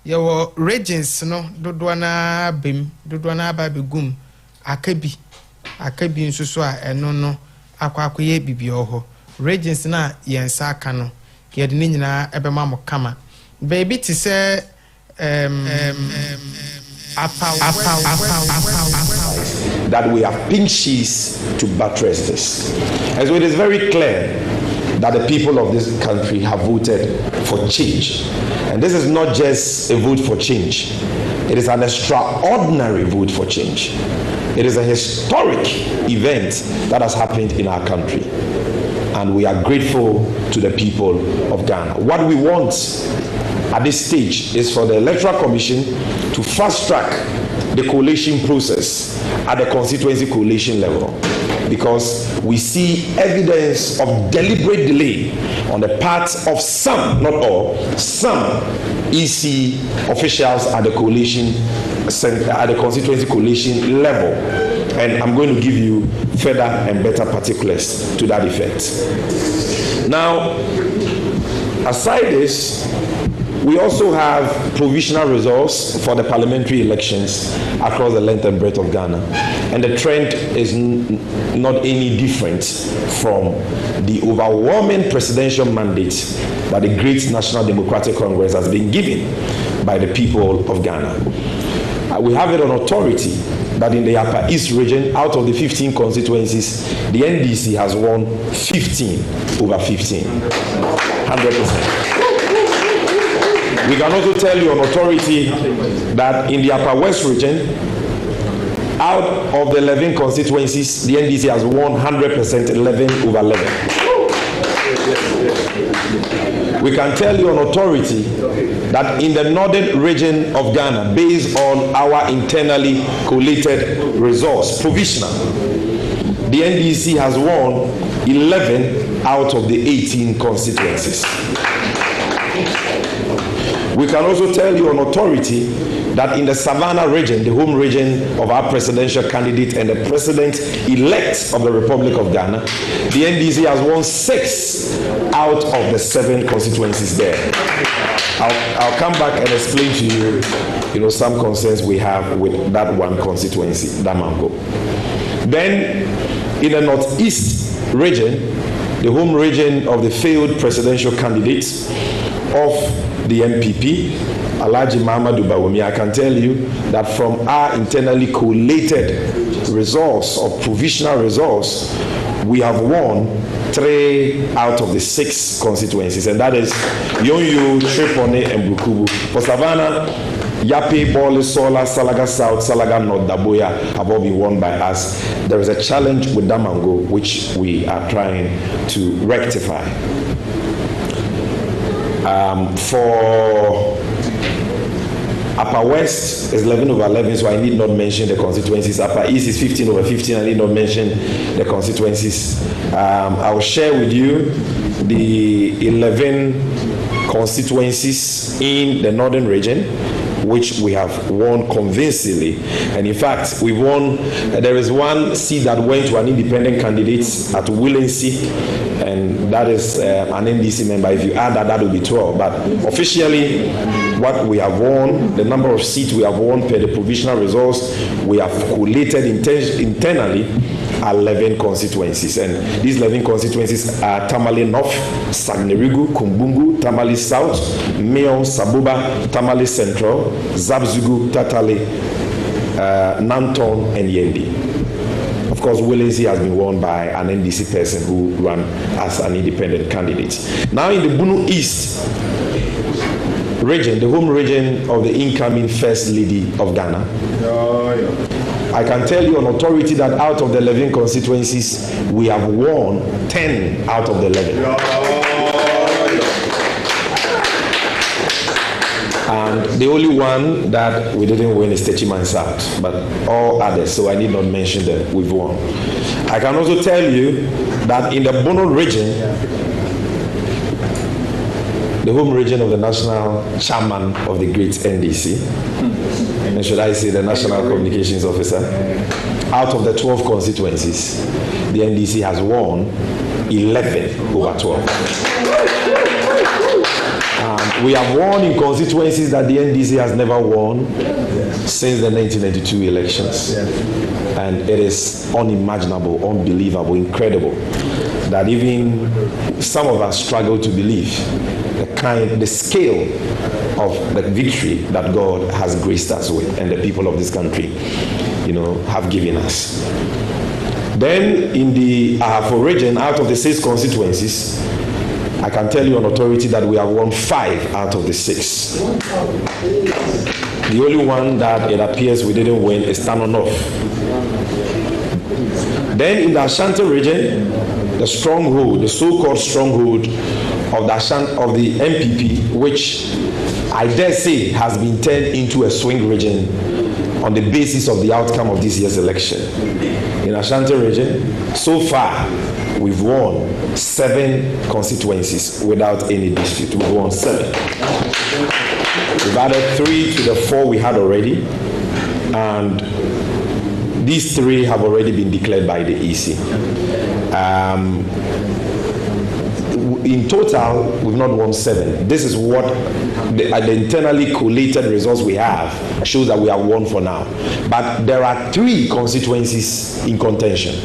yewo regions no dodo na bem dodo na babegum akabi nsusu a eno no akwakoye bibio ho regions na yensa aka no yede ni nyina ebema mo kama baby ti say that we have pinches to buttress this. And so it is very clear that the people of this country have voted for change. And this is not just a vote for change. It is an extraordinary vote for change. It is a historic event that has happened in our country. And we are grateful to the people of Ghana. What we want at this stage is for the Electoral Commission to fast track the coalition process at the constituency coalition level, because we see evidence of deliberate delay on the part of some, not all, some EC officials at the coalition, at the constituency coalition level. And I'm going to give you further and better particulars to that effect. Now, aside this, we also have provisional results for the parliamentary elections across the length and breadth of Ghana. And the trend is not any different from the overwhelming presidential mandate that the great National Democratic Congress has been given by the people of Ghana. We have it on authority that in the Upper East region, out of the 15 constituencies, the NDC has won 15 over 15. 100%. We can also tell you on authority that in the Upper West region, out of the 11 constituencies, the NDC has won 100%, 11 over 11. We can tell you on authority that in the northern region of Ghana, based on our internally collated results, provisional, the NDC has won 11 out of the 18 constituencies. We can also tell you on authority that in the Savannah region, the home region of our presidential candidate and the president-elect of the Republic of Ghana, the NDC has won 6 out of the 7 constituencies there. I'll come back and explain to you, some concerns we have with that one constituency, Damango. Then, in the northeast region, the home region of the failed presidential candidate of the MPP, Alhaji Mahamudu Bawumia, I can tell you that from our internally collated results or provisional results, we have won 3 out of the 6 constituencies, and that is Yonyu, Tripone, and Bukubu. For Savannah, Yape, Bole, Sola, Salaga South, Salaga North, Daboya have all been won by us. There is a challenge with Damango, which we are trying to rectify. For Upper West is 11 over 11, so I need not mention the constituencies. Upper East is 15 over 15, I need not mention the constituencies. I will share with you the 11 constituencies in the northern region, which we have won convincingly. And in fact, we won, there is one seat that went to an independent candidate at Willency, and that is an NDC member. If you add that, that will be 12. But officially, what we have won, the number of seats we have won per the provisional results, we have collated internally, are 11 constituencies, and these 11 constituencies are Tamale North, Sagnerigu, Kumbungu, Tamale South, Meon, Sabuba, Tamale Central, Zabzugu, Tatale, Nanton, and Yendi. Of course, Willensi has been won by an NDC person who ran as an independent candidate. Now in the Bunu East region, the home region of the incoming First Lady of Ghana, I can tell you on authority that out of the 11 constituencies, we have won 10 out of the 11. And the only one that we didn't win is Techiman South, but all others, so I need not mention them, we've won. I can also tell you that in the Bono region, the home region of the national chairman of the great NDC, and should I say the national communications officer, out of the 12 constituencies, the NDC has won 11 over 12. We have won in constituencies that the NDC has never won since the 1992 elections. And it is unimaginable, unbelievable, incredible that even some of us struggle to believe the scale of the victory that God has graced us with and the people of this country, have given us. Then in the Ahafo region, out of the 6 constituencies, I can tell you on authority that we have won 5 out of the 6. The only one that it appears we didn't win is Tano North. Then in the Ashanti region, the stronghold, the so-called stronghold of the MPP, which I dare say has been turned into a swing region on the basis of the outcome of this year's election. In Ashanti region, so far, we've won 7 constituencies without any dispute. We've won 7. We've added 3 to the 4 we had already, and these 3 have already been declared by the EC. In total, we've not won 7. This is what the internally collated results we have shows that we have won for now. But there are 3 constituencies in contention,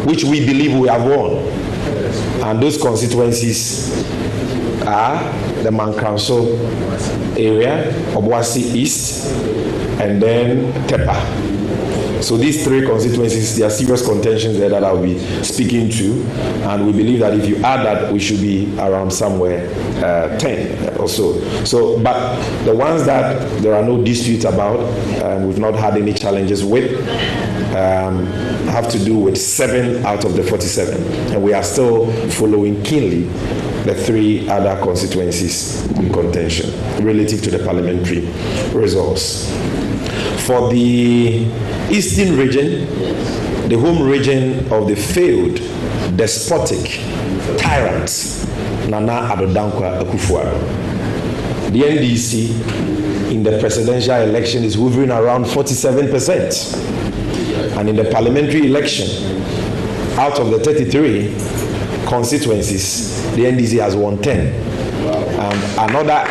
which we believe we have won. And those constituencies are the Mankanso area, Obuasi East, and then Tepa. So these 3 constituencies, there are serious contentions there that I'll be speaking to, and we believe that if you add that, we should be around somewhere 10 or so. So, but the ones that there are no disputes about, we've not had any challenges with, have to do with 7 out of the 47, and we are still following keenly the 3 other constituencies in contention relative to the parliamentary results. For the Eastern region, the home region of the failed, despotic tyrant Nana Addo Dankwa Akufo-Addo, the NDC in the presidential election is hovering around 47%, and in the parliamentary election, out of the 33 constituencies, the NDC has won 10. Another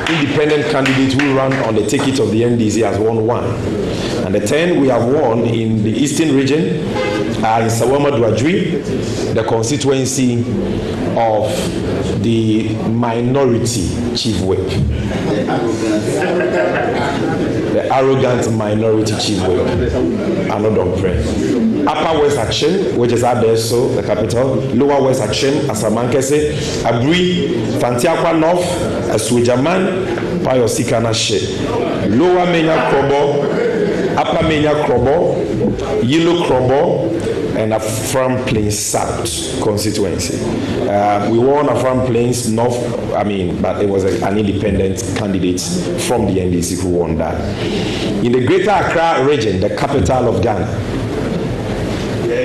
independent candidate who ran on the ticket of the NDC has won 1. And the 10 we have won in the Eastern region are in Sawama Duadri, the constituency of the minority chief whip. The arrogant minority chief whip, Anodon Pre. Upper West Action, which is Adesso, the capital. Lower West Action, Asamankese, Abri, Fantiakwa North, Aswejaman, Payosika She. Lower Menya Krobo, Upper Menya Krobo, Yellow Krobo, and Afram Plains South constituency. We won Afram Plains North, but it was an independent candidate from the NDC who won that. In the Greater Accra region, the capital of Ghana,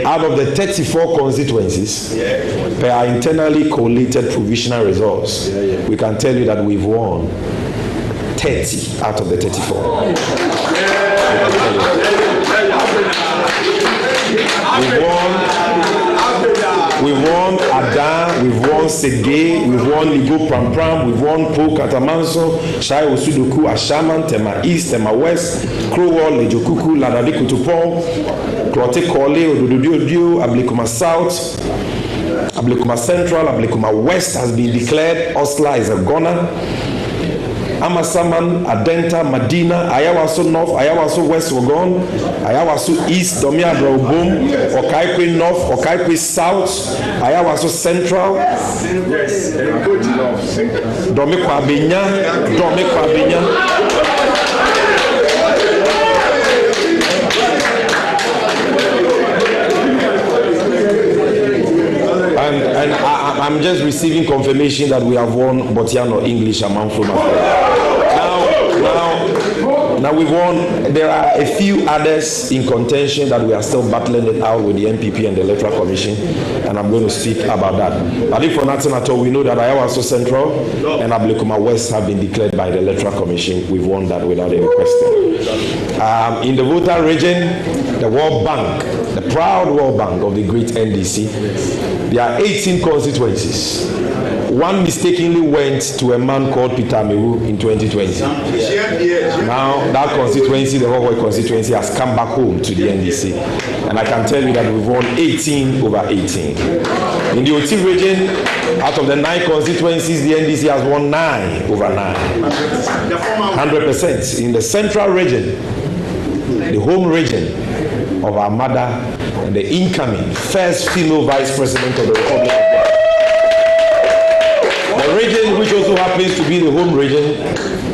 out of the 34 constituencies, per our internally collated provisional results, we can tell you that we've won 30 out of the 34. We've won Adan, we've won Sege, we've won Ligo Pram, we've won Po Katamanso, Shai Osudoku, Ashaman, Tema East, Tema West, Crowell, Lejokuku, Ladadi Kutupong, Klote Kole, Odududio, Ablekuma South, Ablekuma Central, Ablekuma West has been declared. Osla is a goner. Amasaman, Adenta, Madina, Ayawaso North, Ayawaso West were gone, Ayawaso East, Domia Brobum, Okaikwe North, Okaikwe South, Ayawaso Central, Domekwa Benya, Domekwa Benya. And I'm just receiving confirmation that we have won Botiano English among from now we've won. There are a few others in contention that we are still battling it out with the NPP and the Electoral Commission, and I'm going to speak about that. But if for nothing at all, we know that Ayawaso Central and Ablekuma West have been declared by the Electoral Commission. We've won that without any question. In the voter region, the World Bank, the proud World Bank of the great NDC, there are 18 constituencies. One mistakenly went to a man called Peter Mewu in 2020. Now that constituency, the whole constituency, has come back home to the NDC. And I can tell you that we've won 18 over 18. In the Oti region, out of the 9 constituencies, the NDC has won 9 over 9. 100%. In the central region, the home region of our mother and the incoming first female vice president of the Republic of Ghana. The region which also happens to be the home region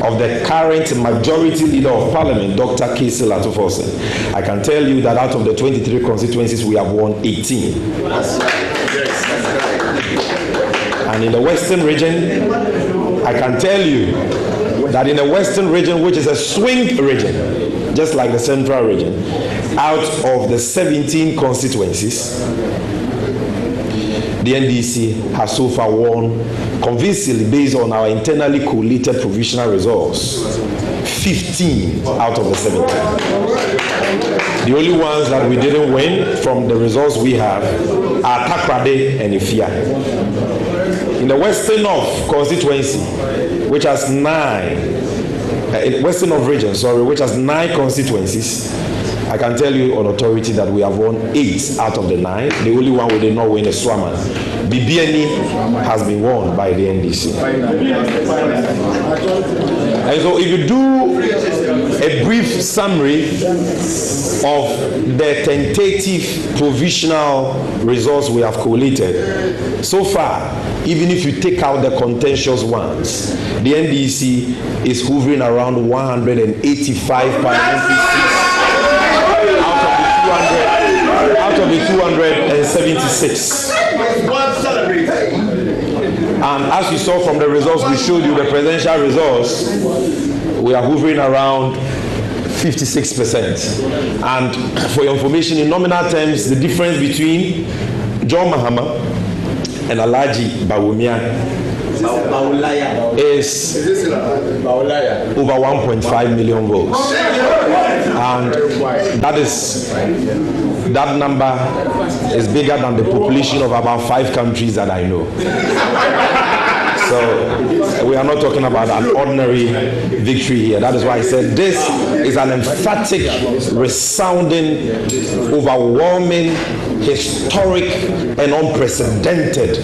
of the current majority leader of parliament, Dr. Kisi Latofosin. I can tell you that out of the 23 constituencies, we have won 18. And in the western region, I can tell you that in the western region, which is a swing region, just like the central region, out of the 17 constituencies, the NDC has so far won convincingly based on our internally collated provisional results, 15 out of the 17. The only ones that we didn't win from the results we have are Takrade and Ifia. In the Western North constituency, which has 9, Western North region, which has 9 constituencies, I can tell you on authority that we have won 8 out of the 9. The only one we did not win is Swaman. Bibiani has been won by the NDC. And so if you do a brief summary of the tentative provisional results we have collated, so far, even if you take out the contentious ones, the NDC is hovering around 185 parliamentary seats out of the 276. And as you saw from the results we showed you, the presidential results, we are hovering around 56%. And for your information, in nominal terms, the difference between John Mahama and Alhaji Bawumia is over 1.5 million votes. And that number is bigger than the population of about 5 countries that I know. So we are not talking about an ordinary victory here. That is why I said this is an emphatic, resounding, overwhelming, historic and unprecedented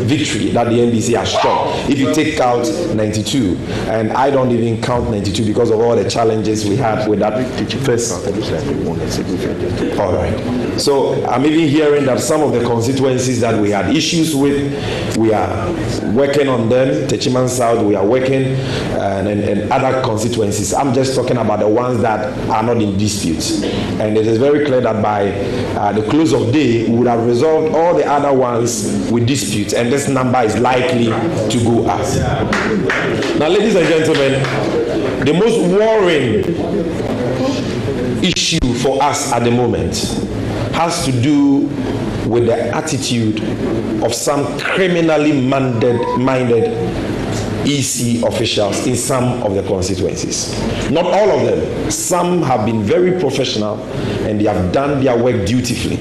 victory that the NDC has struck. If you take out 92, and I don't even count 92 because of all the challenges we had with that first. All right. So I'm even hearing that some of the constituencies that we had issues with, we are working on them. Techiman South, we are working, and other constituencies. I'm just talking about the ones that are not in dispute. And it is very clear that by the close of day, we would have resolved all the other ones with disputes, and this number is likely to go up. Now, ladies and gentlemen, the most worrying issue for us at the moment has to do with the attitude of some criminally minded EC officials in some of the constituencies. Not all of them. Some have been very professional and they have done their work dutifully.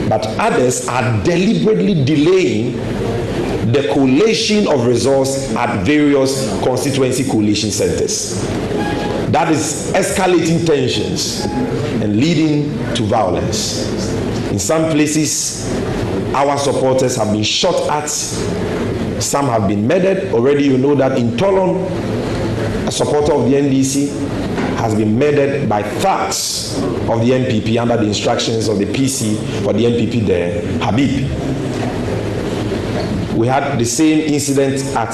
But others are deliberately delaying the collation of results at various constituency collation centers. That is escalating tensions, and and leading to violence. In some places, our supporters have been shot at, some have been murdered. Already you know that in Tolon, a supporter of the NDC has been murdered by thugs of the NPP under the instructions of the PC for the NPP there, Habib. We had the same incident at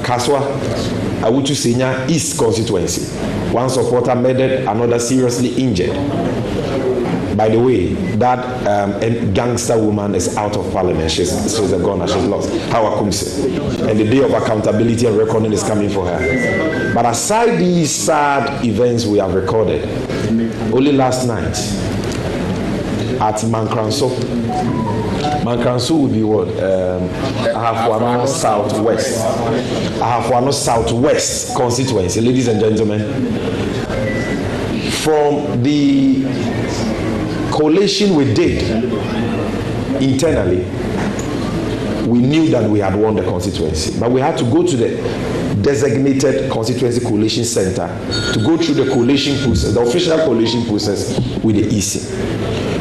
Kaswa, Awutu Senya East constituency. One supporter murdered, another seriously injured. By the way, that gangster woman is out of parliament. She's a goner. She's lost. Hawa Kumse. And the day of accountability and recording is coming for her. But aside these sad events we have recorded, only last night at Mankranso would be what? Ahafuano Southwest. Ahafuano Southwest constituency, ladies and gentlemen. From the collation we did internally, we knew that we had won the constituency, but we had to go to the designated constituency collation center to go through the collation process, the official collation process with the EC.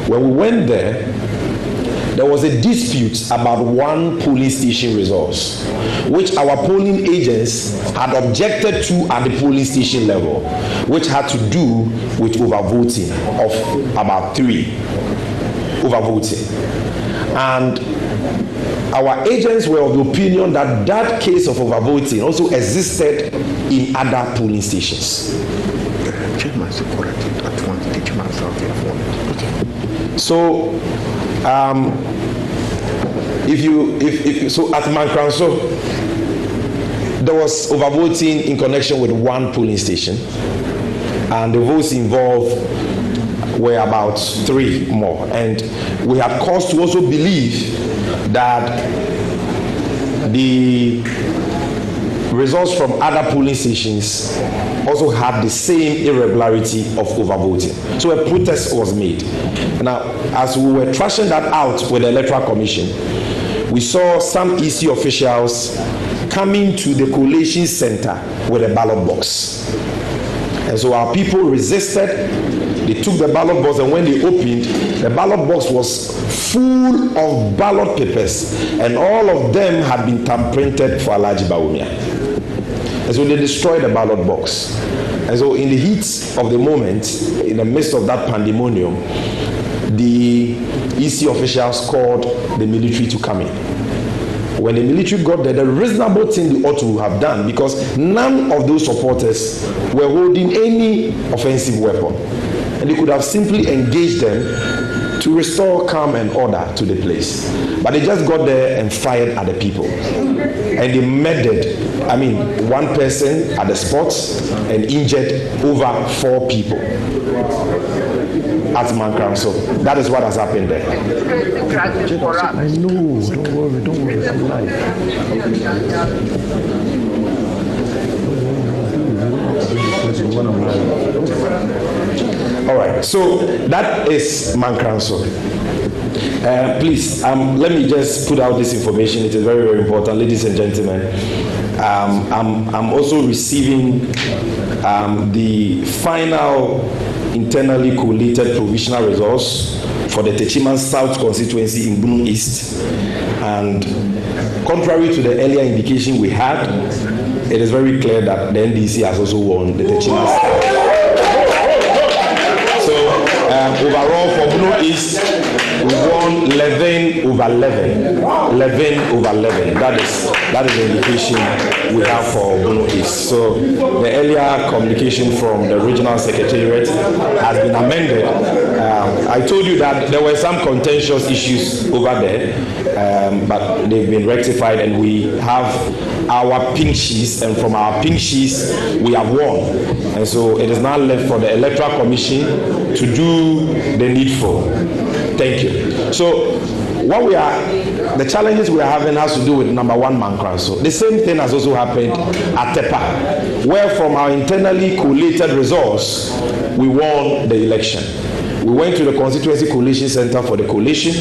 When we went there was a dispute about one polling station resource, which our polling agents had objected to at the polling station level, which had to do with overvoting of about 3 overvoting. And our agents were of the opinion that that case of overvoting also existed in other polling stations. So, so at Mankranso, there was overvoting in connection with one polling station, and the votes involved were about 3 more. And we had cause to also believe that the results from other polling stations also had the same irregularity of overvoting. So a protest was made. Now, as we were trashing that out with the Electoral Commission, we saw some EC officials coming to the collation center with a ballot box. And so our people resisted. They took the ballot box, and when they opened, the ballot box was full of ballot papers, and all of them had been thumb-printed for Alhaji Bawumia. And so they destroyed the ballot box. And so in the heat of the moment, in the midst of that pandemonium, the EC officials called the military to come in. When the military got there, the reasonable thing they ought to have done, because none of those supporters were holding any offensive weapon, and they could have simply engaged them to restore calm and order to the place. But they just got there and fired at the people. And they murdered, one person at the spot and injured over 4 people at Mankram. So that is what has happened there. I know, don't worry, I'm live. All right, so that is Mankranso. Please, let me just put out this information. It is very, very important, ladies and gentlemen. I'm also receiving the final internally collated provisional results for the Techiman South constituency in Bunu East. And contrary to the earlier indication we had, it is very clear that the NDC has also won the Techiman South. So overall for Bunu East, we won 11/11. 11/11. That is the indication we have for Bunu East. So the earlier communication from the regional secretariat has been amended. I told you that there were some contentious issues over there, but they've been rectified, and we have our pink sheets, and from our pink sheets we have won. And so it is now left for the Electoral Commission to do the needful. Thank you. So the challenges we are having has to do with number 1, Mankran. So the same thing has also happened at Tepa, where from our internally collated results, we won the election. We went to the Constituency Coalition Center for the collation.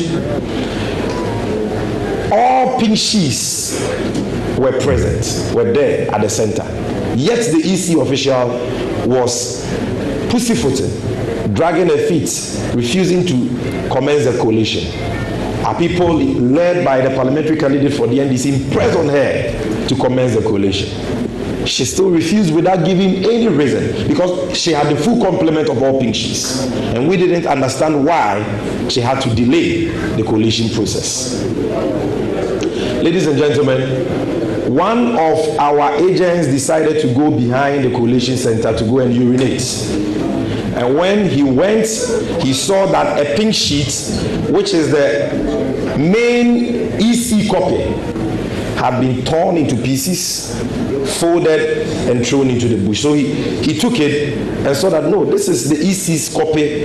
All pink sheets were present, were there at the center. Yet the EC official was pussyfooting, dragging her feet, refusing to commence the coalition. Are people led by the parliamentary candidate for the NDC impressed on her to commence the coalition? She still refused without giving any reason because she had the full complement of all pink sheets. And we didn't understand why she had to delay the coalition process. Ladies and gentlemen, one of our agents decided to go behind the coalition center to go and urinate. And when he went, he saw that a pink sheet, which is the main EC copy, had been torn into pieces, folded, and thrown into the bush. So he took it and saw that, no, this is the EC's copy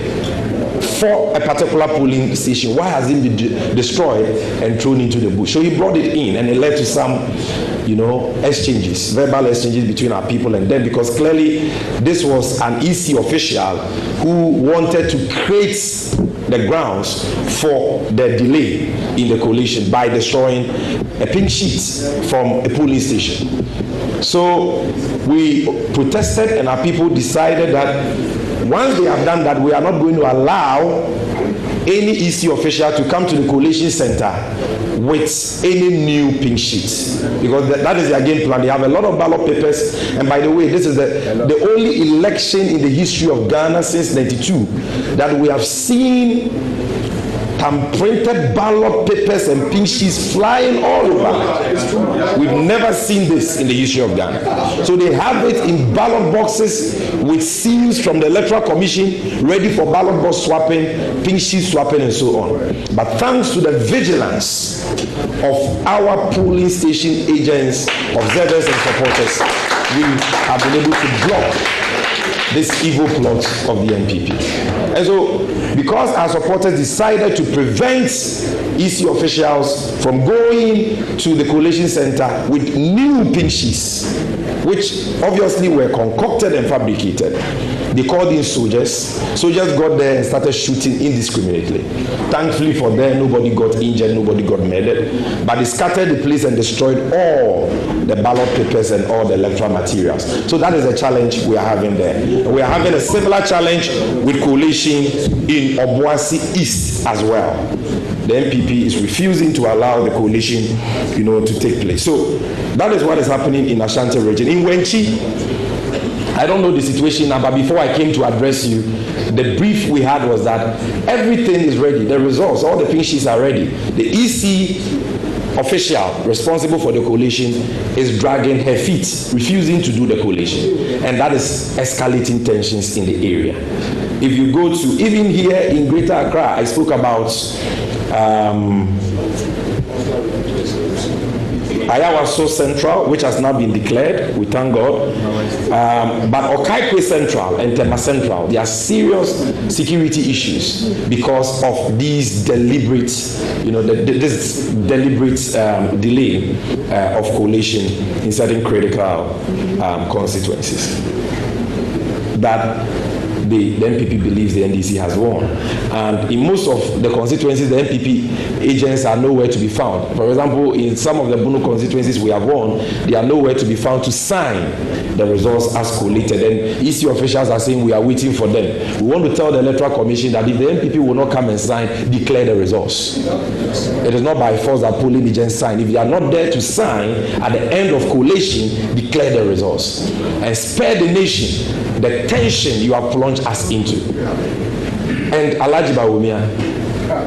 for a particular polling station. Why has it been destroyed and thrown into the bush? So he brought it in, and it led to some, exchanges, verbal exchanges between our people and them, because clearly this was an EC official who wanted to create the grounds for the delay in the coalition by destroying a pink sheet from a polling station. So we protested, and our people decided that once they have done that, we are not going to allow any EC official to come to the coalition center with any new pink sheets, because that is their game plan. They have a lot of ballot papers, and by the way, this is the only election in the history of Ghana since '92 that we have seen printed ballot papers and pink sheets flying all over. We've never seen this in the history of Ghana. So they have it in ballot boxes with seals from the Electoral Commission ready for ballot box swapping, pink sheet swapping, and so on. But thanks to the vigilance of our polling station agents, observers, and supporters, we have been able to block this evil plot of the NPP. And so, because our supporters decided to prevent EC officials from going to the coalition center with new pink sheets, which obviously were concocted and fabricated, they called in soldiers. Soldiers got there and started shooting indiscriminately. Thankfully for them, nobody got injured, nobody got murdered. But they scattered the place and destroyed all the ballot papers and all the electoral materials. So that is the challenge we are having there. We are having a similar challenge with coalition in Obuasi East as well. The NPP is refusing to allow the coalition, to take place. So that is what is happening in Ashanti region. In Wenchi, I don't know the situation now, but before I came to address you, the brief we had was that everything is ready. The results, all the pink sheets are ready. The EC official responsible for the coalition is dragging her feet, refusing to do the coalition. And that is escalating tensions in the area. If you go to, even here in Greater Accra, I spoke about Ayawaso Central, which has now been declared, we thank God. But Okaikwe Central and Tema Central, there are serious security issues because of these deliberate, this deliberate delay of coalition in certain critical constituencies. That the NPP believes the NDC has won. And in most of the constituencies, the NPP agents are nowhere to be found. For example, in some of the Bunu constituencies we have won, they are nowhere to be found to sign the results as collated. And EC officials are saying we are waiting for them. We want to tell the Electoral Commission that if the NPP will not come and sign, declare the results. It is not by force that polling agents sign. If you are not there to sign at the end of collation, declare the results. And spare the nation the tension you have plunged us into. And Alhaji Bawumia,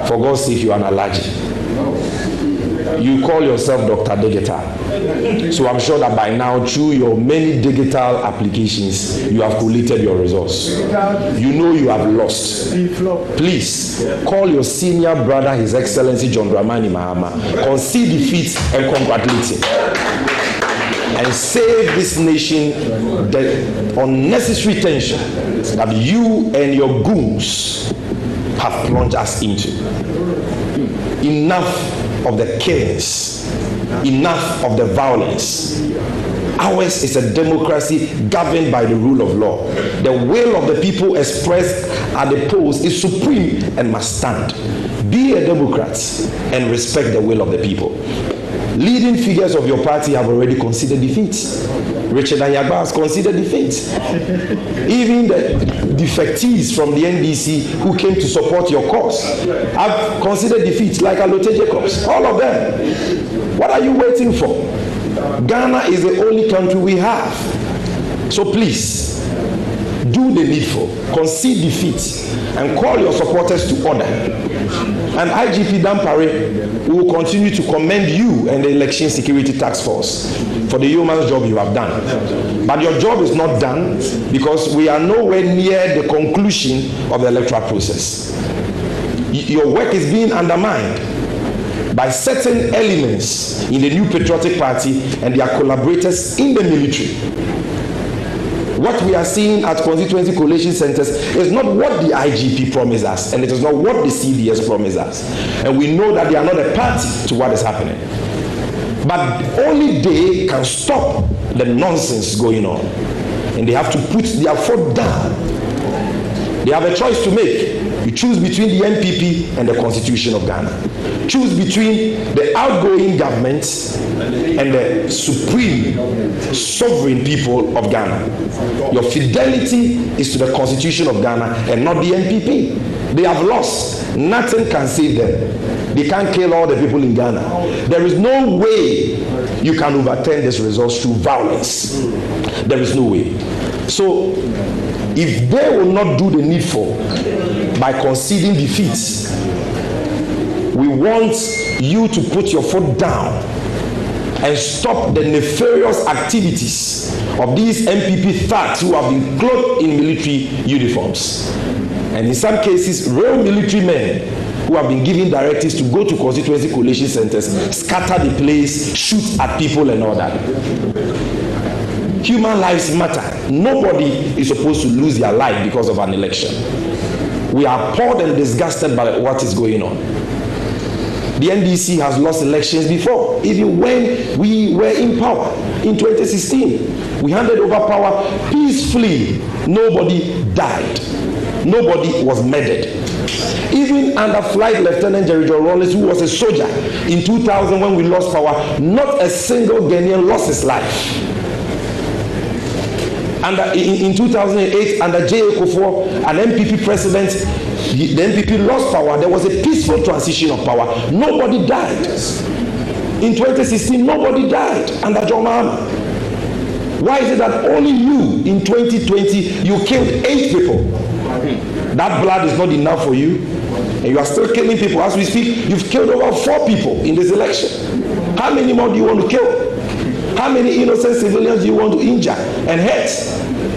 for God's sake, you are an Alhaji. You call yourself Dr. Digital. So I'm sure that by now, through your many digital applications, you have collated your results. You know you have lost. Please, call your senior brother, His Excellency John Dramani Mahama, concede defeat and congratulate him. And save this nation the unnecessary tension that you and your goons have plunged us into. Enough of the killings, enough of the violence. Ours is a democracy governed by the rule of law. The will of the people expressed at the polls is supreme and must stand. Be a Democrat and respect the will of the people. Leading figures of your party have already conceded defeat. Richard Anyagba has considered defeat. Even the defectees from the NDC who came to support your cause have considered defeat, like Alote Jacobs. All of them. What are you waiting for? Ghana is the only country we have. So please, do the needful, concede defeat, and call your supporters to order. And IGP Dampare, we will continue to commend you and the Election Security Task Force for the yeoman's job you have done. But your job is not done because we are nowhere near the conclusion of the electoral process. Your work is being undermined by certain elements in the New Patriotic Party and their collaborators in the military. What we are seeing at constituency collation centers is not what the IGP promised us, and it is not what the CDS promised us. And we know that they are not a party to what is happening. But only they can stop the nonsense going on. And they have to put their foot down. They have a choice to make. You choose between the NPP and the Constitution of Ghana. Choose between the outgoing government and the supreme sovereign people of Ghana. Your fidelity is to the Constitution of Ghana and not the NPP. They have lost. Nothing can save them. They can't kill all the people in Ghana. There is no way you can overturn this result through violence. There is no way. So, if they will not do the needful by conceding defeat, we want you to put your foot down and stop the nefarious activities of these MPP thugs who have been clothed in military uniforms. And in some cases, real military men who have been given directives to go to constituency collation centers, scatter the place, shoot at people and all that. Human lives matter. Nobody is supposed to lose their life because of an election. We are appalled and disgusted by what is going on. The NDC has lost elections before, even when we were in power in 2016. We handed over power peacefully. Nobody died. Nobody was murdered. Even under Flight Lieutenant Jerry John Rawlings, who was a soldier in 2000 when we lost power, not a single Ghanaian lost his life. In 2008, under J.A. Kufuor, an MPP president, the MPP lost power. There was a peaceful transition of power. Nobody died. In 2016, nobody died under John Mahama. Why is it that only you, in 2020, you killed 8 people? That blood is not enough for you, and you are still killing people. As we speak, you've killed over 4 people in this election. How many more do you want to kill? How many innocent civilians do you want to injure and hurt?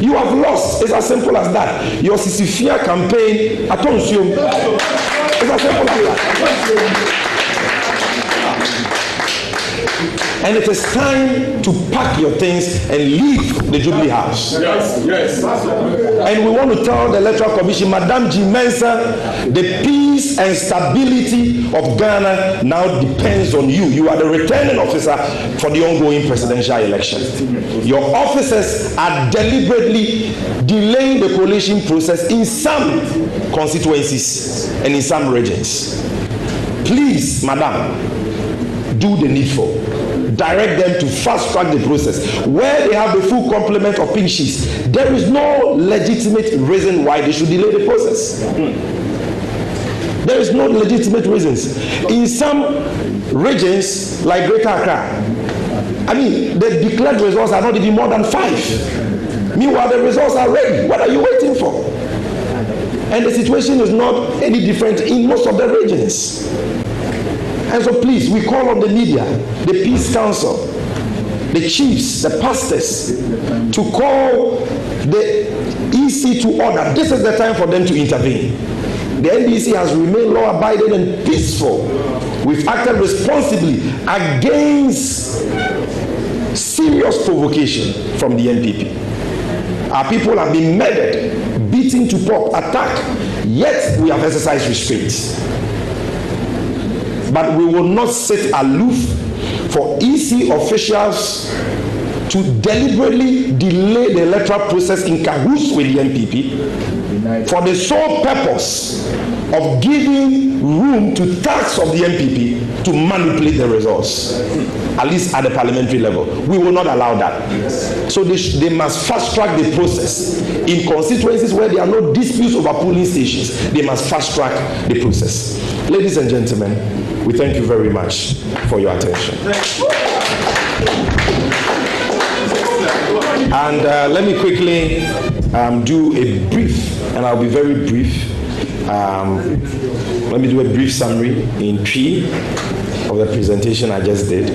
You have lost. It's as simple as that. Your Sisyphia campaign, attention. It's as simple as that. And it is time to pack your things and leave the Jubilee House. Yes. And we want to tell the Electoral Commission, Madam G. Mensah, the peace and stability of Ghana now depends on you. You are the returning officer for the ongoing presidential election. Your officers are deliberately delaying the coalition process in some constituencies and in some regions. Please, Madam, do the needful. Direct them to fast track the process. Where they have the full complement of pink sheets, there is no legitimate reason why they should delay the process. There is no legitimate reasons. In some regions, like Greater Accra, I mean, the declared results are not even more than 5. Meanwhile, the results are ready. What are you waiting for? And the situation is not any different in most of the regions. And so please, we call on the media, the Peace Council, the chiefs, the pastors, to call the EC to order. This is the time for them to intervene. The NDC has remained law-abiding and peaceful. We've acted responsibly against serious provocation from the NPP. Our people have been murdered, beaten to pulp, attacked, yet we have exercised restraint. But we will not sit aloof for EC officials to deliberately delay the electoral process in cahoots with the NPP for the sole purpose of giving room to tax of the MPP to manipulate the results, at least at the parliamentary level. We will not allow that. So they must fast track the process. In constituencies where there are no disputes over polling stations, they must fast track the process. Ladies and gentlemen, we thank you very much for your attention. And let me quickly do a brief, and I'll be very brief. Let me do a brief summary in 3 of the presentation I just did.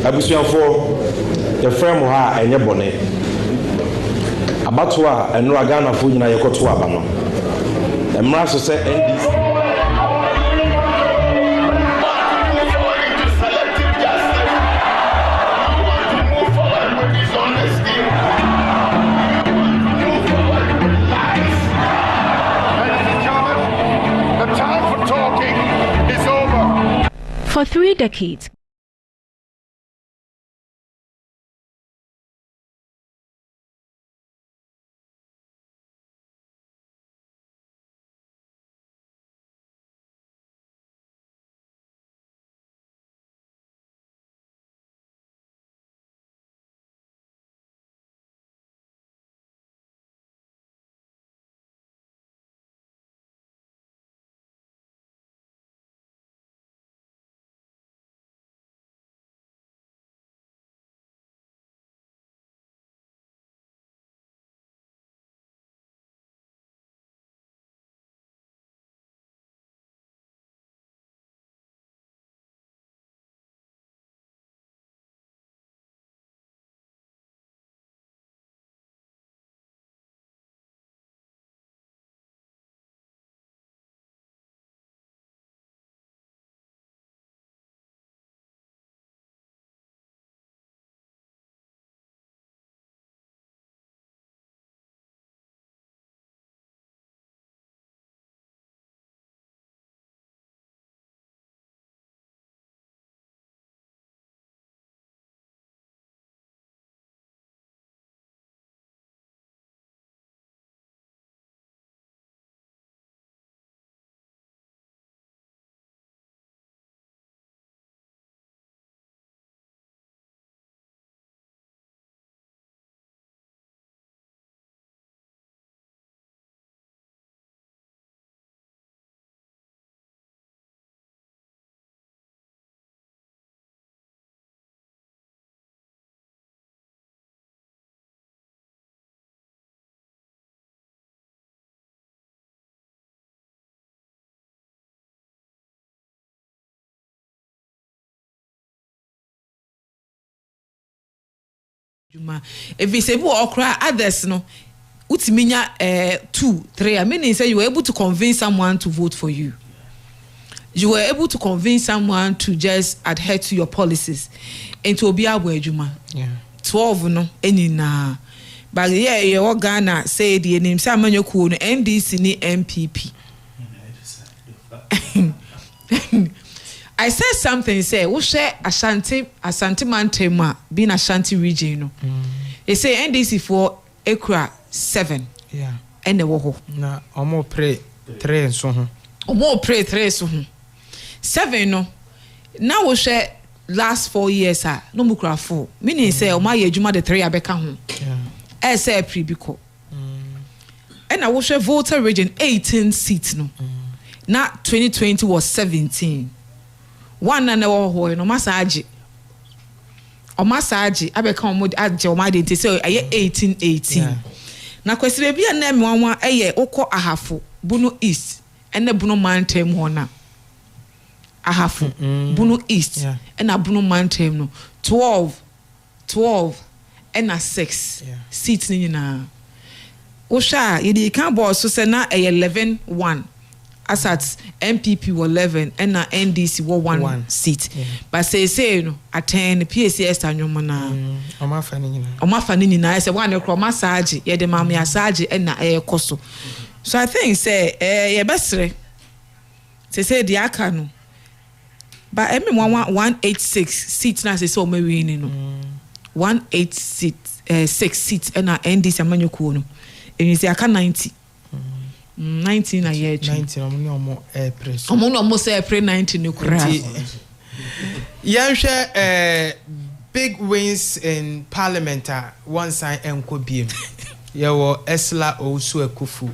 Abusuafo, the firm ha enye bone. Abatoɔ a enura Ghana fo nyina yekoto aba no. Emra so say NDC For 3 decades, if we say okra others no utiminya 2 3 I mean say you were able to convince someone to vote for you. You were able to convince someone to just adhere to your policies and to be adwuma. Yeah. 12 no enina. But yeah, you Ghana say the name Samanyoku no NDC ni MPP. I said something, say, we share Ashanti Mantema, being Ashanti region. No. They say NDC for Ekra 7. Yeah. And the woho. Na, omo pray 3 and so. Omo pray 3 so. 7 no. Now we share last 4 years, no mukra 4. Meaning say, o my ejuma the 3 abeka home. Yeah. Say pre-biko. And I will share voter region 18 seats no. Now 2020 was 17. One and no massage. O massage, I become mood at your mind to say 18. Now, question be a name 1 a year, oko ahafu, Bunu East, and the Bruno Mountain Hona. Ahafu, Bunu East, and a Bruno Mountain no 12, and a 6 seats in Osha, you can't boss so say na a 11-1. As at MPP were 11 and na NDC were 1 seat. Yeah. But say no attend PACS anyomana. Oma fani na say one ekro massage ye de mama massage and na koso. So I think say ye besre. Say the aka no. But emi 186 seats na say so me win no. 186 6 seats and na NDC amanyoku no. And you say aka 90. 19 a year 19 omo April so omo no almost April 19 no kura big wins in parliament one side enko biem yewo Esla Owusu Ekufu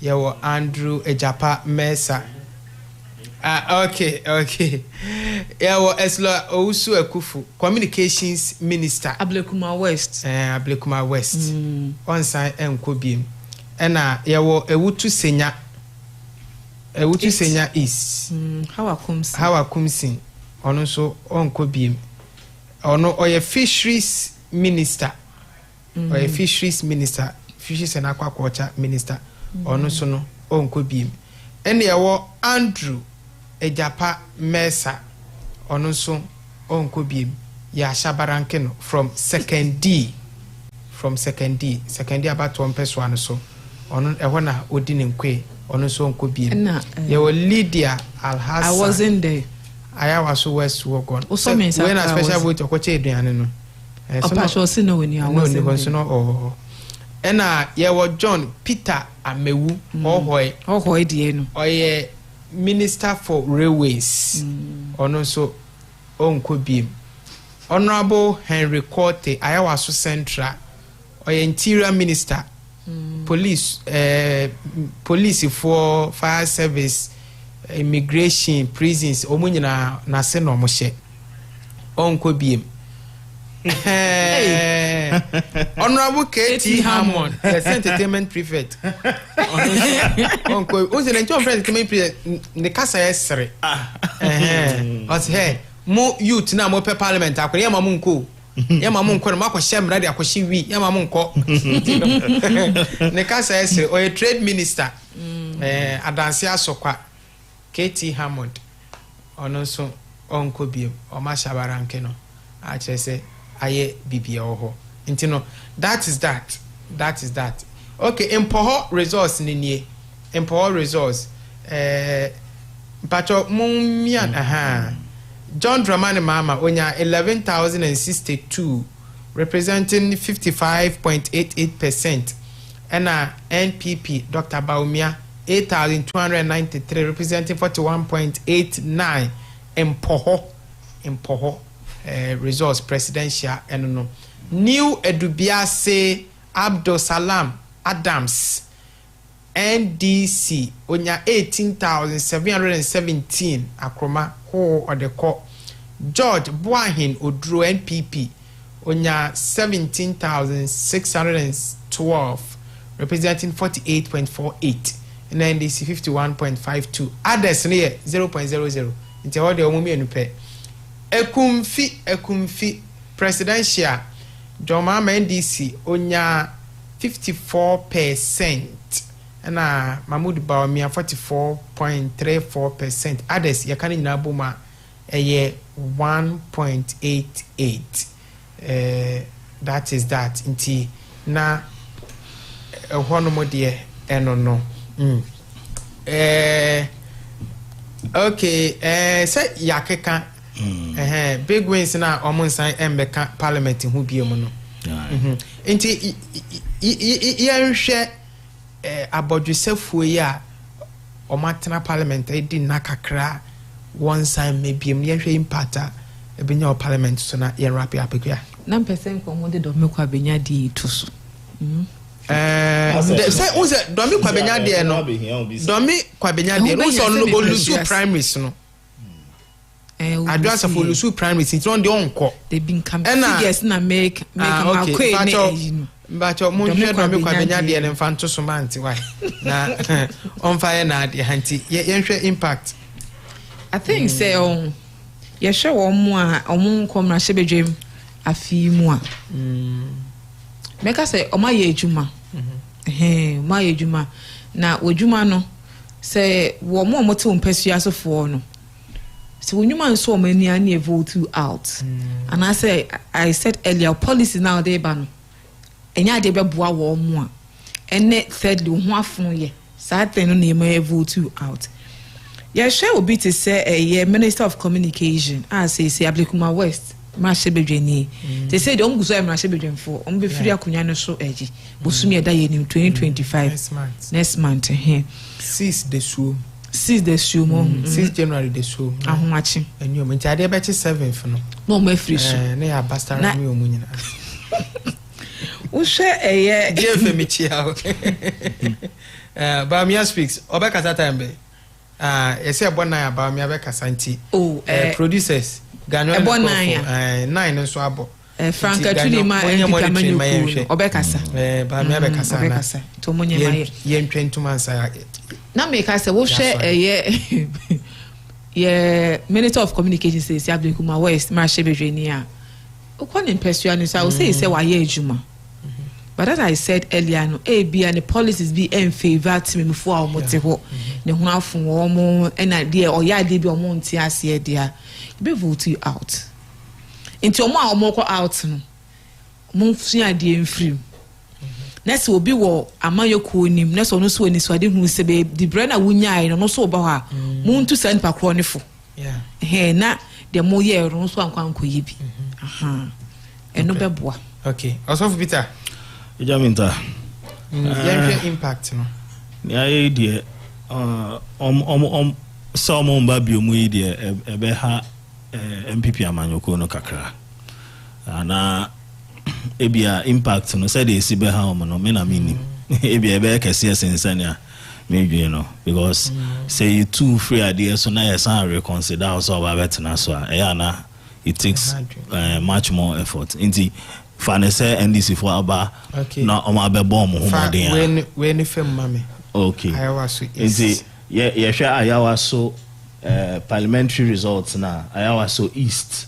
yewo Andrew Ejapa Mesa okay yewo Esla Owusu Ekufu communications minister Ablekuma West one side enko biem ena yewo Ewutu Senya is how akumsin ono so onko biem ono oye fisheries minister fisheries and aquaculture minister ono so no onko biem ene yewo Andrew Ejapa Mesa ono so onko biem ya shabaranke no from second D Abatoɔ mpeso ano so ono ehɔ na odi ne nkwe ono so onko biem yewo Lydia Alhassan I wasn't there I was West Wogon. When a special vote of Coche Diano. So, so no, when you are no, and ye were John Peter Amewu, or Hoy Diano, or ye Minister for Railways, or no so Uncle Beam. Honorable Henry Corte, Ayawaso Central, or Interior Minister, Police for Fire Service. Immigration, prisons, omunyina na se no mo hye onko biem Honorable KT Hammond, the entertainment prefect. Onko o se nti on entertainment prefect ne kasa yesere os he mo youth na mo pe parliament akore ya mamu nko ya mamu nko ma ko hye mra de akohye wi ya mamu nko ne kasa yesere o trade minister adanse asokwa KT Hammond ono so onko biem o ma shabaranke no a kire se aye bibia oho ntino that is that okay empoho resource ninie empoho resource pacho mumian John Dramani Mama onya 11,062 representing 55.88% and NPP Dr. Baumia 8,293 representing 41.89 empoho resource presidential and no new Edubiase Abdul Salam Adams NDC onya 18,717 akroma ho odeko George Buahin Odro NPP onya 17,612 representing 48.48 and NDC 51.52 others near 0.00 into all the omumi enupe Ekumfi presidential Joma NDC onya 54% and Mahmoud Bawumia 44.34%. Others yakani nabuma eye 1.88. That is that. Inti na one more dear no. Okay. Say yakeka. Big wins na almost sign Mbeka Parliament in Hubium no. Inti yenhwe abodwesefo ya omatena Parliament e di nakakra one sign maybe yenhwe impata ebenya Parliament so na yen wrap up akwa na percent ko mo de do mekwa benya di to so say uze do me kwa benya de no do me kwa benya de no so olusu primaries no address for Lusu primary since on the onko they been come figures na make okay but your mon share do me kwa benya de en fanto so manti why na on fire na de hanti ye hwe impact I think say on ye hwe wo mo a omon komra hye bedwem afi mu a make say o ma ye adwuma ma ye adwuma na odwuma no say wo mo mo te ompasua sofo no. So when you man saw many and vote you out, and I said earlier, policy now they ban, and ya de be boa war more, and net thirdly one from ye, sad thing on may vote you out. Yeah, sure will be to say a minister of communication, as say Ablekuma West, Marche Bedrini. They say don't go so Marche Bedrin for on be free akunya so eji. Bosumi eda ye nim 2025 next month here. 6 the show. 6 the show mo 6 January the show. Ahomachi. Enyo me jade be 7 for no. No me free so. Na ya bastard mi omu nyina. Wo hwe eye Jefe me chia. Bamia speaks. Obekasa time be. Ese abona ya Bamia be kasanti. Producers. Ganyo ebo 9 nso abo. Franka Tulima Manyu Obekasa. Bamia be kasa na. Obekasa. To monye maye. Ye ntwentumansa. Na me ka se wo hwe ye Minister of Communication says Abdulkuma West Marche Bedrini a. Ukon impression is I will say wa ye ejuma. But as I said earlier, no, be and the policies be in favor to me before I motivo. The one from woman and idea or ya did be on Monty as ye dear. Be vote you out. Into more or more out. Move see idea free. Next will be what among your conim, next or no so any swadi who say the brand a wunya and also about her. Moon to send per chronicle. Yeah. Hey, na the more year on so one yibi. Aha. And no beboa. Okay. Also for Peter. Jaminta. Impact no. Ya idea some babio mu idea ebe ha MPP amanyoko no kakra. Ana ebia impact no said e sibe ha no me na mini. Ebia ebe kese sensania maybe you know because say you too free idea so na yes and reconsider also about better so na it takes much more effort. Inti Fanese NDC for aba na o ma be bomb ho modern when fem mame okay ayawa so is ye hwe ayawa so parliamentary results na ayawa so east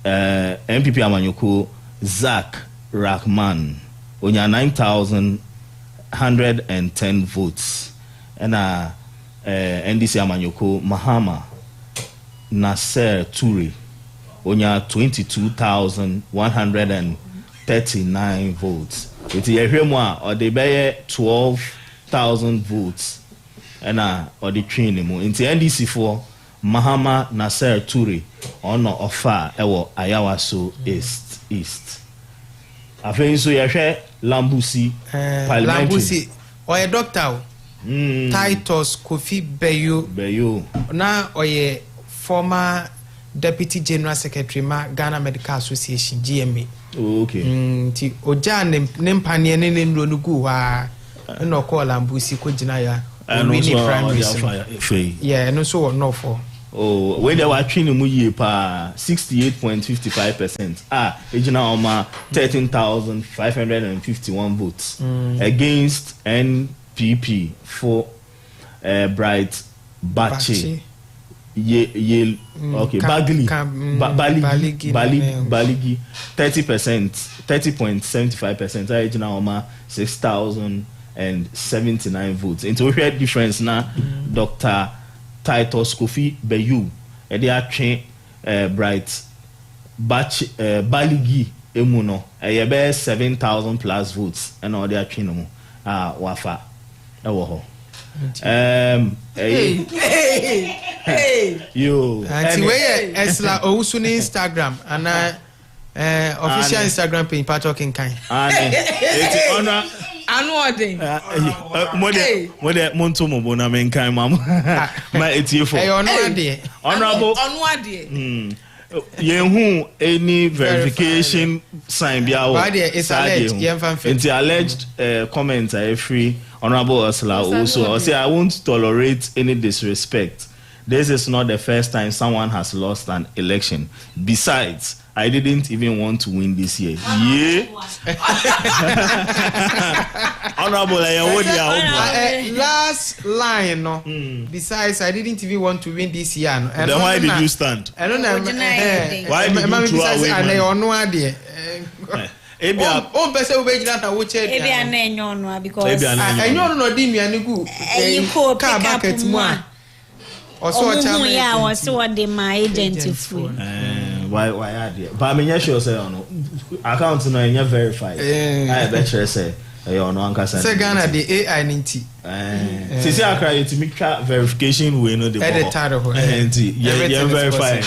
MPP amanyoko Zach Rahman onya 9,110 votes and NDC amanyoko Mahama Nasser Toure onya 22,139 votes. It's a or they bear 12,000 votes. And or the training mo. Into NDC for Mahama Nasser Toure on offer ewo Ayawa so east. I think so you share Lambusi parliamentary. Lambusi or a doctor. Titus Kofi Beyo. Now or a former Deputy General Secretary ma Ghana Medical Association GMA. Okay. Ti oja nempanie ne nronugu wa no call Lambusi ko gina ya. Primary. Yeah, no so no for. Oh, when they were training mu ye pa 68.55%. Ejina oma 13,551 votes against NPP for Bright Bache. Okay, Baligi 30.75%. I now ma 6,079 votes. Into where difference now, Dr. Titus Kofi Beyu, they are trained Bright Baligi Emuno, a bear 7,000 plus votes, and all they are trained wafa. Yo anyway esla owusu ni Instagram and official Instagram page pa talking kind eti ona anodin mode monto mo bona men kan mam ma eti for honorable yehu any verification sign bia wo it's alleged comments are free. Honorable Ursula also say I won't tolerate any disrespect. This is not the first time someone has lost an election. Besides, I didn't even want to win this year. Yeah. Honorable, last line, no. Besides, I didn't even want to win this year. No. Then why did you stand? I don't know. Why did you throw away? I no idea. Pese ubejina na woche ebi anenyo no because enyo no di nuane gu ka market mu a oso chama ya wose wode my identify why are but me nya sure say no account no nya verified I bet sure say you no ankasa say Ghana the AI ninti sisi akra yetimi twa verification we no the edit ho you verify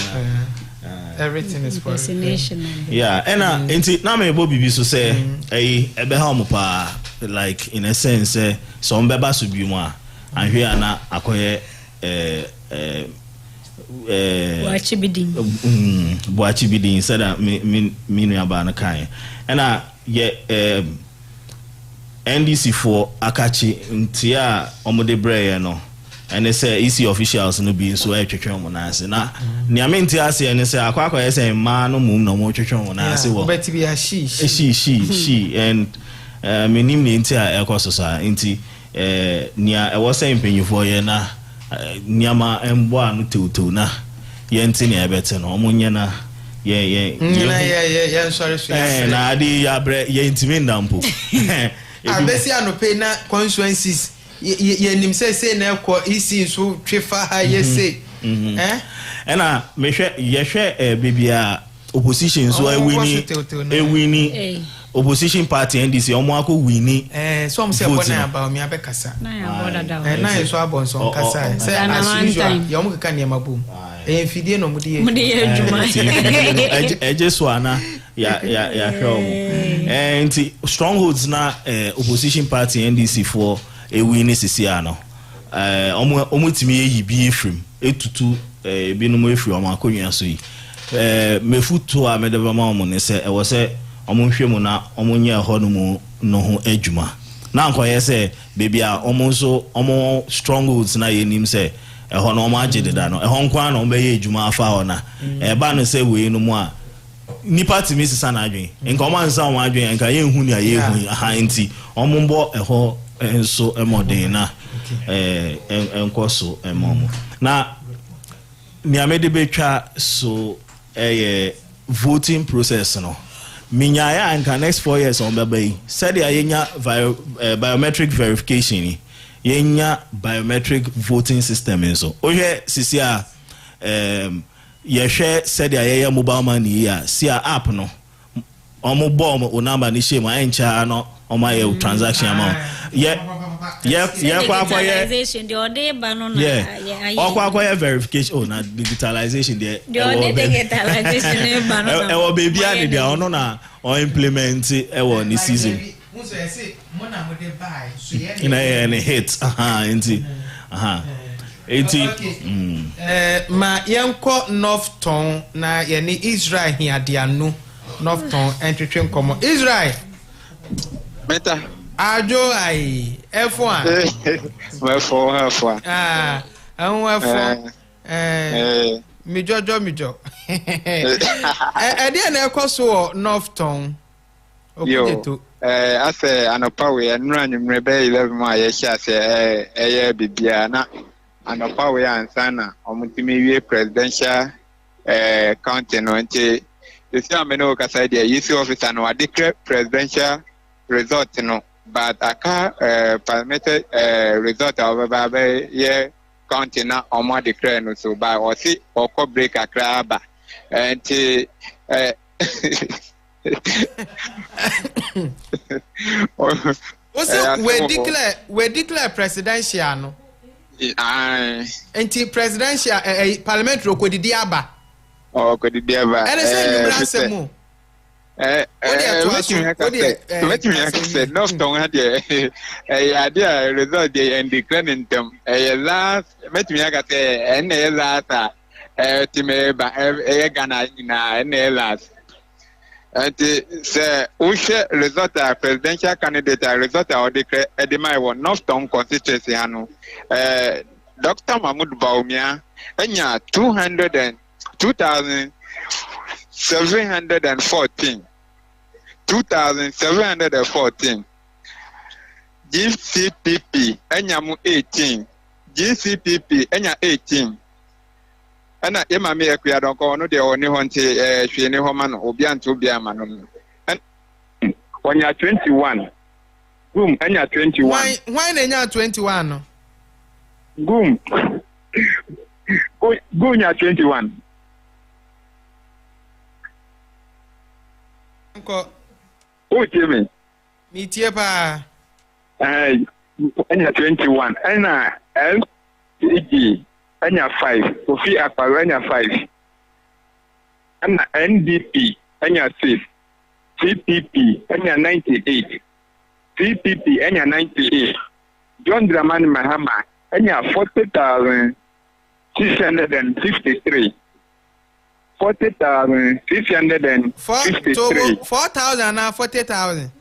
Everything is for destination. Yeah, and inti na me bobi so say ebe ha mo pa like in a sense so mbeba so bi mu a ahwe ana akoye Boachi bidin said that me nuaba na kan and ye NDC for Akachi ntia omode breye no and they say EC officials no be so twetwe omo na ase na nia me ntia ase ne say akwa say ma no mum no mo twetwe omo na ase wo but be a she and me nim ne ntia ekoso sa nti nia e wo say mpanyufo ye na niama embo anu tutu na yenti ne ebete no omunye na ye sorry na adi ya bre ye intimi ndampo abesi anope na constituencies ye nim say na ekọ isi so twefa ha ye say ena me hwe ye hwe bibia opposition so ewini opposition party NDC omo akọ wini some say bona about me abekasa na so abonso kasa say as usual ye omo keka ne mabum Ahenfie no mudi adwuma eje so ana ya hwe nti strongholds na opposition party NDC for ewini sisi ano omo timi yi bi efrim etutu binom efri omo akonwa so yi mefuto a medeba ma omo ne se ewo se omo hwe mu na omo nya ho no ho adwuma na ankoye se baby a omo so omo strongholds na yenim se eho no omo agededa no eho nkwa na omo be ye adwuma afa ona ba no se we no mu a nipa timi sisa na adwen nka omo ansa omo adwen nka ye hu ni aye hu ha nti omo mbo eho enso emoden na enkoso emomo na ni amede betwa so voting process no minyaya anka next 4 years on baba said ya yenya biometric verification yenya biometric voting system so ohwe sisi a yehwe said ya yenya mobile money ya si app no omo bom o number ni shame encha no omo ye transaction amount kwa digitalization the ode ba no na kwa verification na digitalization the digitalization e ba no e wo baby ani dia ono na o implement e wo ni season so e say mo na mo dey buy so ye ina hit enti ma yenko Northton na ye ni Israel hiadianu Northton entwetwe nkomo Israel meta ajo ai F1 F1 F1 mijo ede na ekoso Northton okujeto ase anopa we anura nyumre be 11 ma ye sha se eye bibia na anopa we ansana omutimi wie presidential county no nti isi ameno kasa dia yisi officer no declare presidential result no but aka parliamentary result of baba ye county na omo declare no so by or see or break akra ba nti we declare presidential no nti presidential parliamentary ko didi aba ko didi aba asemu Northton had idea result and declaring them last met me and last timeba Ghana and last say Ushe result presidential candidate result or declare Edema one Northton constituency hano Dr. Mahmoud Baumia enya 2,714 GCPP enyamu 18 GCPP enya 18 ana ema me akua don ko no de oni ho nte hwe ni ho ma no obi anto obi ama no onya 21 gum enya 21 why na enya 21 no gum nya 21 ko o teme mi tie pa enya 21 ena LG enya 5 Kofi Akparo enya 5 and NDP enya 6, CPP enya 98, CPP enya 98, John Dramani Mahama enya 40,653. 40,653. 4,000 and 40,000.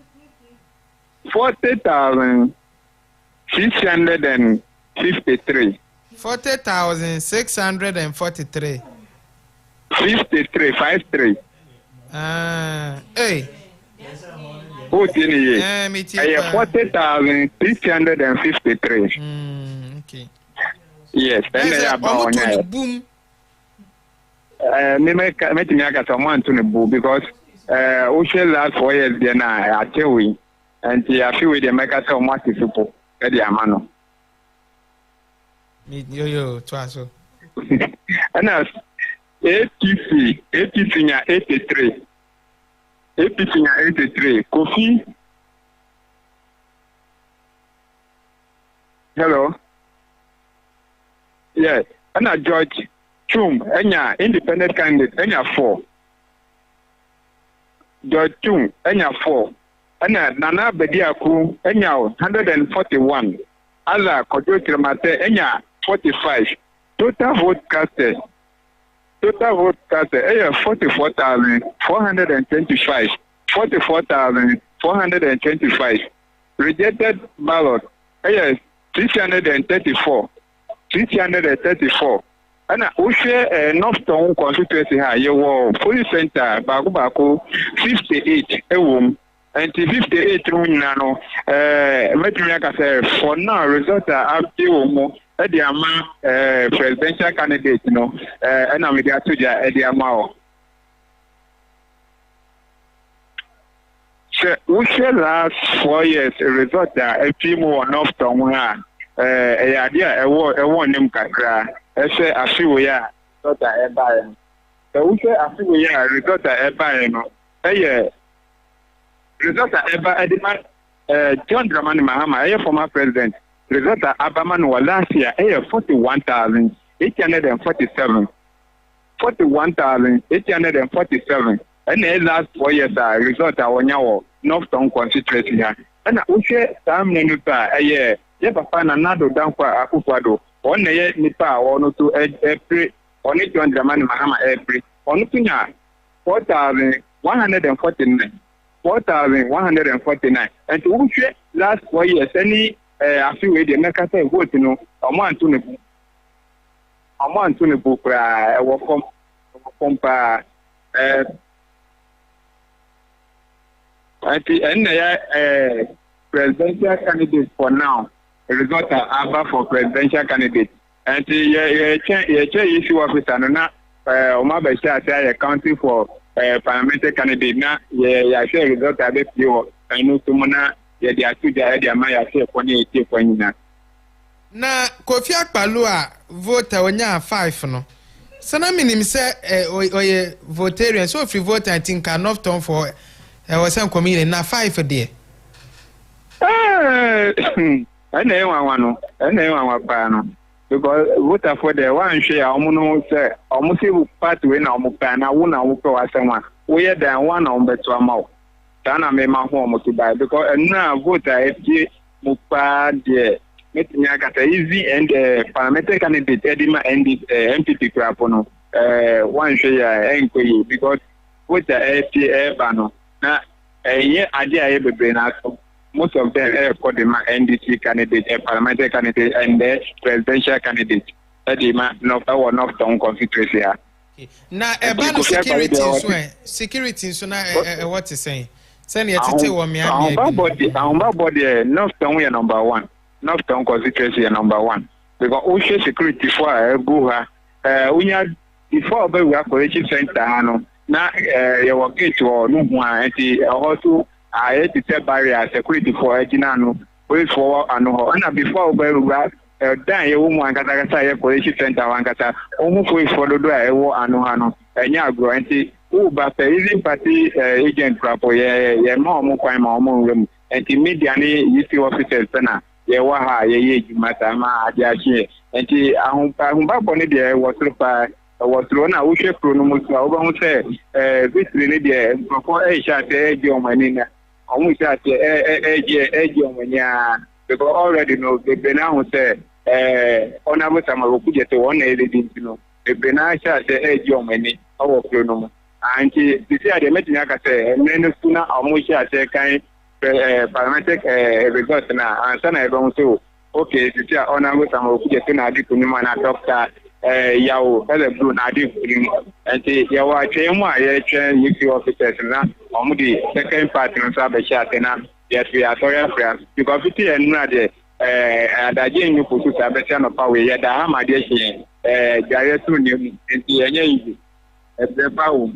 40,653. 40,643. 53. Hey. Who's in here? 40,653. Okay. Yes, then they are about boom. Me make me aka someone to the boo because we last 4 years then I tell we and I feel we dey make us so much people at the amano. Yo twaso. And as APC nya 83. APC nya 83. Kofi. Hello. Yes. And George Chum, enya independent candidate, enya 4. George Chum, enya 4. Enya Nana Bediaku, enya 141. Ala Kojo Kiramate, enya 45. Total vote casted, enya 44,425. 44,425. Rejected ballot, enya 634. 634. And we share North Town constituency here. You police center, Baku 58 and 58 room nano. For now, result up to the amount presidential candidate, and I'm going to the amount. So we share last 4 years result a few more North Town. Idea a one name kakra. I say a few ya result a buy. So we say a few ya result a buy no. Result a buy demand John Dramani Mahama, former president. Result a Abaman was last year 41,847. 41,847. And the last 4 years result a one North Town constituency here. And we say some nenupa a year. Ye papa na nado dankwa akufado one ye nipa ono to April oni John Dramani Mahama April onu tunya 4,149 4,149 and we share last 4 years any afiwe de make say vote no omo antu ne bu kra e wo kom pa anti ya presidential candidate for now. Result Abba for presidential candidate. And ye issue officer na Omabesha say accounting for parliamentary candidate na ye share result abe pio anu tumuna ye dia tuja ye dia ma ya share for ni eti for nyina. Na Kofi Akpalụ a vote onya 5 no. Sana minim say oye votarian so free vote I think enough time for was some community na 5 there. And they want one, and they want one because voter for the one share almost say almost part win almost pan. I won't know someone. We are down one on the 2 mouth. Tana me my home to buy because now voter FG Mupa de Metiniaka easy and parliamentary candidate Edima and MPP Crapono. One share inquiry because voter FG Bano. Now, a year idea ever been asked. Most of them are called the NDC candidate, a parliamentary candidate, and the presidential candidate. That is not our North Town constituency. Now, about security, so now what is saying? Send your tete or me. Our body, North Town is number 1. North Town constituency is number 1. Because we share security for Buha. We have before we have collection center. Now, you will get to no one, and also. I had to tell barrier security for Ejinano, wait for and before we were done, a woman got a collection center, one got almost wait for the door, and Yago, and see, but the easy party agent proper, more crime, room, and immediately you see officers, ye waha, ye matama, Adiachi, and the Ahumba Bonnie was was thrown a wish pronomus over say visiting the before a shot manina almost at the because already know the Bena say honorable Samaruja to 180 the Bena shot the many our pronomus and this year the meeting I say and then sooner almost at a kind parliamentary result now and son I don't so okay this year honorable Samaruja to Nadi Kunimana doctor yawo ele blue na adi firi enti yawo atwemu a ye twen UP officers na omudi second party no so abehia atena yes we are sorry friends because it enu na de adaje nyu pusu sa abehia no power ye da ha ma de hie jare tu ni enti enye yi ebe pawo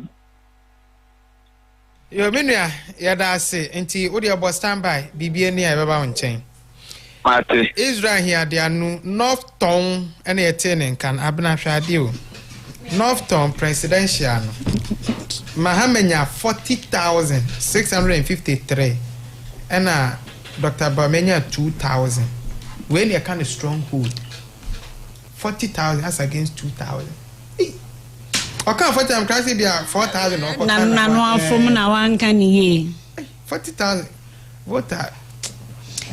yo menua ya da ase enti wo de obo standby bibie ni e beba wo nchen Israel here they are North Town and attending can abna shadio North Town presidential Mahamenya 40,653 and Dr. Bamenya 2,000 when you kind of stronghold 40,000 as against 2,000 okay for them class be 4,000 or no from na wan kan ye 40,000 voter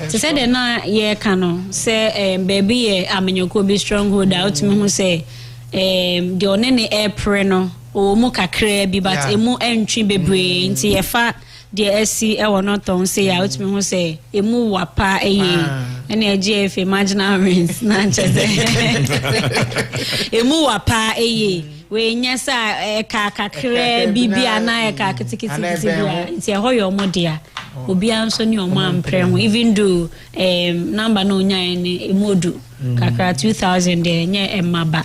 to say the na ye kano say baby ye amenyoko be stronghold out me who say the onene April no o mu kakra bi but emu entwi bebre nti ye fa the SC e wono ton say out me who say emu wapa eye ene agf imaginary rings na chese emu wapa eye we nyasa ka kakra bibia na ka kitikiti bia nti e hoyo modia obi anso ni omo ampre ho even though number no nya ni emodu kakra 2000 de nya emaba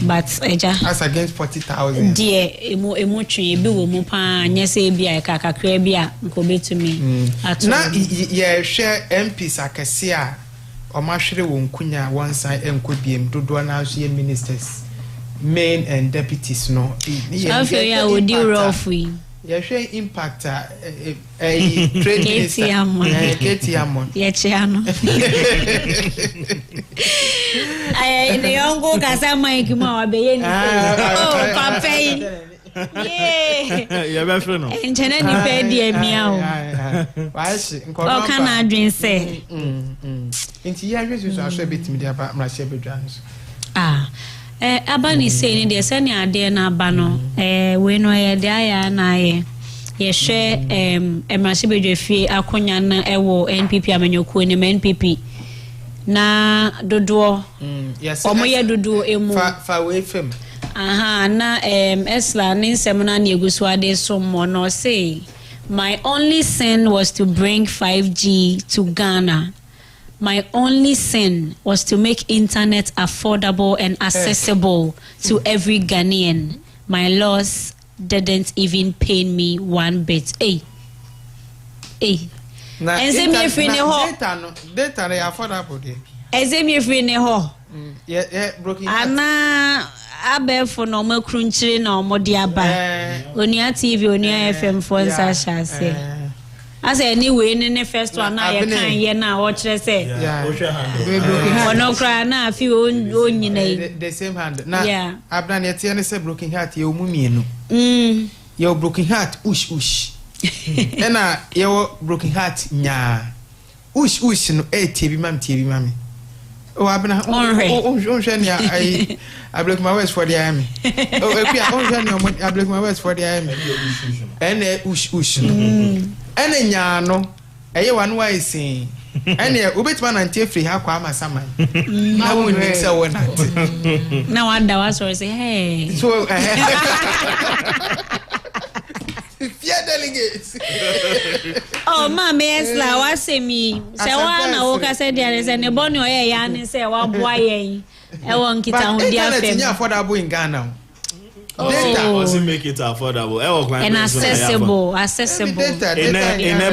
but eja as against 40,000 die emu twe bi wo mu pa nya se bia ka kakra bia nko betumi ato na ye hwe MPs akese a omahwere wo nkunya one side enkobiem dodo na so ye ministers main and deputies no I feel ya would do rough we yeah share impact trade minister KTM yeah chiano the young go kasa mike ma wa be ye ni oh papa yeah ya be fre no enchene ni pe die mia o why she o kana adwen se nti ya hwe so aso betimi dia ba mra she bedwan so abani say ni de sani ade na aba no we no ye de aya na ye hwe emrase bedwefie akonya na ewo NPP amenyoku ni NPP na dodo yes omo ye dodo emu fa we fem na esla ni semina na egusu ade so mo no say my only sin was to bring 5G to Ghana. My only sin was to make internet affordable and accessible to every Ghanaian. My loss didn't even pain me one bit. Hey. Data affordable there. Ezemi free ne ho. Yeah, broken. Ana abefo no makrunchire na omodiaba. Onia TV, Onia FM for Sasha. As anyway, in the first one, I can't hear now what I say. Yeah, no cry now. If you own the same hand. Now, I've done it. You say broken heart, you mummy. Your broken heart, ush. And your broken heart, nya. Ush, no, TV, mammy. Oh, I've been on Shania. I break my words for the army. Oh, I break my words for the army. And ush. Ene nyano eye wan wa isi ene obetuma na ntie free ha kwa masama na woni se wona na wanda wa so say hey so fear delegates oh mama esla wa se mi se wa na wo ka se dia se ne boni oye ya ni se wa boa yen e won kita ho dia fem internet affordable in Ghana. Data doesn't make it affordable. And accessible. In a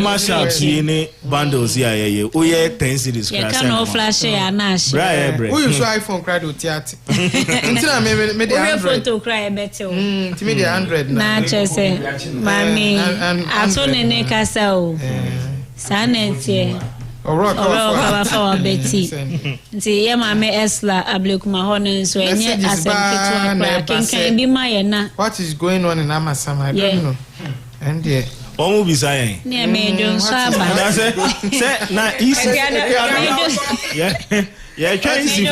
mashup, you bundles here. Oh yeah, 10 cities. You cannot flash it and nash. Who use iPhone cry to theater? Until I made the Android to cry better. To me the Android. Nature say, mommy, I told the neka so. Sanity. Ora for Betty. Nti ye ma me Esla Ablekuma ho no so enye asem ketu kan bi ma ye na. What is going on in Amasama? I don't know. And yeah. Omo bi say. Ne me don so aba. Say na isi. Yeah, change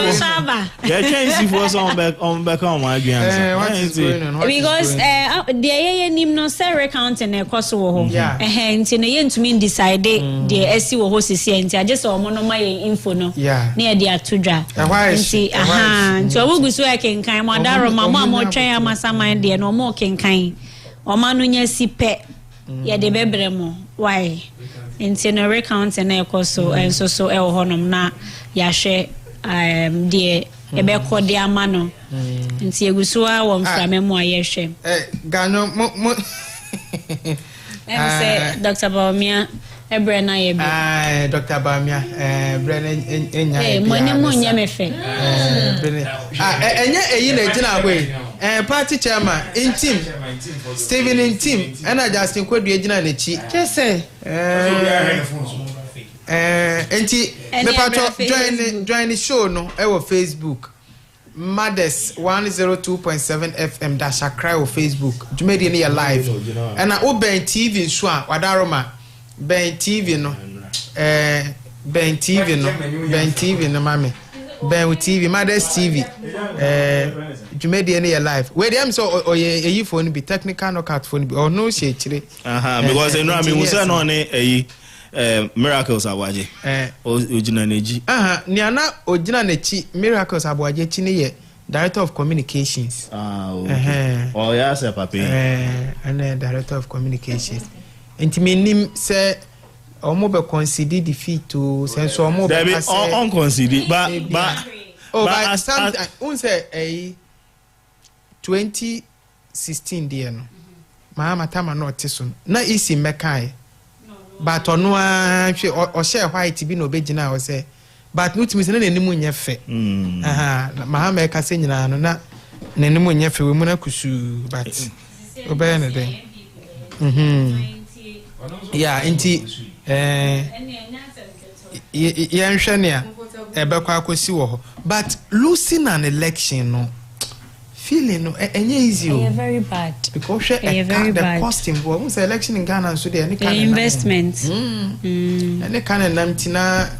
for some back on my again. What is going on? Because the nim no say recount and ekoso wo ho. Nti no ye ntumi decide the esi wo ho sisi nti agese omo no my info no. Na ye dey atodwa. Nti nti obugusu e kenkan mo adaro mama mo twen amasaman de no mo kenkan. Oma no nya sipe. Ye de bebre mo. Why? Nti no recount and ekoso enso so e wo honom na yahwe de ebe kode amano nti eguso a wo mframe mo ayehwe ganyo mo say Dr. Baumia ebrena ye bi Dr. Baumia brena enya money mo nya mefe enya eyi na gina agwe party chairman intim Steven intim and Justin Kwadua gina na chi kese enti me pato join the show no e Facebook Mothers 102.7 FM dasha cry o Facebook jumedi ne live and oben TV so a wadaroma ben TV no ben TV no mame ben TV Mothers TV jumedi ne live we dem so oye phone be technical knockout phone be or no she chire because you know I mean we say no ne Miracles Awaje Ojina Neji Niana Ojina Nechi Miracles Awaje Chini Director of Communications oh yes papi and Director of Communications Intiminim say omo be concede defeat to say so omo be on concede but some say 2016 there no Mama Tama no tisun na isi mekai but ono o share white bi no begina o say but no timi se na nenimu nya fe mahama ka se nyina no na nenimu nya fe we mu na kusu but obey na den yeah inti ye nhwe ne a ebe kwa akosi wo ho but losing an election no feeling no enye easy o very bad because the cost involved was election in Ghana so there any kind of investment any kind of namtina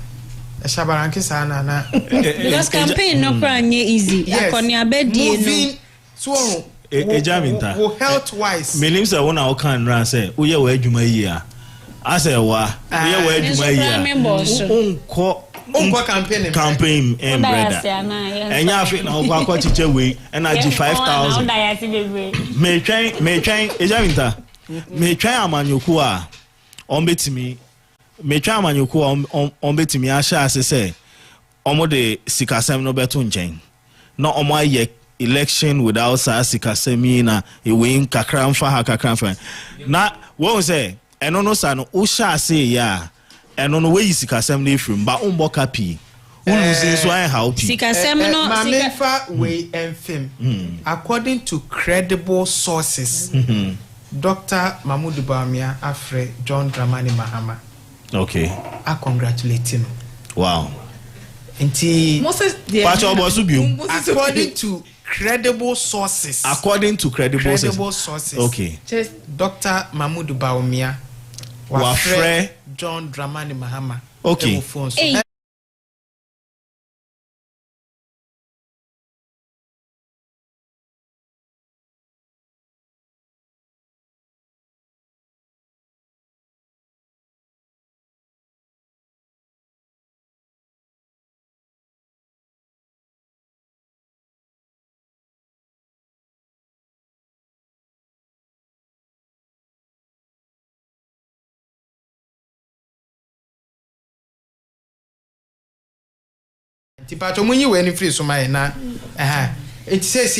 shabaranke sana na because campaign no kwa nye easy akoni abedie no so ejaminta health wise menim say wona o kan ran say wo ye wa adwuma yi a ase wa wo ye wa adwuma yi a unko campaign and brother enya afi na okwa akwa chiche we na ji 5000 me twen ejaminta me twen amanyoku a on betimi me twen amanyoku on betimi a sha ase say omo de sikasem no beto nchen na omo aye election without sikasemi na e win kakra mfa na won say eno no sa no o sha ase ya eno no we sikasem na efrim ba umbo kapi ulusin so I help you sikasem no mamefa we enfim according to credible sources Dr. Mahmoud Baumia Afre John Dramani Mahama okay I congratulate him wow nti according to credible sources sources okay just Dr. Mahmoud Baumia Wafre John Dramani Mahama okay Tipato munyi we ni free so my na it says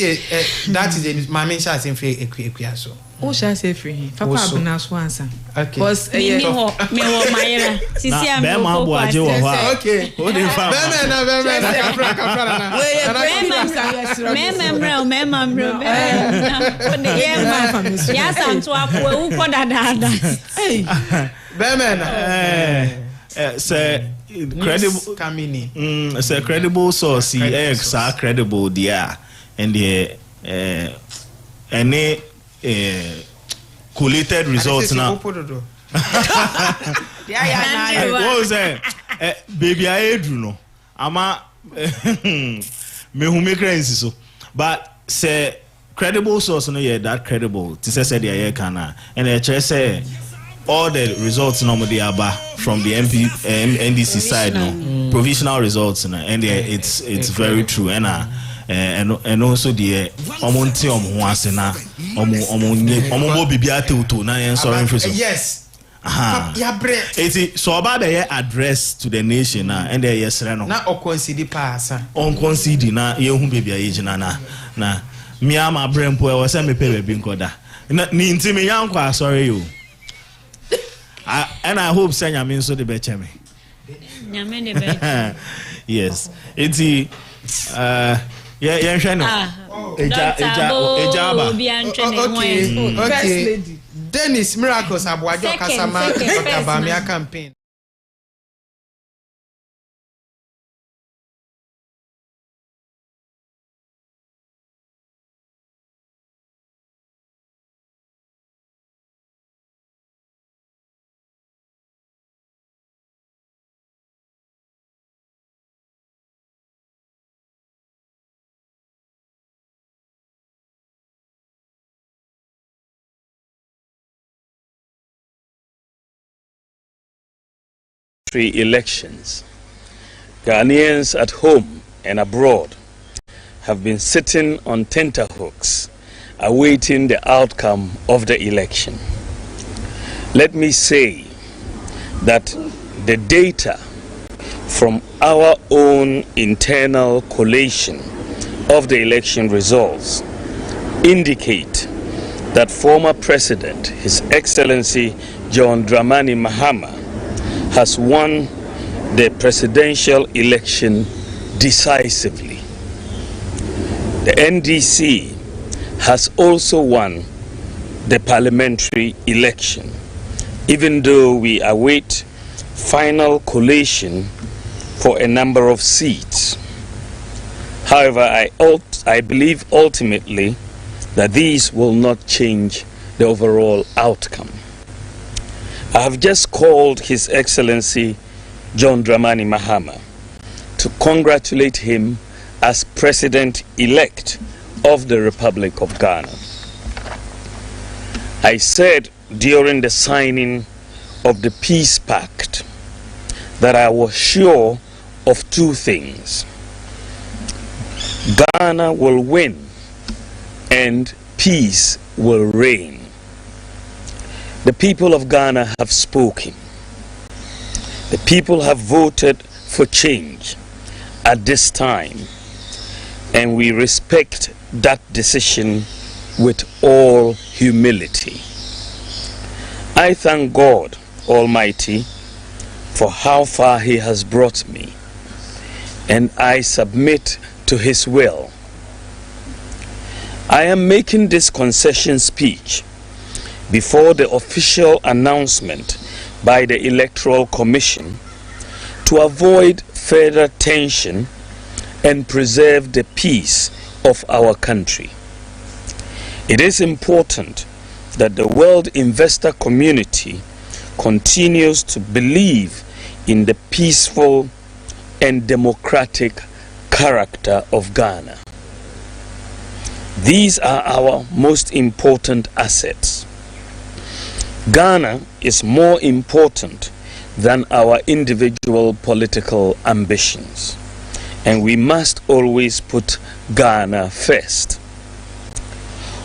that is the mama sha say free ekua so o sha say free papa abuna so ansa okay was me wo mayera sisi am be ma bo aje wo ha okay o dey fam be na kafra na we memra o ne ye ya santo akwa u ko dada be na say credible it's a credible source. Yes, are credible there, and the any collated results now. What was that? Baby, I do know. Ama me who make so, but say credible source no yeah that credible. To say the yeah kana, and I say all the results normally are from the NDC side, no provisional results, and it's very true, and also the omonti omhuasena omo bibiate uto na yen sorry for yes. So about the address to the nation and the yes no na okonsider pass on consider na ye hu bibia ye na me ama brempo e was me pay be nkoda ni ntimi yankwa sorry you. And I hope say nyame so de be cheme nyame de be yes it's yeah hwe no eja okay Dennis Miracles Abuajo Kasama Kabamia campaign. Elections, Ghanaians at home and abroad have been sitting on tenterhooks awaiting the outcome of the election. Let me say that the data from our own internal collation of the election results indicate that former President, His Excellency John Dramani Mahama, has won the presidential election decisively. The NDC has also won the parliamentary election, even though we await final collation for a number of seats. However, I believe ultimately that these will not change the overall outcome. I have just called His Excellency John Dramani Mahama to congratulate him as President-elect of the Republic of Ghana. I said during the signing of the Peace Pact that I was sure of two things. Ghana will win and peace will reign. The people of Ghana have spoken. The people have voted for change at this time, and we respect that decision with all humility. I thank God Almighty for how far He has brought me, and I submit to His will. I am making this concession speech before the official announcement by the Electoral Commission to avoid further tension and preserve the peace of our country. It is important that the world investor community continues to believe in the peaceful and democratic character of Ghana. These are our most important assets. Ghana is more important than our individual political ambitions, and we must always put Ghana first.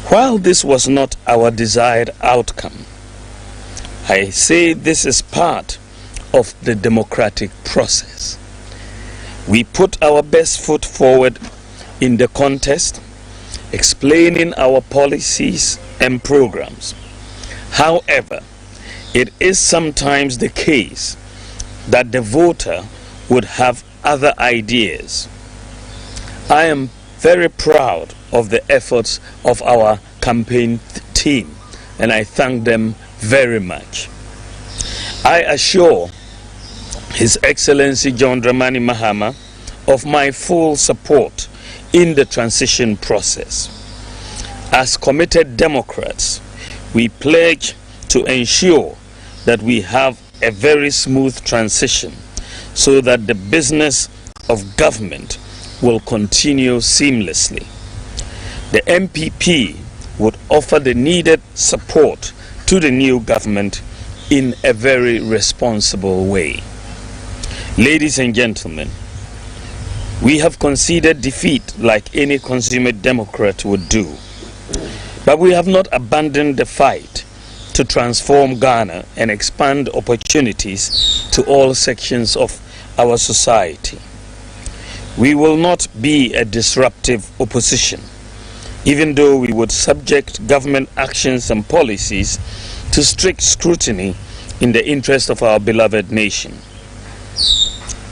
While this was not our desired outcome, I say this is part of the democratic process. We put our best foot forward in the contest, explaining our policies and programs. However, it is sometimes the case that the voter would have other ideas. I am very proud of the efforts of our campaign team, and I thank them very much. I assure His Excellency John Dramani Mahama of my full support in the transition process. As committed Democrats, we pledge to ensure that we have a very smooth transition so that the business of government will continue seamlessly. The MPP would offer the needed support to the new government in a very responsible way. Ladies and gentlemen, we have conceded defeat like any consummate Democrat would do, but we have not abandoned the fight to transform Ghana and expand opportunities to all sections of our society. We will not be a disruptive opposition, even though we would subject government actions and policies to strict scrutiny in the interest of our beloved nation.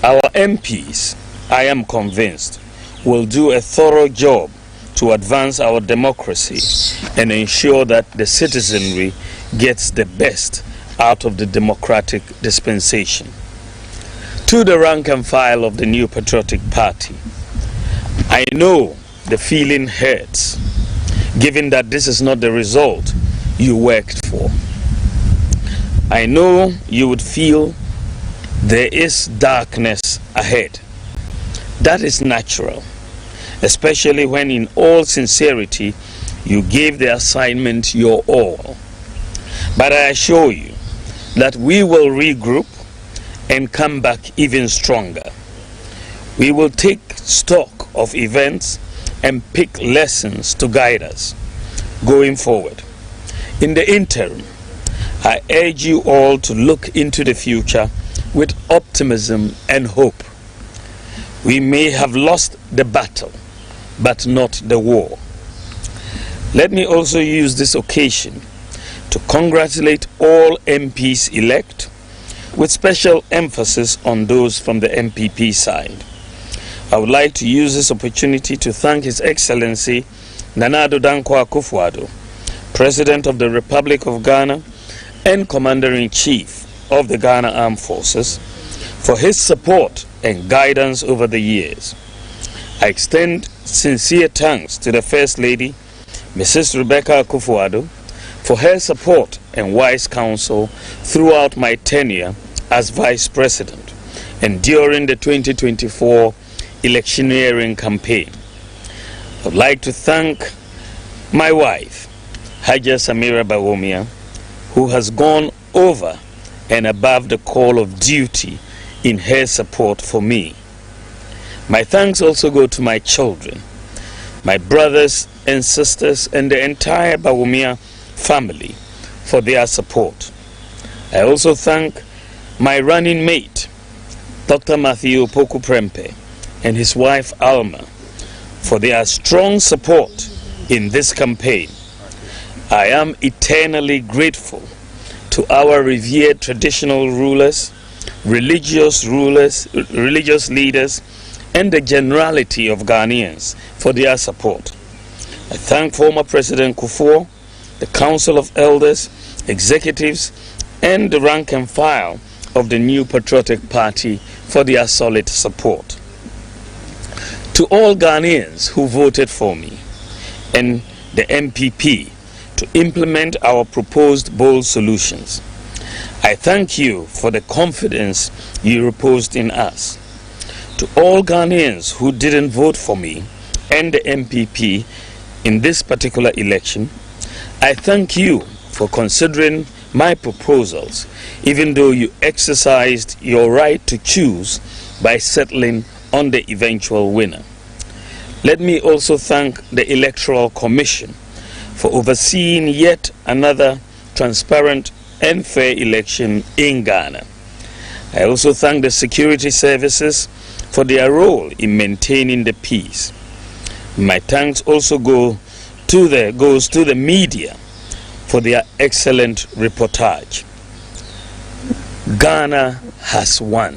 Our MPs, I am convinced, will do a thorough job to advance our democracy and ensure that the citizenry gets the best out of the democratic dispensation. To the rank and file of the New Patriotic Party, I know the feeling hurts, given that this is not the result you worked for. I know you would feel there is darkness ahead. That is natural, especially when in all sincerity you gave the assignment your all. But I assure you that we will regroup and come back even stronger. We will take stock of events and pick lessons to guide us going forward. In the interim, I urge you all to look into the future with optimism and hope. We may have lost the battle, but not the war. Let me also use this occasion to congratulate all MPs elect, with special emphasis on those from the MPP side. I would like to use this opportunity to thank His Excellency Nana Addo Dankwa Akufo-Addo, President of the Republic of Ghana and Commander-in-Chief of the Ghana Armed Forces, for his support and guidance over the years. I extend sincere thanks to the First Lady, Mrs. Rebecca Akufo-Addo, for her support and wise counsel throughout my tenure as Vice President and during the 2024 electioneering campaign. I would like to thank my wife, Haja Samira Bawumia, who has gone over and above the call of duty in her support for me. My thanks also go to my children, my brothers and sisters, and the entire Bawumia family for their support. I also thank my running mate, Dr. Matthew Poku Prempe, and his wife Alma for their strong support in this campaign. I am eternally grateful to our revered traditional rulers, religious leaders, and the generality of Ghanaians for their support. I thank former President Kufuor, the Council of Elders, executives, and the rank and file of the New Patriotic Party for their solid support. To all Ghanaians who voted for me and the MPP to implement our proposed bold solutions, I thank you for the confidence you reposed in us. To all Ghanaians who didn't vote for me and the MPP in this particular election, I thank you for considering my proposals, even though you exercised your right to choose by settling on the eventual winner. Let me also thank the Electoral Commission for overseeing yet another transparent and fair election in Ghana. I also thank the security services for their role in maintaining the peace. My thanks also goes to the media for their excellent reportage. Ghana has won.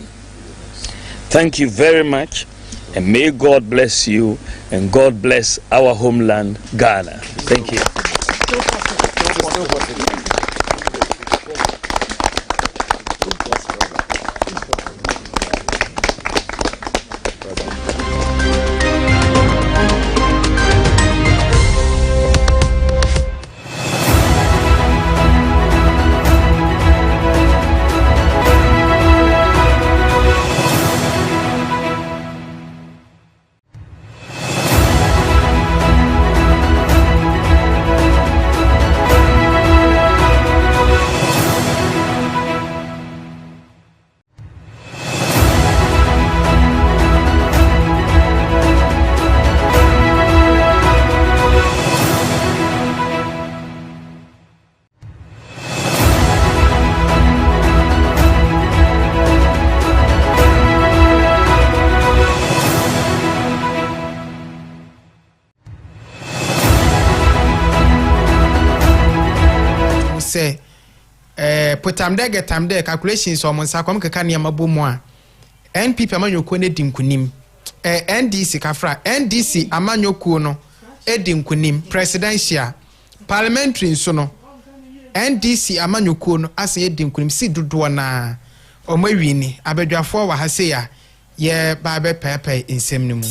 Thank you very much, and may God bless you, and God bless our homeland, Ghana. Thank you. say put them there get them there calculations or monsa kom keka niam abomu a NPP amanyoko ne dinkunim NDC kafra NDC amanyoko no edinkunim presidential parliamentary nso no NDC amanyoko no ase edinkunim si dodo na omawini abadwafo wa ha se ya ye ba be pepe nsem ne mu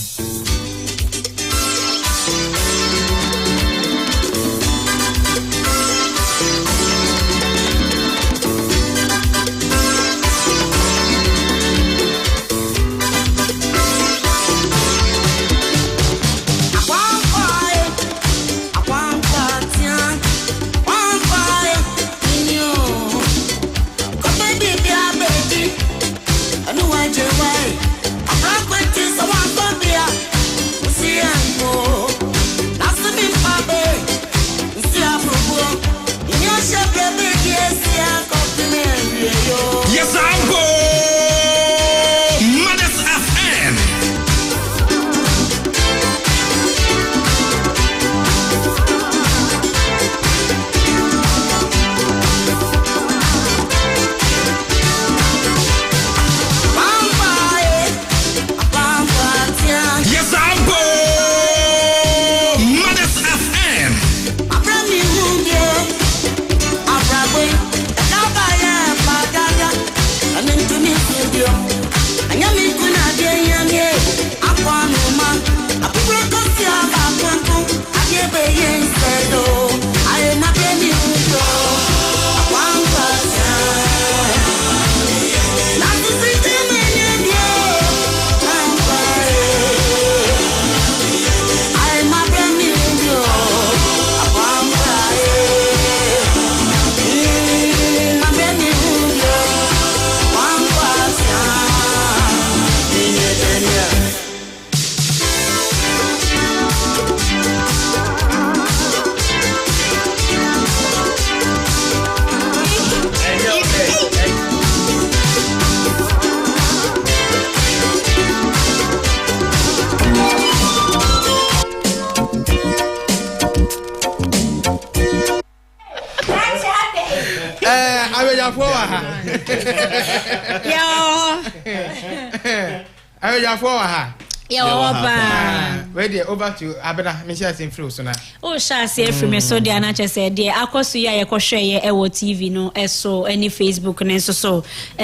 over to Abada, Michelle Influ, so now. Oh, shall say from me so dear, not just said, dear, I cost you a crochet, TV, no, so any Facebook, and so,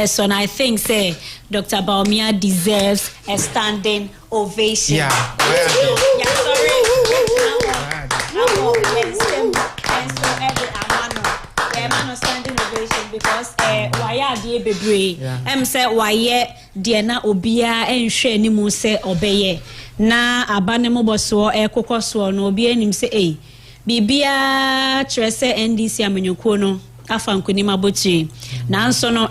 so, and I think, say, Dr. Baumia deserves a standing ovation. Yeah, sorry. Standing ovation because why are they be say why dear na obia enhwe ni mu se obeye na abane mo boso ekokoso no obia nim se bibia trese NDC amanyoko no afa nkoni mabochi na nso no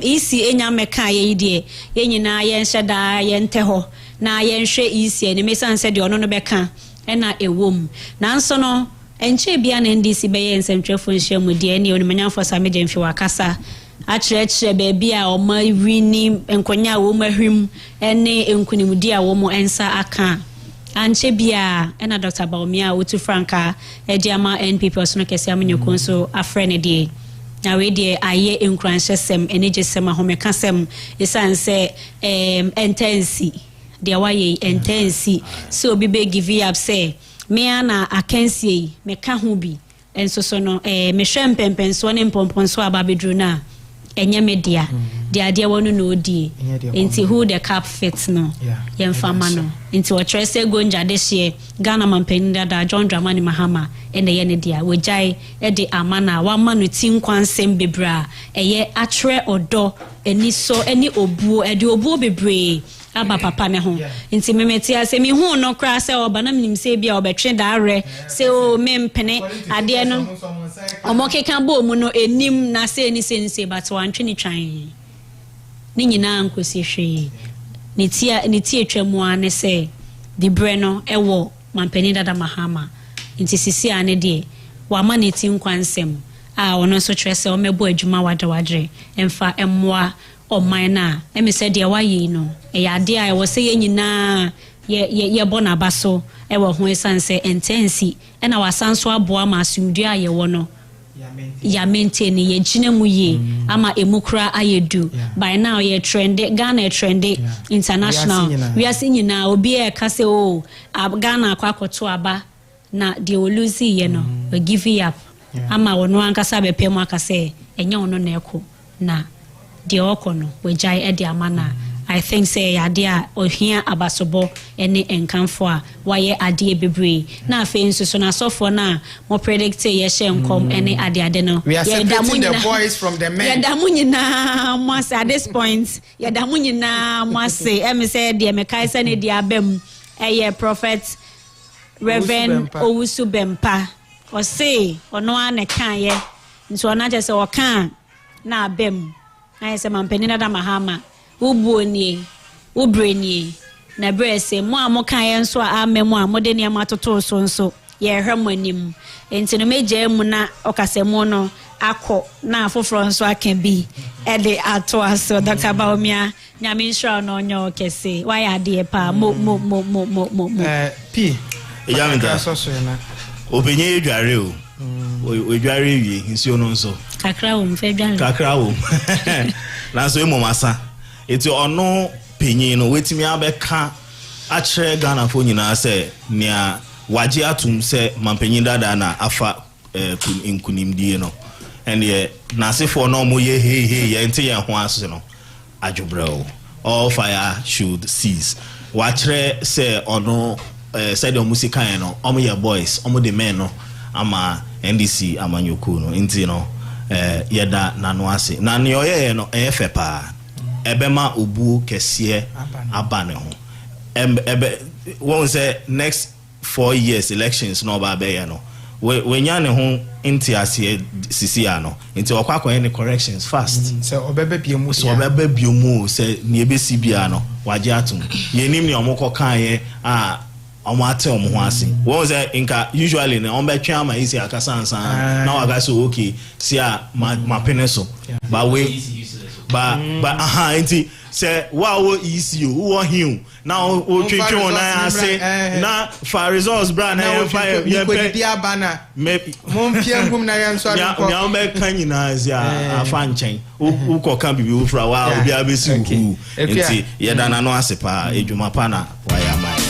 isi enya meka ye de yenyina ye nheda ye nteho na ye nhwe isi ni mesanse de ono no beka na ewom na nso no enche bia na NDC beye nsentwefo nhyiamu de ne onimanyafo sameje mfi wakasa achreche baby a oma wini enkonya wo mahwim ene enkunimudi a wo mo ensa aka anche bia ena Dr. Baumia otu franka ediama NPP osono kese amanyoko so afrene de na we de aye enkranhyesem ene gesem ahomekasem esanse intensi de waye intensi so bi be give up say me ana akansie me ka ho bi enso so no me hwempempenso ne mpomponso ababedru na enye media dia wonu no odi enti who the cap fits no yemfama no enti wo trese gonja de hye Ghana mampenda da John Dramani Mahama ene ye ne dia wojai e de amana wa manu tinkwansem bebra eye atre odo eni so eni obuo e de obuo bebre aba papa ne ho nti memeti ase mi hu no kra se oba na minim se bia obetwe da are se o mempene ade no omokeka bo mu no enim na se ni se but wantwe ni twan ni nyina nkosi hwe ni tie twemu ane se di breno ewo mampeni dada Mahama nti sisi ane de wa ma ne ti nkwansem a ono so trese o mebo adwuma wadre emfa emmoa oman na emi se de waye no ya de a wo se ye nyina ye bona baso e wo ho esanse intensi e na wasanso aboa ma asumdua ye wo no ya maintain ye gyina mu ye ama emukra ayedu by now ye trending Ghana trending international we are seeing now obi e ka say oh Ghana akwakoto aba na they will lose ye no we give it up ama wono ankasa bepe mu aka say enye wono na eko na de okono we jai e de amana I think say ade a ohia abasobo ene enkanfo a waye ade bebre na afi nsuso na sofo na mo predict ye hye nkom ene ade no we are separating the boys from the men ye da munyina mo say at this point ye da munyina mo say em say de me kai say ne de abam eye prophet Reverend Owusu Bempa o say ono an kan ye nso ona je say o kan na abam na say mampeni na da mahama ubuoni ubreni na brese mo amoka ye so amemu amode ne amatoto so nso ye hwemanim enti no meje mu na okasemu no akọ na afoforo nso aka bi ede ato aso Dr. Baomia nyame nsura no onyo kese why ade pa mo p ejamenta obenye edware o edware wie nsuo no nso kakra wo mfe dware kakra wo na so emomasa eti ono penyin no wetimi abeka a kire Ghana fo nyina se nia waje atum se mampenyin dada na afa nkunimdie no ene na sefo no mo ye ye ente ye ho aso no adwobrel all fire should cease wa kire se ono said the music no omo ye boys omo the men no ama NDC amanyoko no enti no yeda nano ase na ne oye no efepa ebema obu kese abane ho ebe won say next 4 years elections no ba be no we nya ne ho enti ase sisi ano enti okwa any corrections fast say obebe biemu say ne ebesi bia no waje atum yenim ne omoko kan ye omate ho ase won say inka usually ne on be twa ma isi akasa ansa na waga so okay see ma peneso ba we ba enti say wow easy who him now o twetwe na ase na for results bra na fire ye dia bana mo mpiangum na yan so akọ ya me kan na azia afa nchen u ko kan bibi u fra wa obi abesi hu enti ye da na no ase pa edwuma pa na wa ya mai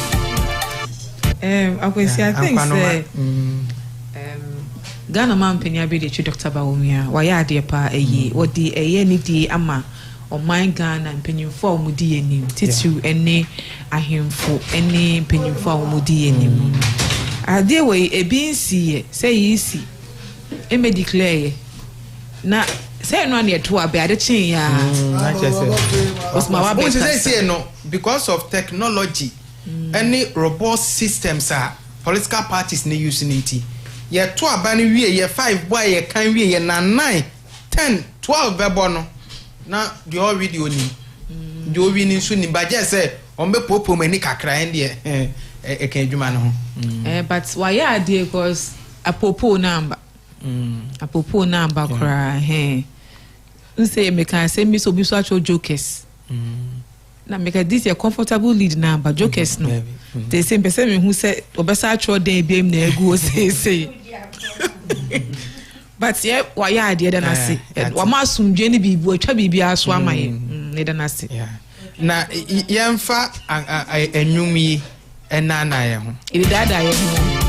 akwesi I think say Ghana man penya be the Dr. Baomia wa ya ade pa eyi odi eye ni di ama o man Ghana mpenyimfo omudi enim titu ene ahemfo ene mpenyimfo omudi enim ade we ebi nsi say yisi e me declare na say no na to abe ade chin ya na chese osma wa be say no because of technology any robust systems are political parties ne using it ye to aba ne wie ye 5 boy ye kan wie ye na 9 10 12 bebo no na the all video ni the owi ni so ni baje say on be popo mani kakra en de e kan adwuma no ho but why are there because apopo number kra nse me kan say me so bi so acho jokers na make this a comfortable lead number jokers no they say person me who say obesa acho den biem na egu o say but yeah why are there na say wa ma sumdwe ni bibu atwa bibi aso amaye ne da na say na yemfa enwum yi enana ye ho iri dada ye ho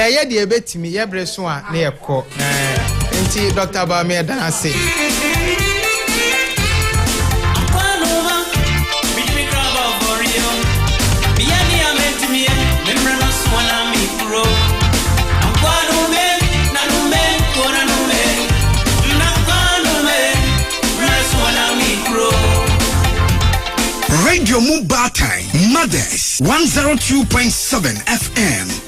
ye de ebetimi ye breso a na ye kọ enti Dr. Baomia dan say Radio Mobile Time Mothers 102.7 FM